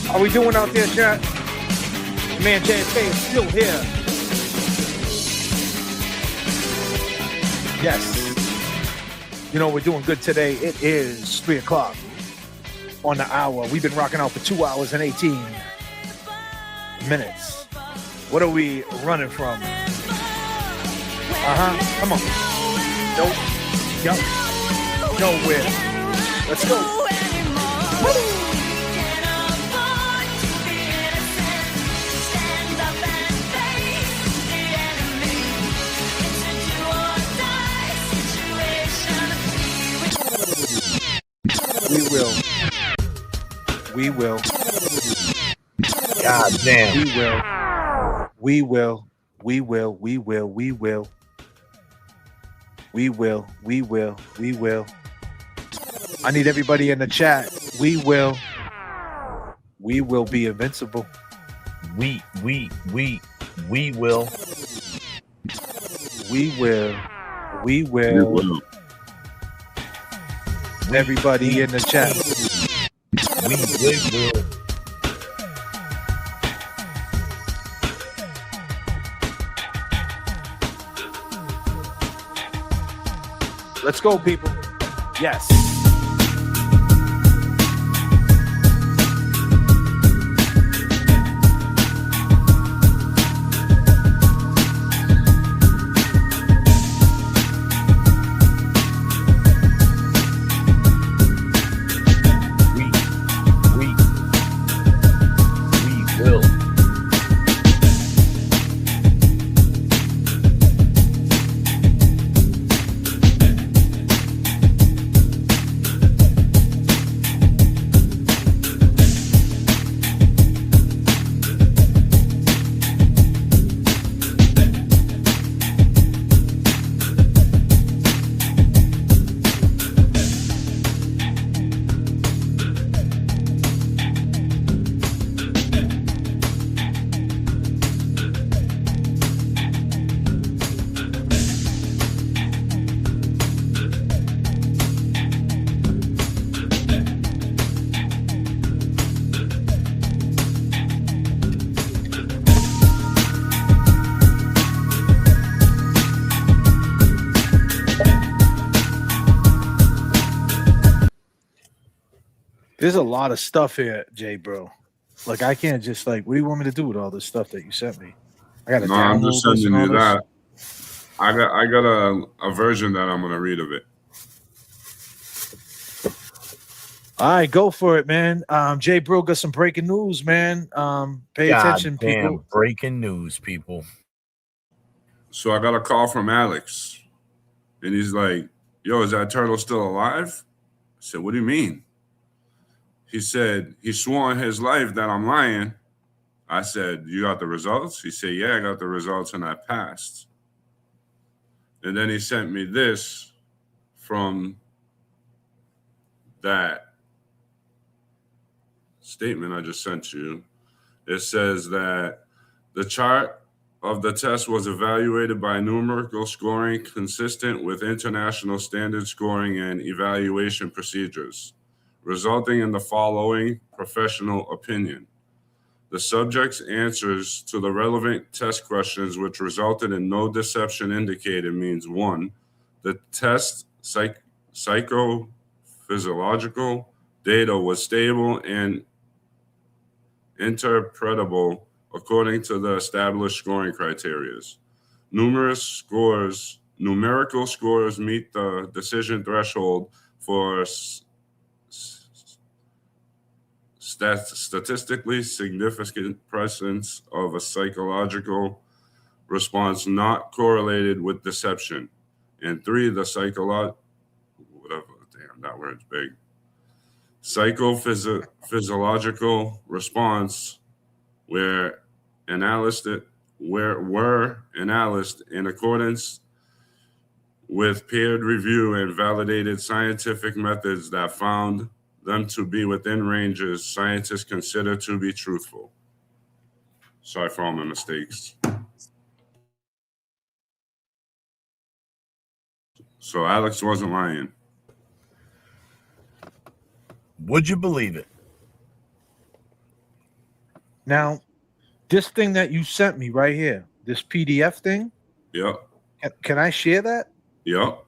How we doing out there, chat? Man, J.F.K is still here. Yes. You know, we're doing good today. It is 3 o'clock on the hour. We've been rocking out for 2 hours and 18 minutes. What are we running from? Come on. Nope. Yup. Nowhere. Let's go. Woo! We will. God damn. We will. I need everybody in the chat. We will be invincible. We. We will. We will. We You will. will. Everybody in the chat. We will. Let's go, people. Yes. We will. There's a lot of stuff here, Jay, bro. Like, I can't just, like, what do you want me to do with all this stuff that you sent me? I got to No, I'm just download this sending and all you this. that. I got a version that I'm gonna read of it. All right, go for it, man. Jay Bro got some breaking news, man. Pay attention, people. Breaking news, people. So I got a call from Alex, and he's like, "Yo, is that turtle still alive?" I said, "What do you mean?" He said, "He swore on his life that I'm lying." I said, "You got the results?" He said, "Yeah, I got the results and I passed." And then he sent me this from that statement I just sent you. It says that the chart of the test was evaluated by numerical scoring consistent with international standard scoring and evaluation procedures, resulting in the following professional opinion. The subject's answers to the relevant test questions, which resulted in no deception indicated, means 1. The test psychophysiological data was stable and interpretable according to the established scoring criteria. Numerical scores meet the decision threshold for statistically significant presence of a psychological response not correlated with deception. And 3, the that word's big. Psychophysiological response were analyzed in accordance with peer review and validated scientific methods that found them to be within ranges scientists consider to be truthful. Sorry for all my mistakes. So Alex wasn't lying. Would you believe it? Now, this thing that you sent me right here, this PDF thing. Yep. Can I share that? Yep. All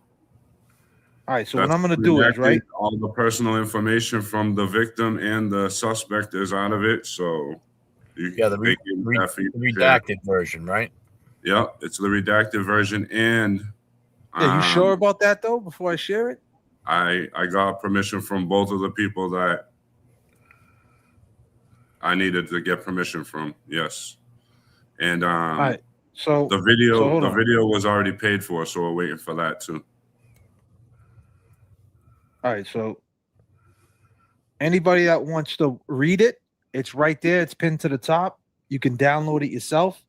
right. So what I'm going to do is, right? All the personal information from the victim and the suspect is out of it. So the redacted version, right? Yep. It's the redacted version. And yeah, you sure about that though? Before I share it, I got permission from both of the people that I needed to get permission from. Yes. And all right. So the video was already paid for, so we're waiting for that too. All right. So anybody that wants to read it, it's right there. It's pinned to the top. You can download it yourself.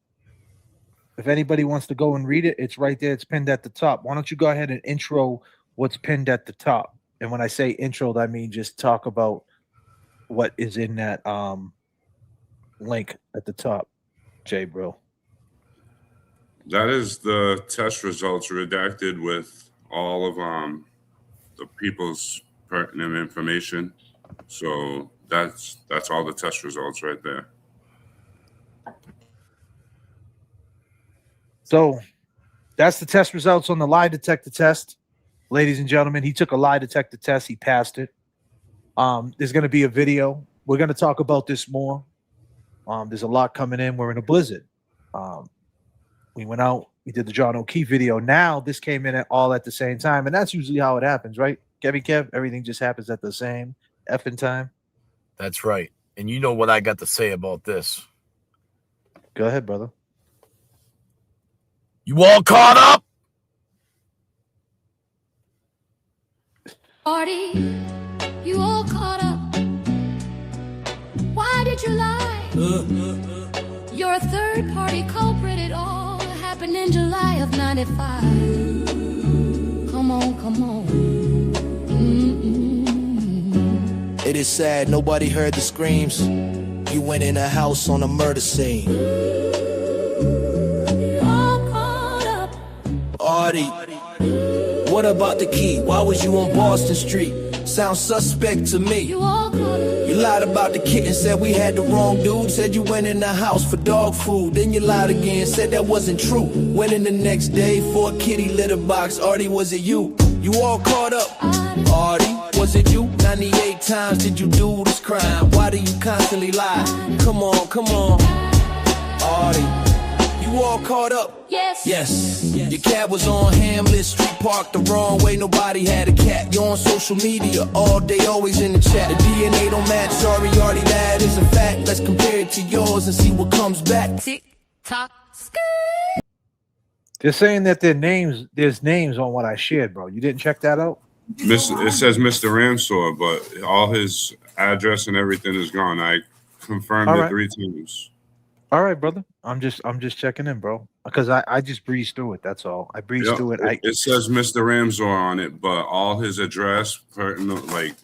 If anybody wants to go and read it, it's right there. It's pinned at the top. Why don't you go ahead and intro what's pinned at the top? And when I say intro, I mean just talk about what is in that link at the top, Jay Bro. That is the test results redacted with all of the people's pertinent information. So that's all the test results right there. So that's the test results on the lie detector test. Ladies and gentlemen, he took a lie detector test. He passed it. There's going to be a video. We're going to talk about this more. There's a lot coming in. We're in a blizzard. We went out. We did the John O'Keefe video. Now this came in all at the same time, and that's usually how it happens, right? Kev, everything just happens at the same effing time. That's right. And you know what I got to say about this. Go ahead, brother. You all caught up? Party, you all caught up. Why did you lie? You're a third party culprit. It all happened in July of 95. Come on, come on. It is sad, nobody heard the screams. You went in a house on a murder scene. All caught up. Artie, what about the key? Why was you on Boston Street? Sounds suspect to me. You all caught up. You lied about the kitten, said we had the wrong dude. Said you went in the house for dog food. Then you lied again, said that wasn't true. Went in the next day for a kitty litter box. Artie, was it you? You all caught up. Artie, was it you? 98 times did you do this crime? Why do you constantly lie? Come on, come on. Artie, you all caught up? Yes. Yes. Your cat was on Hamlet Street, parked the wrong way. Nobody had a cat. You're on social media all day, always in the chat. The DNA don't match. Sorry, Artie, that is a fact. Let's compare it to yours and see what comes back. Tick tock. They're saying that there's names on what I shared, bro. You didn't check that out? It says Mr. Ramsor, but all his address and everything is gone. I confirmed it 3 times. All right, brother. I'm just checking in, bro. Because I just breezed through it. That's all. I breezed through it. It says Mr. Ramsor on it, but all his address, like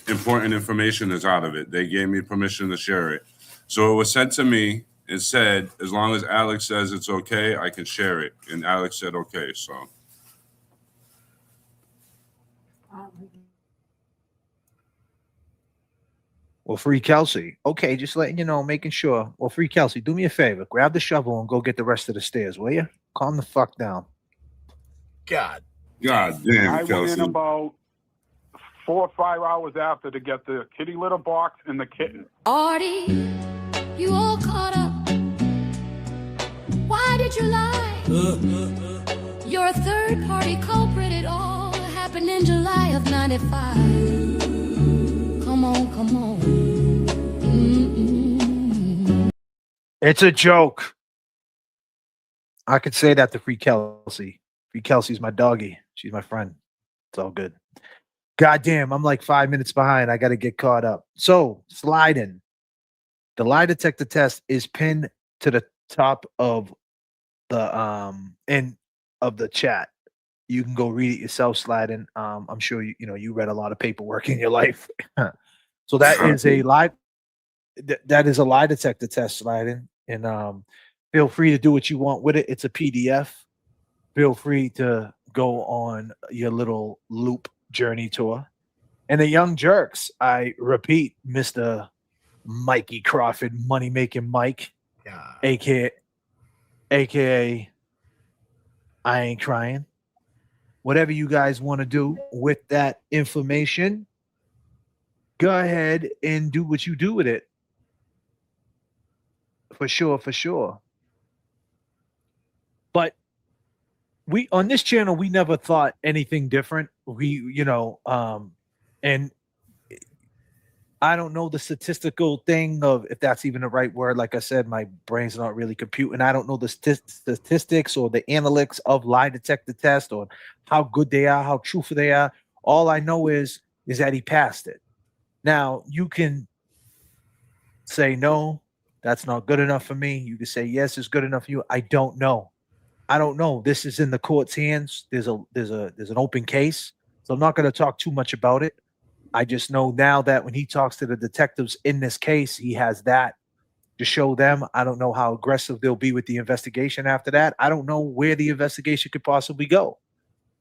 important information is out of it. They gave me permission to share it. So it was sent to me. It said, as long as Alex says it's okay, I can share it. And Alex said okay, so. Well, Free Kelsey. Okay, just letting you know, making sure. Well, Free Kelsey, do me a favor. Grab the shovel and go get the rest of the stairs, will you? Calm the fuck down. God damn, I Kelsey. went in about 4 or 5 hours after to get the kitty litter box and the kitten. Artie, you all caught up. Why did you lie? You're a third party culprit. It all happened in July of 95. Come on, come on. It's a joke. I could say that to Free Kelsey. Free Kelsey's my doggy. She's my friend. It's all good. Goddamn, I'm like 5 minutes behind. I got to get caught up. So, sliding. The lie detector test is pinned to the top of the end of the chat. You can go read it yourself, sliding. I'm sure you read a lot of paperwork in your life. So that is a lie. That is a lie detector test, sliding. And feel free to do what you want with it. It's a PDF. Feel free to go on your little loop journey tour. And the young jerks, I repeat, Mr. Mikey Crawford, money making Mike, aka I ain't crying. Whatever you guys want to do with that information, go ahead and do what you do with it. For sure, for sure. But we on this channel, we never thought anything different. And I don't know the statistical thing of if that's even the right word. Like I said, my brain's not really computing. I don't know the statistics or the analytics of lie detector test or how good they are, how truthful they are. All I know is that he passed it. Now, you can say, no, that's not good enough for me. You can say, yes, it's good enough for you. I don't know. This is in the court's hands. There's an open case. So I'm not going to talk too much about it. I just know now that when he talks to the detectives in this case, he has that to show them. I don't know how aggressive they'll be with the investigation after that. I don't know where the investigation could possibly go.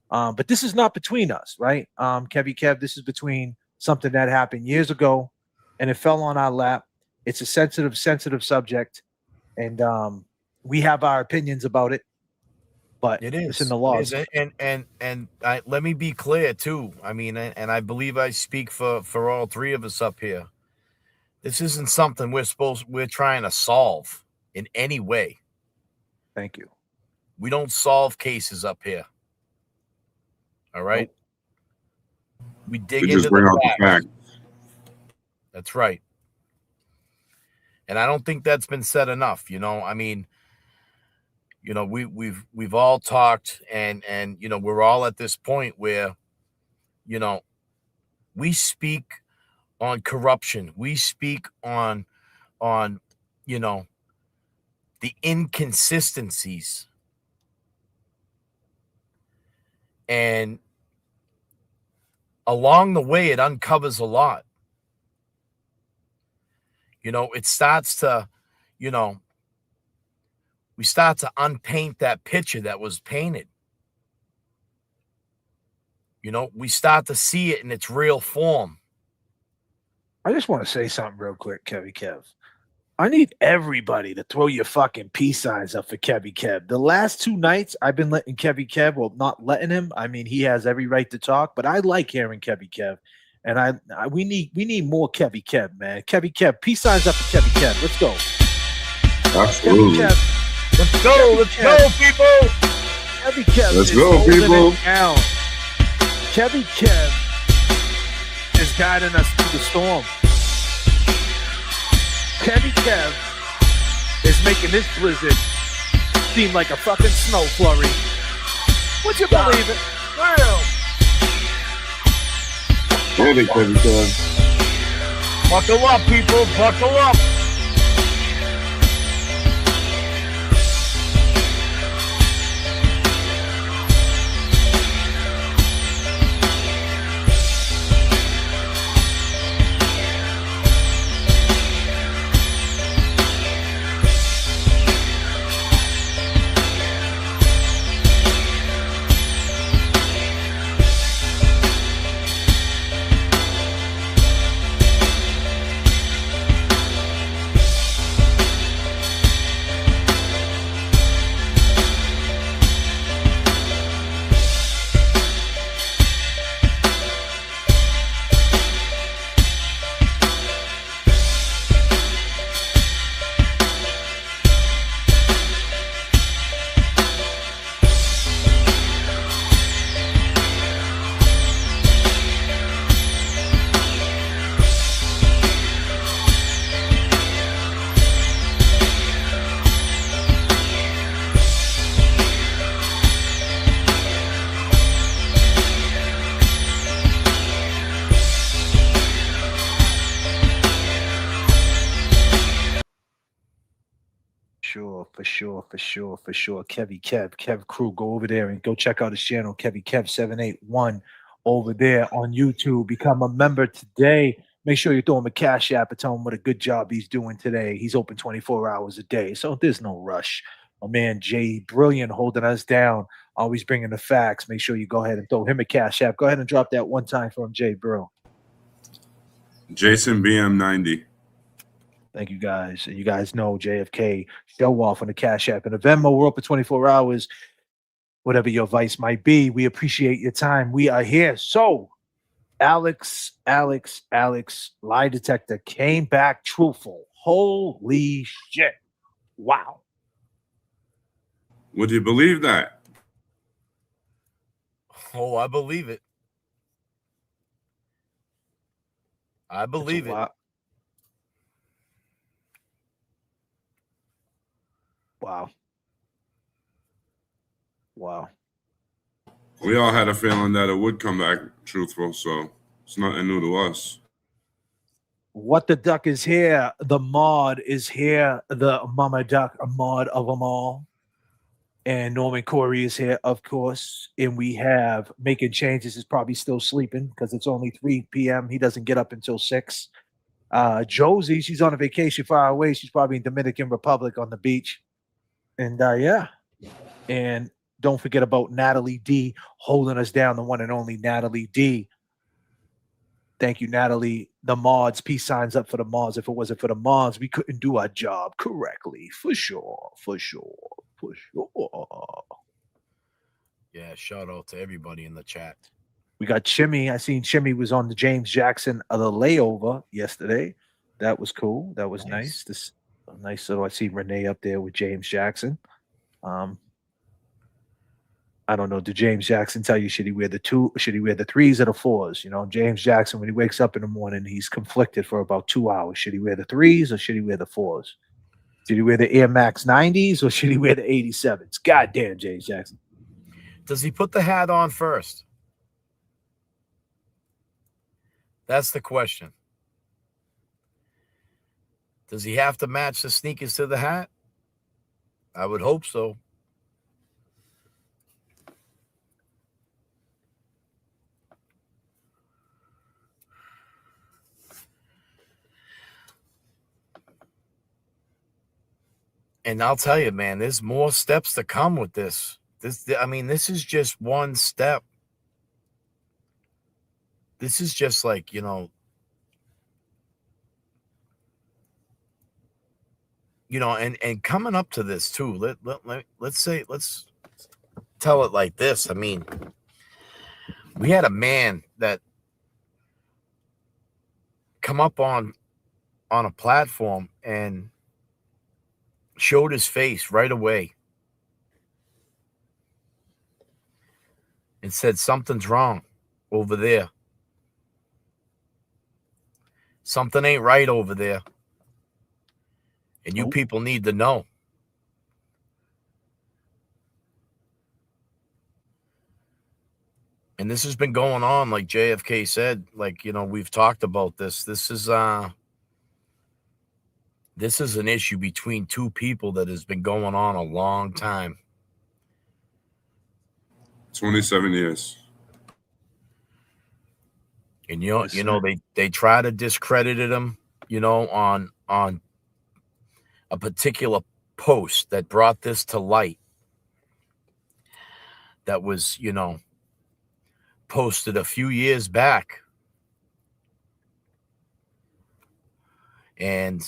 But this is not between us, right? Kevy Kev, this is between something that happened years ago and it fell on our lap. It's a sensitive subject. And we have our opinions about it. But It it's in is. the It laws. is. And let me be clear too. I mean, and I believe I speak for all three of us up here. This isn't something we're trying to solve in any way. Thank you. We don't solve cases up here. All right. Nope. We dig We into just bring out the the facts. facts. That's right. And I don't think that's been said enough. I mean, we've all talked and we're all at this point where, we speak on corruption. We speak on the inconsistencies. And along the way, it uncovers a lot. It starts to, we start to unpaint that picture that was painted. We start to see it in its real form. I just want to say something real quick, Kevy Kev. I need everybody to throw your fucking peace signs up for Kevy Kev. The last 2 nights, I've been letting Kevy Kev, well, not letting him. I mean, he has every right to talk, but I like hearing Kevy Kev. And we need more Kevy Kev, man. Kevy Kev, peace signs up for Kevy Kev. Let's go. Absolutely. Kevy Kev. Let's go. Let's go, people. Kevy Kev. Let's go, people. Kevy Kev is guiding us through the storm. Kevy Kev is making this blizzard seem like a fucking snow flurry. Would you believe it? Well, Really, Kevy Kev. Buckle up, people. Buckle up. For sure. Kev Crew, go over there and go check out his channel, Kevy Kev 781 over there on YouTube. Become a member today. Make sure you throw him a cash app and tell him what a good job he's doing today. He's open 24 hours a day, so there's no rush. My man Jay, brilliant, holding us down, always bringing the facts. Make sure you go ahead and throw him a cash app. Go ahead and drop that one time for him, Jay, bro. Jason BM90. Thank you guys. And you guys know J.F.K. show off on the Cash App and the Venmo. We're open 24 hours. Whatever your vice might be, we appreciate your time. We are here. So, Alex, lie detector came back truthful. Holy shit. Wow. Would you believe that? Oh, I believe it. I believe it. Wow. We all had a feeling that it would come back truthful, so it's nothing new to us. What the Duck is here. The mod is here. The Mama Duck, a mod of them all. And Norman Corey is here, of course. And we have Making Changes is probably still sleeping because it's only 3 p.m. He doesn't get up until 6. Josie, she's on a vacation far away. She's probably in Dominican Republic on the beach. And yeah. And don't forget about Natalie D holding us down, the one and only Natalie D. Thank you, Natalie. The mods, peace signs up for the mods. If it wasn't for the mods, we couldn't do our job correctly. For sure. For sure. For sure. Yeah, shout out to everybody in the chat. We got Chimmy. I seen Chimmy was on the James Jackson of the layover yesterday. That was cool. That was nice. This nice little. I see Renee up there with James Jackson. I don't know. Did James Jackson tell you should he wear the 2? Should he wear the 3s or the 4s? You know, James Jackson, when he wakes up in the morning, he's conflicted for about 2 hours. Should he wear the 3s or should he wear the 4s? Should he wear the Air Max 90s or should he wear the 87s? Goddamn, James Jackson. Does he put the hat on first? That's the question. Does he have to match the sneakers to the hat? I would hope so. And I'll tell you, man, there's more steps to come with this. This is just one step. This is just like, and coming up to this too. Let's tell it like this. I mean, we had a man that come up on a platform and showed his face right away and said something's wrong over there. Something ain't right over there. And you people need to know. And this has been going on, like J.F.K. said, we've talked about this. This is an issue between two people that has been going on a long time. 27 years. And they try to discredit him, on a particular post that brought this to light. That was, posted a few years back. And,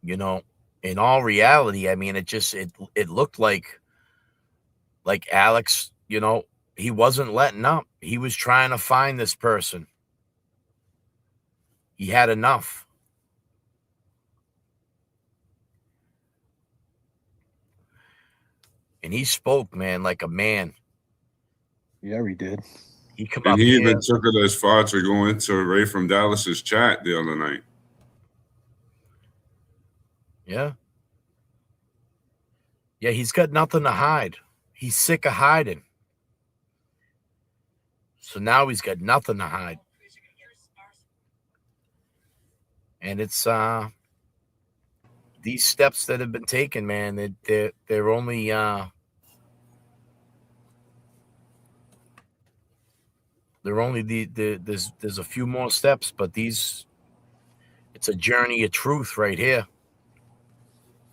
in all reality, I mean, it looked like Alex, he wasn't letting up. He was trying to find this person. He had enough. And he spoke, man, like a man. Yeah, he did. He even took it as far to go into Ray from Dallas's chat the other night. Yeah. Yeah, he's got nothing to hide. He's sick of hiding. So now he's got nothing to hide. And it's these steps that have been taken, man, they're only there's a few more steps, but it's a journey of truth right here.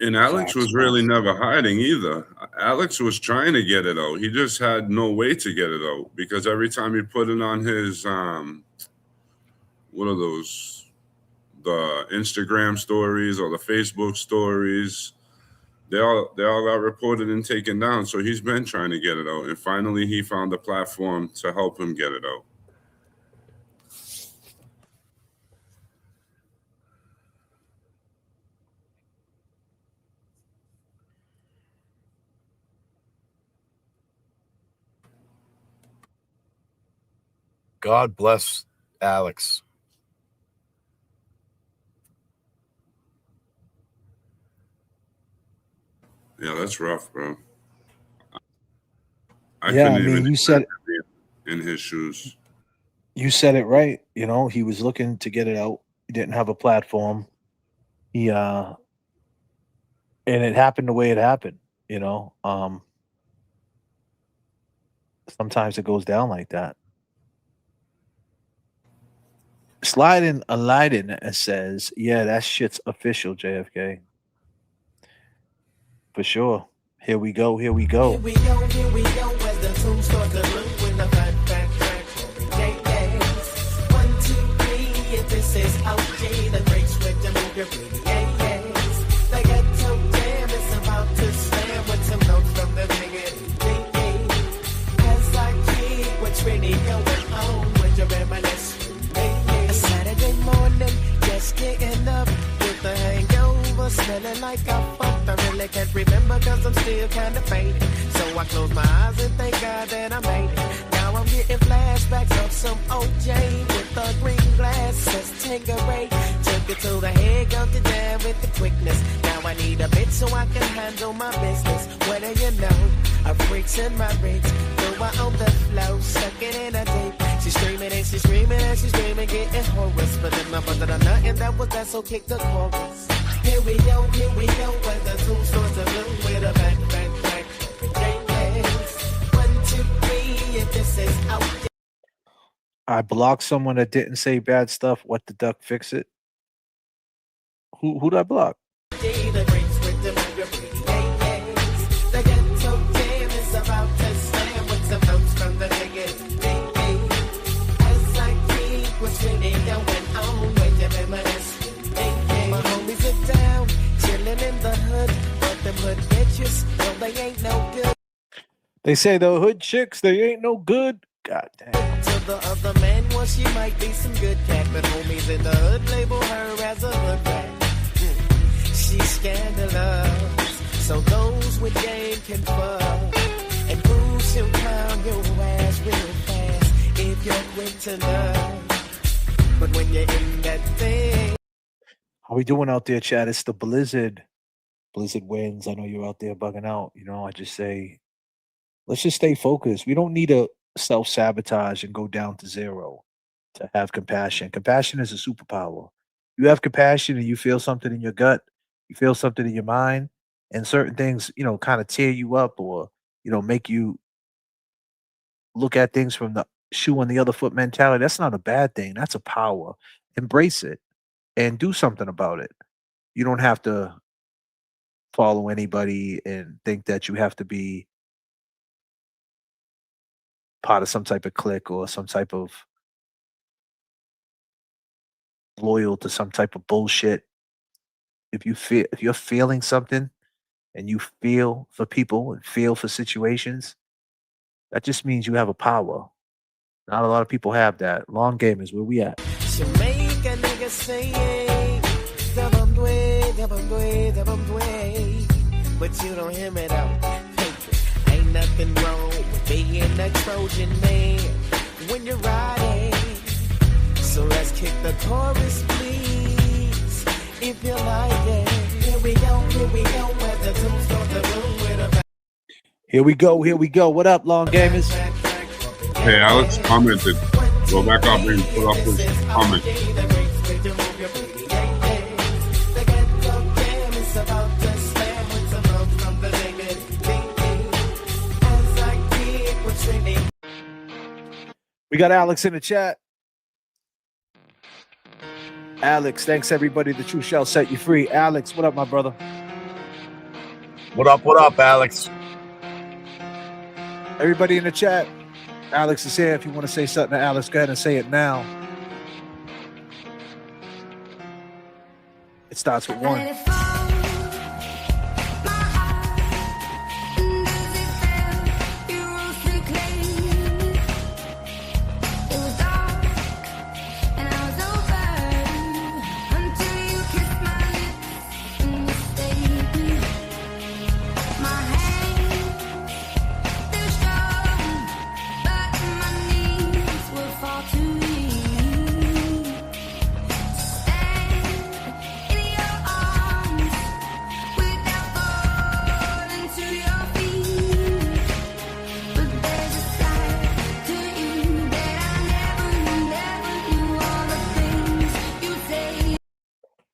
And Alex was really never hiding either. Alex was trying to get it out. He just had no way to get it out because every time he put it on his what are those? The Instagram stories or the Facebook stories, they all got reported and taken down. So he's been trying to get it out, and finally he found a platform to help him get it out. God bless Alex. Yeah, that's rough, bro. You said in his shoes. You said it right. He was looking to get it out. He didn't have a platform. And it happened the way it happened. Sometimes it goes down like that. Sliding a lighting and says, "Yeah, that shit's official, JFK, for sure." Here we go. Here we go. Here we go, as the tune starts to move with the back. Yes. 1, 2, 3, if this is OJ, the great switch to move your pretty yes. They got so jam, it's about to slam with some notes from the big as I keep what's really going on with your reminisce. A Saturday morning, just getting up with the hangover, smelling like I fucked. I really can't remember cause I'm still kinda faded. So I close my eyes and thank God that I made it. Now I'm getting flashbacks of some OJ with a green glass, says Tangeray. Took it to the head, got the jam with the quickness. Now I need a bit so I can handle my business. What do you know? A freak's in my ribs. Throw her on the floor, suck it in a tape. She's screaming and she's screaming and she's screaming, getting hoarse. But then my brother done nothing that was that, so kick the chorus. Here we go, when the tune starts to bloom with a back. Yes. 1, 2, 3, if this is out. I blocked someone that didn't say bad stuff. What the duck? Fix it. Who'd I block? The breaks with the yes. The ghetto jam is about to slam with some notes from the niggas. As I keep what's really going on with your reminisce. My homies are down, chilling in the hood, but them hood bitches, well, they ain't no good. They say the hood chicks, they ain't no good. God damn. To the other man, well, she might be some good cat, but homies in the hood label her as a hood rat. She's scandalous, so those with game can fuck. And Bruce, he'll clown your ass real fast if you're quick to love. But when you're in that thing. How we doing out there, Chad? It's the Blizzard. Blizzard wins. I know you're out there bugging out. You know, I just say, let's just stay focused. We don't need to self-sabotage and go down to zero to have compassion. Compassion is a superpower. You have compassion and you feel something in your gut, you feel something in your mind, and certain things, kind of tear you up or, make you look at things from the shoe on the other foot mentality. That's not a bad thing. That's a power. Embrace it and do something about it. You don't have to follow anybody and think that you have to be part of some type of clique or some type of loyal to some type of bullshit. If you're feeling something and you feel for people and feel for situations, that just means you have a power. Not a lot of people have that. Long game is where we at. She make a nigga say, double way. But you don't hear me though. Ain't nothing wrong with being a Trojan man when you're riding. So let's kick the chorus, please, if you like it. Here we go, where the tunes start to boom with a. Here we go. What up, long gamers? Hey, Alex commented. Go back up and put up his comment. We got Alex in the chat. Alex, thanks everybody. The truth shall set you free. Alex, what up, my brother? What up, Alex? Everybody in the chat. Alex is here. If you want to say something to Alex, go ahead and say it now. It starts with 1.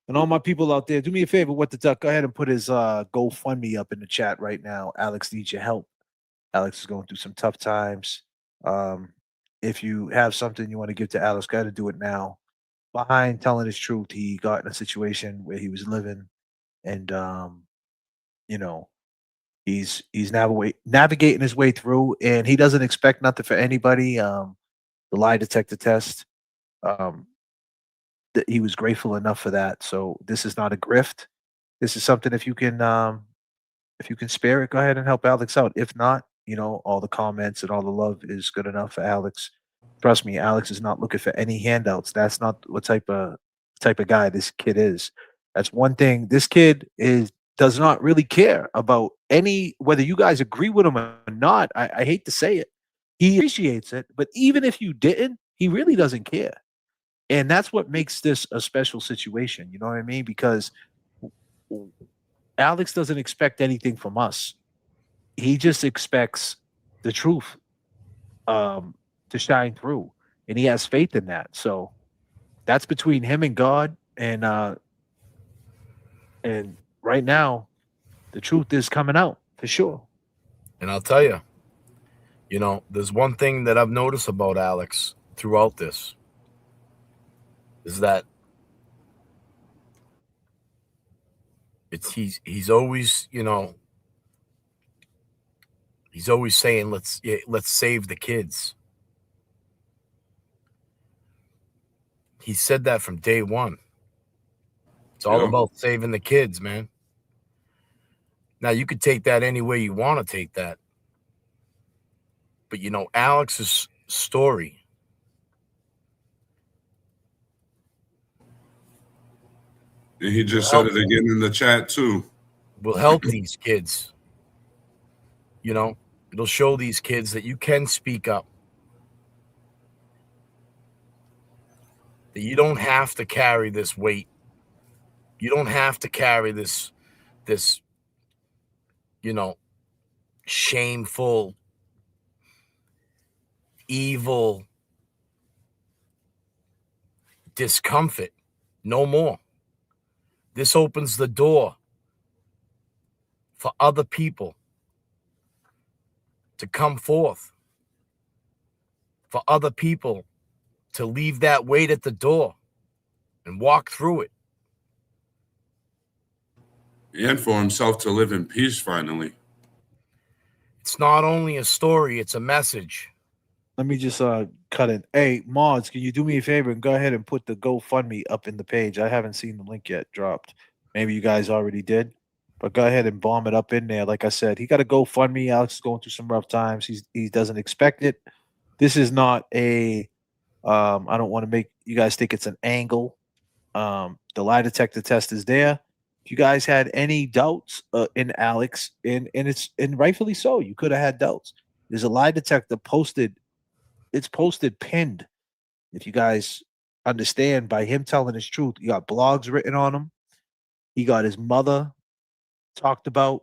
And all my people out there, do me a favor, What the Duck, go ahead and put his GoFundMe up in the chat right now. Alex needs your help. Alex is going through some tough times. If you have something you want to give to Alex, go ahead and do it now. behind telling his truth, he got in a situation where he was living, and you know, he's navigating his way through, and he doesn't expect nothing for anybody. The lie detector test, um, that he was grateful enough for that. So this is not a grift. This is something if you can spare it, go ahead and help Alex out. If not, all the comments and all the love is good enough for Alex. Trust me, Alex is not looking for any handouts. That's not what type of guy this kid is. That's one thing. This kid is does not really care about any whether you guys agree with him or not. I hate to say it. He appreciates it, but even if you didn't, he really doesn't care. And that's what makes this a special situation. You know what I mean? Because w- Alex doesn't expect anything from us. He just expects the truth um, to shine through, and he has faith in that. So that's between him and God. And right now, the truth is coming out for sure. And I'll tell you, there's one thing that I've noticed about Alex throughout this is that he's always, he's always saying let's save the kids. He said that from day one. It's all Yep. about saving the kids, man. Now you could take that any way you want to take that. But Alex's story, And he just said it again in the chat too. will help these kids. It'll show these kids that you can speak up. That you don't have to carry this weight. You don't have to carry this, you know, shameful, evil discomfort. No more. This opens the door for other people to come forth, for other people to leave that weight at the door and walk through it. And for himself to live in peace finally. It's not only a story, it's a message. Let me just cut in. Hey, Mods, can you do me a favor and go ahead and put the GoFundMe up in the page? I haven't seen the link yet dropped. Maybe you guys already did, but go ahead and bomb it up in there. Like I said, he got a GoFundMe. Alex is going through some rough times. He doesn't expect it. This is not a. I don't want to make you guys think it's an angle. The lie detector test is there. If you guys had any doubts in Alex, and rightfully so, you could have had doubts. There's a lie detector posted. It's posted pinned. If you guys understand, by him telling his truth, he got blogs written on him. He got his mother talked about.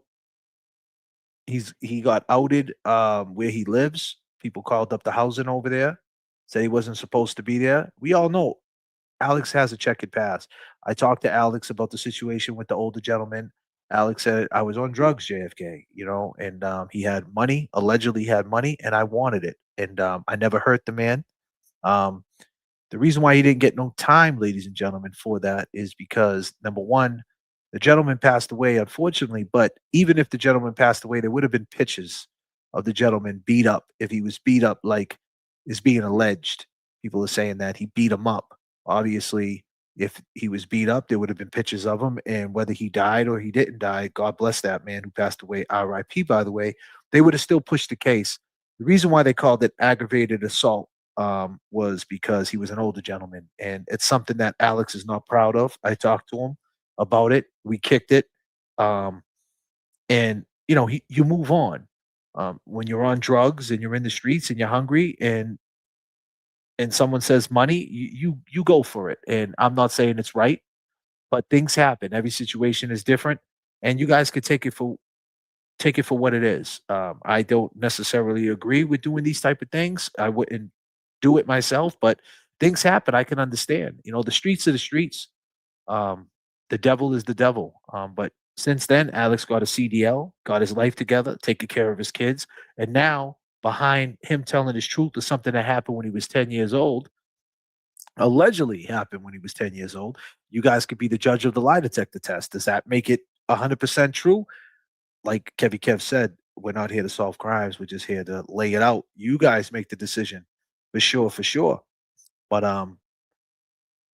He got outed where he lives. People called up the housing over there, said he wasn't supposed to be there. We all know Alex has a checkered past. I talked to Alex about the situation with the older gentleman. Alex said I was on drugs, JFK, and he had money, allegedly had money, and I wanted it, and I never hurt the man. Um, the reason why he didn't get no time, ladies and gentlemen, for that is because number one, the gentleman passed away, unfortunately. But even if the gentleman passed away, there would have been pictures of the gentleman beat up. If he was beat up, like is being alleged, people are saying that he beat him up. Obviously, if he was beat up, there would have been pictures of him. And whether he died or he didn't die, God bless that man who passed away. R.I.P. By the way, they would have still pushed the case. The reason why they called it aggravated assault was because he was an older gentleman, and it's something that Alex is not proud of. I talked to him about it. We kicked it, um, and you move on. When you're on drugs and you're in the streets and you're hungry, and someone says money, you go for it. And I'm not saying it's right, but things happen. Every situation is different, and you guys could take it for what it is. I don't necessarily agree with doing these type of things. I wouldn't do it myself, but things happen. I can understand. The streets are the streets. The devil is the devil. But since then, Alex got a CDL, got his life together, taking care of his kids, and now behind him telling his truth is something that happened when he was 10 years old. allegedly happened when he was 10 years old. You guys could be the judge of the lie detector test. Does that make it 100% true? Like Kevy Kev said, we're not here to solve crimes. We're just here to lay it out. You guys make the decision for sure, for sure. But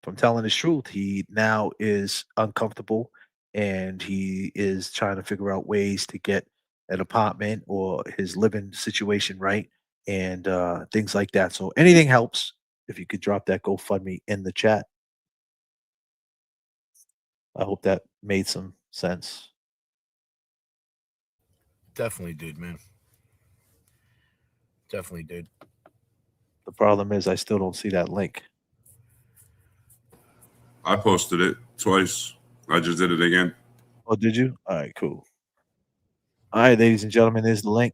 from telling his truth, he now is uncomfortable and he is trying to figure out ways to get an apartment or his living situation right and things like that. So anything helps. If you could drop that GoFundMe in the chat. I hope that made some sense. Definitely did, man. Definitely did. The problem is I still don't see that link. I posted it twice. I just did it again. Oh, did you? All right, cool. All right, ladies and gentlemen, there's the link.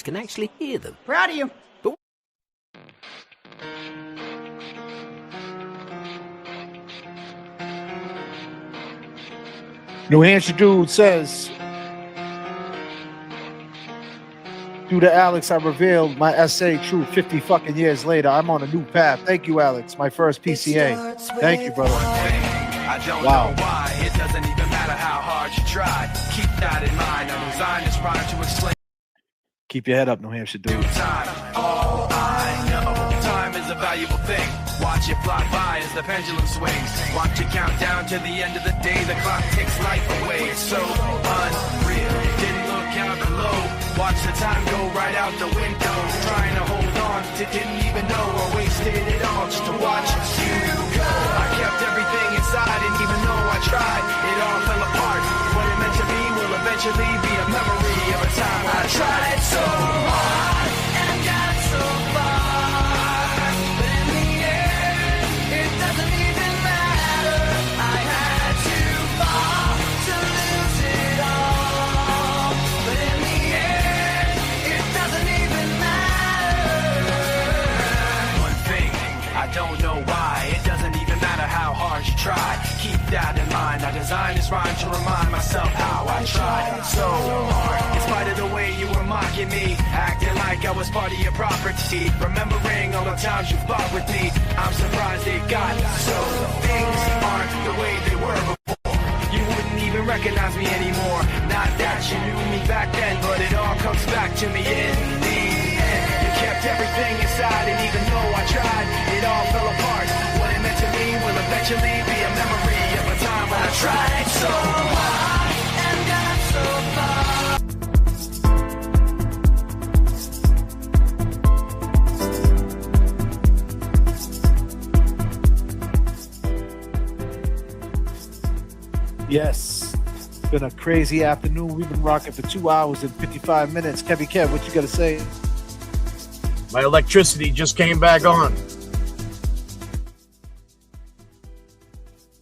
Can actually hear them. Proud of you. But New Hampshire dude says, due to Alex, I revealed my essay true 50 fucking years later. I'm on a new path. Thank you, Alex. My first PCA. Thank you, brother. I don't know why. It doesn't even matter how hard you try. Keep that in mind. I designed this rhyme to explain. Keep your head up, New Hampshire dude. Time. All I know, time is a valuable thing. Watch it fly by as the pendulum swings. Watch it count down to the end of the day. The clock takes life away. It's so unreal. Didn't look out below. Watch the time go right out the window. Trying to hold on to didn't even know or wasted it all just to watch you go. I kept everything inside and even though I tried, it all fell apart. What it meant to be will eventually be a memory of a time I tried so hard and got so far. But in the end, it doesn't even matter. I had to fall to lose it all. But in the end, it doesn't even matter. One thing, I don't know why. taking me, acting like I was part of your property. Remembering all the times you fought with me, I'm surprised it got so. Things aren't the way they were before. You wouldn't even recognize me anymore. Not that you knew me back then, but it all comes back to me in the end. You kept everything inside, and even though I tried, it all fell apart. What it meant to me will eventually be a memory of a time when I tried so hard and got so far. Yes. It's been a crazy afternoon. We've been rocking for 2 hours and 55 minutes. Kevy Kev, what you got to say? My electricity just came back on.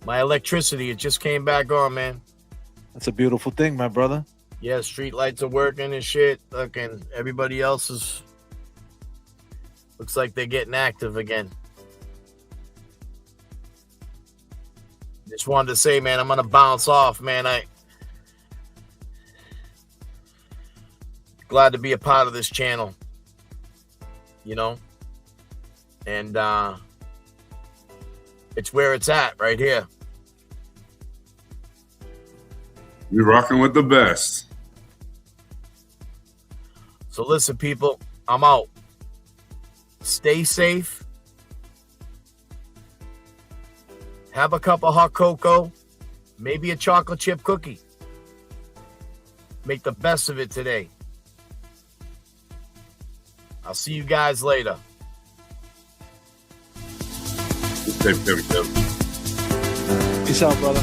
My electricity, it just came back on, man. That's a beautiful thing, my brother. Yeah, street lights are working and shit. Look, and everybody else is... Looks like they're getting active again. Just wanted to say, man, I'm going to bounce off, man. Glad to be a part of this channel. You know? And it's where it's at right here. You're rocking with the best. So listen, people, I'm out. Stay safe. Have a cup of hot cocoa, maybe a chocolate chip cookie. Make the best of it today. I'll see you guys later. Peace out, brother.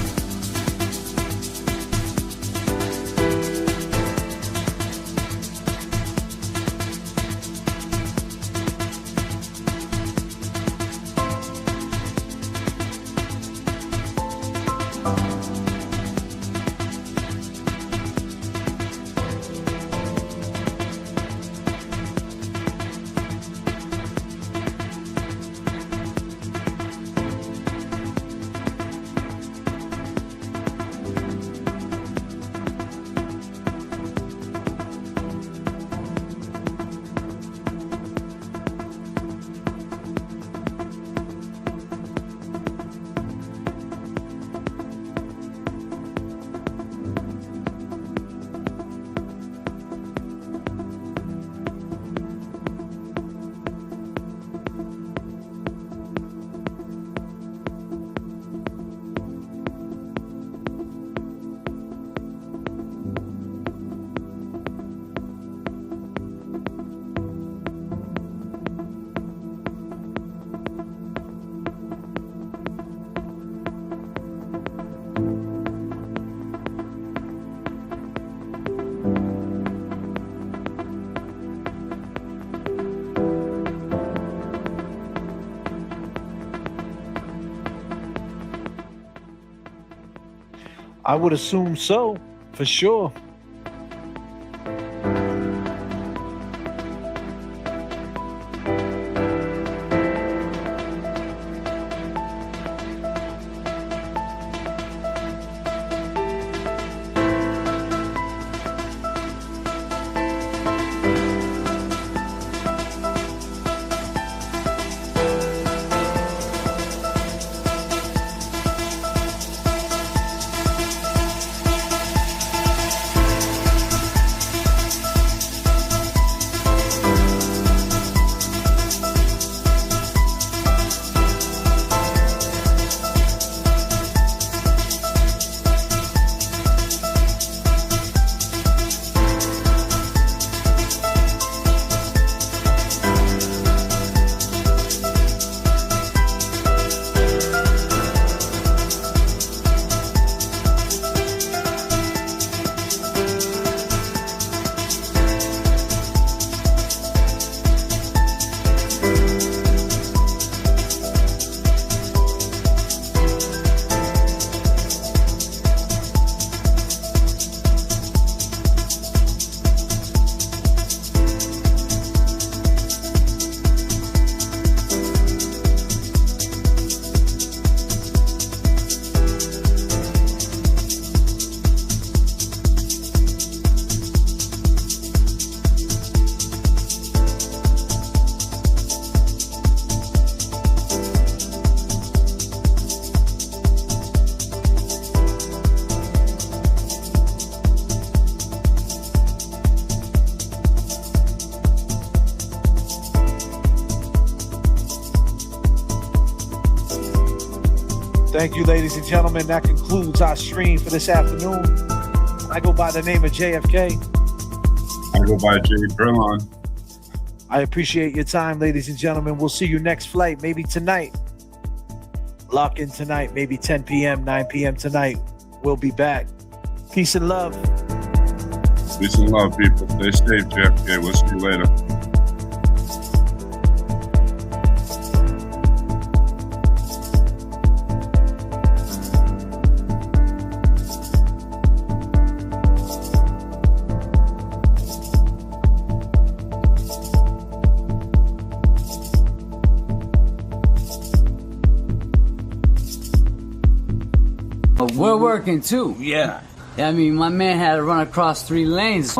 I would assume so, for sure. Thank you, ladies and gentlemen. That concludes our stream for this afternoon. I go by the name of J.F.K. I go by J. Brillon. I appreciate your time, ladies and gentlemen. We'll see you next flight, maybe tonight. Lock in tonight, maybe 10 p.m., 9 p.m. tonight. We'll be back. Peace and love. Peace and love, people. Stay safe, J.F.K. We'll see you later. We're working too. Yeah. I mean, my man had to run across 3 lanes.